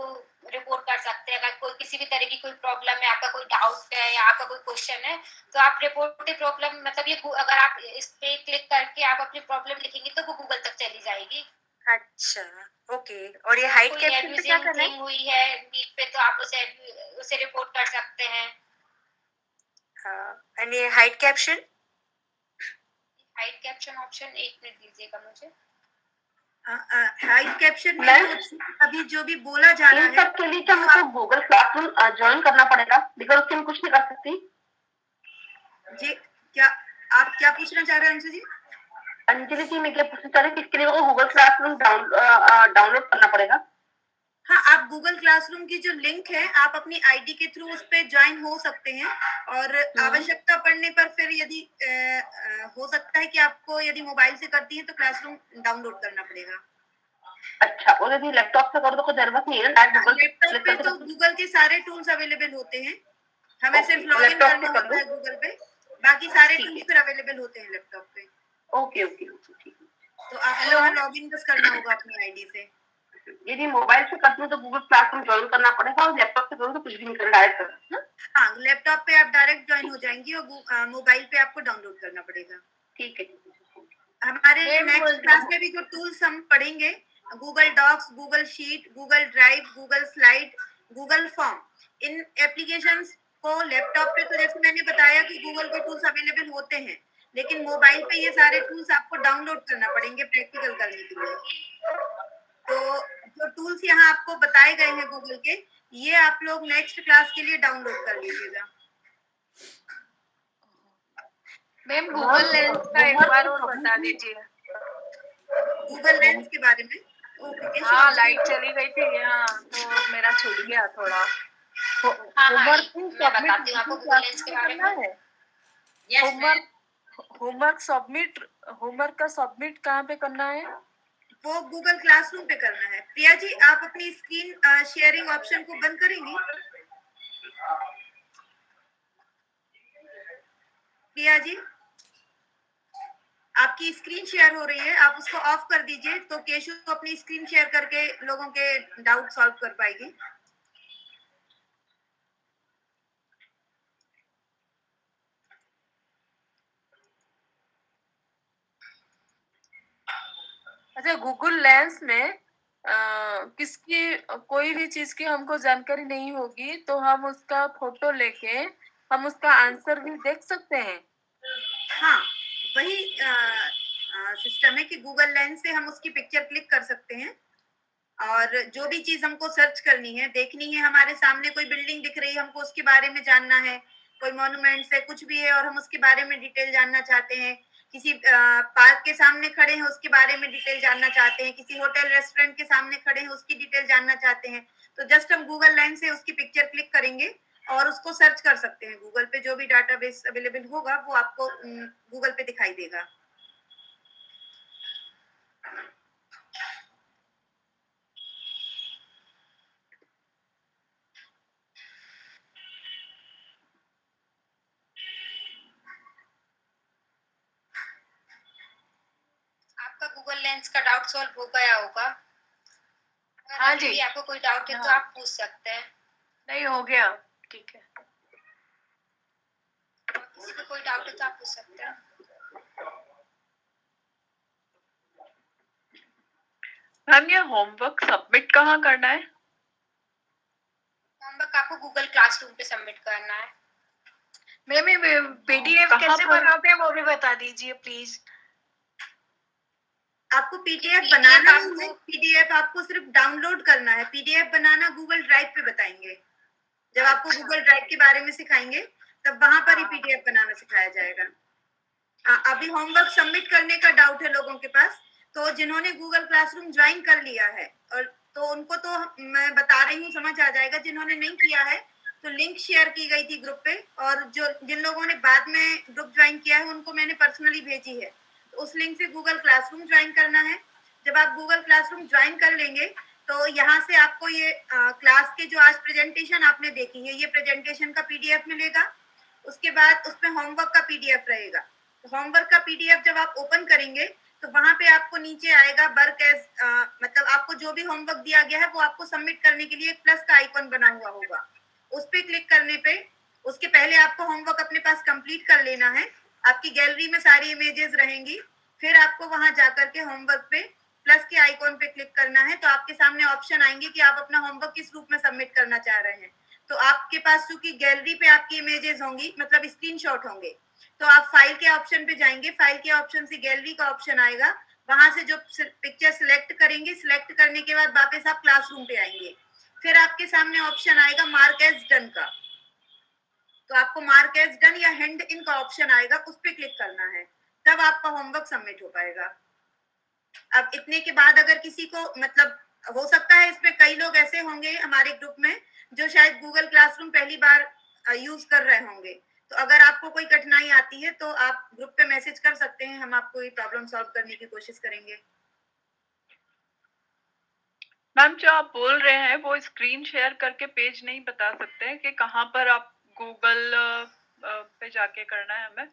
रिपोर्ट कर सकते हैं। अगर कोई किसी भी तरह की कोई प्रॉब्लम है, आपका कोई डाउट है या आपका कोई क्वेश्चन है, तो आप रिपोर्ट प्रॉब्लम मतलब ये अगर आप इस पे क्लिक करके आप अपनी प्रॉब्लम लिखेंगे तो वो गूगल तक चली जाएगी। अच्छा, ओके। और ये हाइड कैप्शन पे क्या करना है? हुई है मीट पे तो आप उसे रिपोर्ट कर सकते हैं। हाँ, एंड ये hide caption? Hide caption option 1 minute दीजिएगा मुझे। हाइड कैप्शन में अभी जो भी बोला जा रहा है, इन सब के लिए क्या मुझे गूगल क्लासरूम ज्वाइन करना पड़ेगा? बिकॉज उससे मैं कुछ नहीं कर सकती। जी, क्या आप क्या पूछना चाह रहे हैं अंशु जी? अंजलि जी, मैं क्या पूछना चाह रही हूँ, इसके लिए वो गूगल क्लासरूम डाउनलोड करना पड़ेगा? हाँ, आप गूगल क्लासरूम की जो लिंक है, आप अपनी आईडी के थ्रू उस पे ज्वाइन हो सकते हैं। और आवश्यकता पड़ने पर फिर यदि हो सकता है कि आपको यदि मोबाइल से करती है तो क्लासरूम डाउनलोड करना पड़ेगा। अच्छा, और यदि लैपटॉप से करो तो कोई जरूरत नहीं है ना? लैपटॉप पे तो गूगल के सारे टूल्स अवेलेबल होते हैं, हमें सिर्फ लॉग इन करना होता है गूगल पे, बाकी सारे टूल्स फिर अवेलेबल होते हैं लैपटॉप पे। ओके, ठीक है। तो आपको लॉग इन बस करना होगा अपनी आईडी से। यदि मोबाइल से करती हूँ तो गूगल क्लासरूम ज्वाइन करना पड़ेगा, और लैपटॉप से करूँ तो कुछ भी नहीं करना, डायरेक्ट करना। हाँ, लैपटॉप पे आप डायरेक्ट ज्वाइन हो जाएंगी और मोबाइल पे आपको डाउनलोड करना पड़ेगा। ठीक है। हमारे नेक्स्ट क्लास में भी जो टूल्स हम पढ़ेंगे, Google docs, Google sheet, Google drive, Google slide, Google form, इन एप्लीकेशंस को लैपटॉप पे तो जैसे मैंने बताया कि गूगल के टूल्स अवेलेबल होते हैं, लेकिन मोबाइल पे ये सारे टूल्स आपको डाउनलोड करना पड़ेंगे प्रैक्टिकल करने के लिए। तो जो टूल्स यहाँ आपको बताए गए हैं गूगल के, ये आप लोग नेक्स्ट क्लास के लिए डाउनलोड कर लीजिएगा। मैम गूगल लेंस का एक बार और बता दीजिए। गूगल लेंस के बारे में? ओके। हाँ, लाइट चली गई थी यहाँ तो मेरा छूट गया थोड़ा। मैं बताती हूँ आपको गूगल लेंस के बारे में। होमवर्क का सबमिट कहाँ पे करना है? वो गूगल क्लासरूम पे करना है। प्रिया जी, आप अपनी स्क्रीन शेयरिंग ऑप्शन को बंद करेंगी? प्रिया जी, आपकी स्क्रीन शेयर हो रही है, आप उसको ऑफ कर दीजिए तो केशु अपनी स्क्रीन शेयर करके लोगों के डाउट सॉल्व कर पाएगी। अच्छा, गूगल लेंस में किसकी कोई भी चीज की हमको जानकारी नहीं होगी तो हम उसका फोटो लेके हम उसका आंसर भी देख सकते हैं। हाँ, वही सिस्टम है कि गूगल लेंस से हम उसकी पिक्चर क्लिक कर सकते हैं, और जो भी चीज हमको सर्च करनी है, देखनी है, हमारे सामने कोई बिल्डिंग दिख रही है, हमको उसके बारे में जानना है, कोई मॉन्यूमेंट्स है, कुछ भी है और हम उसके बारे में डिटेल जानना चाहते हैं, किसी पार्क के सामने खड़े हैं उसके बारे में डिटेल जानना चाहते हैं, किसी होटल रेस्टोरेंट के सामने खड़े हैं उसकी डिटेल जानना चाहते हैं, तो जस्ट हम गूगल लेंस से उसकी पिक्चर क्लिक करेंगे और उसको सर्च कर सकते हैं। गूगल पे जो भी डाटाबेस अवेलेबल होगा वो आपको गूगल पे दिखाई देगा। लेंस का डाउट सॉल्व हो गया होगा। हाँ अभी जी। भी आपको कोई डाउट है तो हाँ। आप पूछ सकते हैं। नहीं, हो गया, ठीक है। किसी को कोई डाउट है तो आप पूछ सकते हैं। मैम ये होमवर्क सबमिट कहाँ करना है? होमवर्क आपको गूगल क्लासरूम पे सबमिट करना है। मैम ये पीडीएफ कहाँ कैसे पर? बनाते हैं वो भी बता दीजिए प्लीज। आपको पीडीएफ PDF बनाना आपको- नहीं है, पीडीएफ आपको सिर्फ डाउनलोड करना है। पीडीएफ बनाना गूगल ड्राइव पे बताएंगे। जब आपको अच्छा। गूगल ड्राइव के बारे में सिखाएंगे तब वहां पर ही हाँ। पीडीएफ बनाना सिखाया जाएगा। अभी होमवर्क सबमिट करने का डाउट है लोगों के पास, तो जिन्होंने गूगल क्लासरूम ज्वाइन कर लिया है और तो उनको तो मैं बता रही हूँ, समझ आ जाएगा। जिन्होंने नहीं किया है तो लिंक शेयर की गई थी ग्रुप पे, और जो जिन लोगों ने बाद में ग्रुप ज्वाइन किया है उनको मैंने पर्सनली भेजी है। तो उस लिंक से गूगल क्लासरूम ज्वाइन करना है। जब आप गूगल क्लासरूम ज्वाइन कर लेंगे तो यहाँ से आपको ये क्लास के जो आज प्रेजेंटेशन आपने देखी है, ये प्रेजेंटेशन का पीडीएफ मिलेगा। उसके बाद उसमें होमवर्क का पीडीएफ रहेगा। तो होमवर्क का पीडीएफ जब आप ओपन करेंगे तो वहां पे आपको नीचे आएगा वर्क एज, मतलब आपको जो भी होमवर्क दिया गया है वो आपको सबमिट करने के लिए एक प्लस का आइकन बना हुआ होगा। उस पे क्लिक करने पे उसके पहले आपको होमवर्क अपने पास कंप्लीट कर लेना है। आपकी गैलरी में सारी इमेजेस रहेंगी। फिर आपको वहां जाकर के होमवर्क पे प्लस के आइकॉन पे क्लिक करना है। तो आपके सामने ऑप्शन आएंगे कि आप अपना होमवर्क किस रूप में सबमिट करना चाह रहे हैं। तो आपके पास चूंकि गैलरी पे आपकी इमेजेस होंगी, मतलब स्क्रीनशॉट होंगे, तो आप फाइल के ऑप्शन पे जाएंगे। फाइल के ऑप्शन से गैलरी का ऑप्शन आएगा, वहां से जो पिक्चर सिलेक्ट करेंगे, सिलेक्ट करने के बाद वापस आप क्लासरूम पे आएंगे। फिर आपके सामने ऑप्शन आएगा मार्क एज डन का, तो आपको मार्क एज डन या हैंड इन का ऑप्शन आएगा, उस पर क्लिक करना है। तब आपका होमवर्क सबमिट हो पाएगा। अब इतने के बाद अगर किसी को, मतलब हो सकता है इसमें कई लोग ऐसे होंगे हमारे ग्रुप में जो शायद गूगल क्लासरूम पहली बार यूज कर रहे होंगे, तो अगर आपको कोई कठिनाई आती है तो आप ग्रुप पे मैसेज कर सकते हैं, हम आपको ये प्रॉब्लम सॉल्व करने की कोशिश करेंगे। मैम जो आप बोल रहे हैं वो स्क्रीन शेयर करके पेज नहीं बता सकते हैं कि कहाँ पर आप गूगल पे जाके करना है हमें?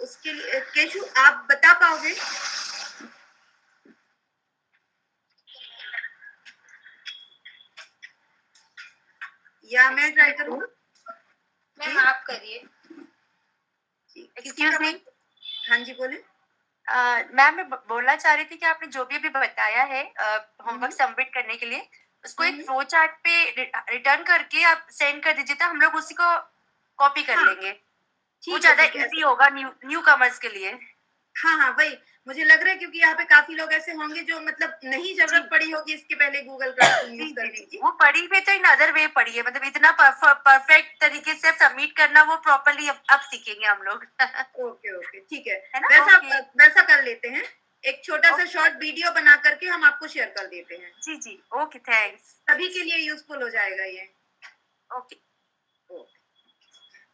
उसके लिए केशु आप बता पाओगे? या मैं ट्राई करूँ? मैम आप करिए। किसी का? हाँ जी बोले। मैम मैं बोलना चाह रही थी कि आपने जो भी अभी बताया है होमवर्क सबमिट करने के लिए, उसको एक फ्लो चार्ट पे रिटर्न करके आप सेंड कर दीजिए, तो हम लोग उसी को कॉपी कर लेंगे। वो ज्यादा इजी होगा न्यू कमर्स के लिए। हाँ हाँ वही मुझे लग रहा है, क्योंकि यहाँ पे काफी लोग ऐसे होंगे जो मतलब नहीं जरूरत पड़ी होगी इसके पहले गूगल क्लासरूम यूज करने की। वो पढ़ी भी तो इन अदर वे पढ़ी है, मतलब इतना परफेक्ट तरीके से सबमिट करना वो प्रॉपर्ली अब सीखेंगे हम लोग। ओके ओके ठीक है, है ना? वैसा कर लेते हैं। एक छोटा सा शॉर्ट वीडियो बना करके हम आपको शेयर कर देते हैं। जी जी ओके थैंक्स। सभी के लिए यूजफुल हो जाएगा ये। ओके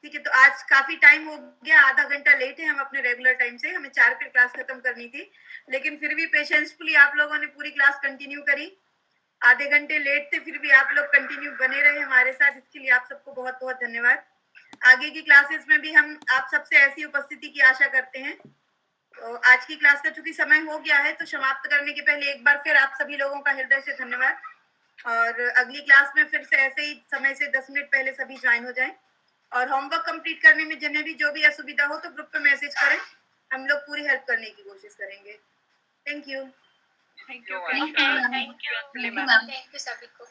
ठीक है, तो आज काफी टाइम हो गया, आधा घंटा लेट है हम अपने रेगुलर टाइम से। हमें 4 पे क्लास खत्म करनी थी, लेकिन फिर भी पेशेंसफुली आप लोगों ने पूरी क्लास कंटिन्यू करी। आधे घंटे लेट थे फिर भी आप लोग कंटिन्यू बने रहे हमारे साथ, इसके लिए आप सबको बहुत बहुत धन्यवाद। आगे की क्लासेस में भी हम आप सबसे ऐसी उपस्थिति की आशा करते हैं। तो आज की क्लास का चूंकि समय हो गया है, तो समाप्त करने के पहले एक बार फिर आप सभी लोगों का हृदय से धन्यवाद। और अगली क्लास में फिर से ऐसे ही समय से 10 मिनट पहले सभी ज्वाइन हो जाएं। और होमवर्क कंप्लीट करने में जिन्हें भी जो भी असुविधा हो तो ग्रुप पे मैसेज करें, हम लोग पूरी हेल्प करने की कोशिश करेंगे। Thank you. Thank you thank you सभी को।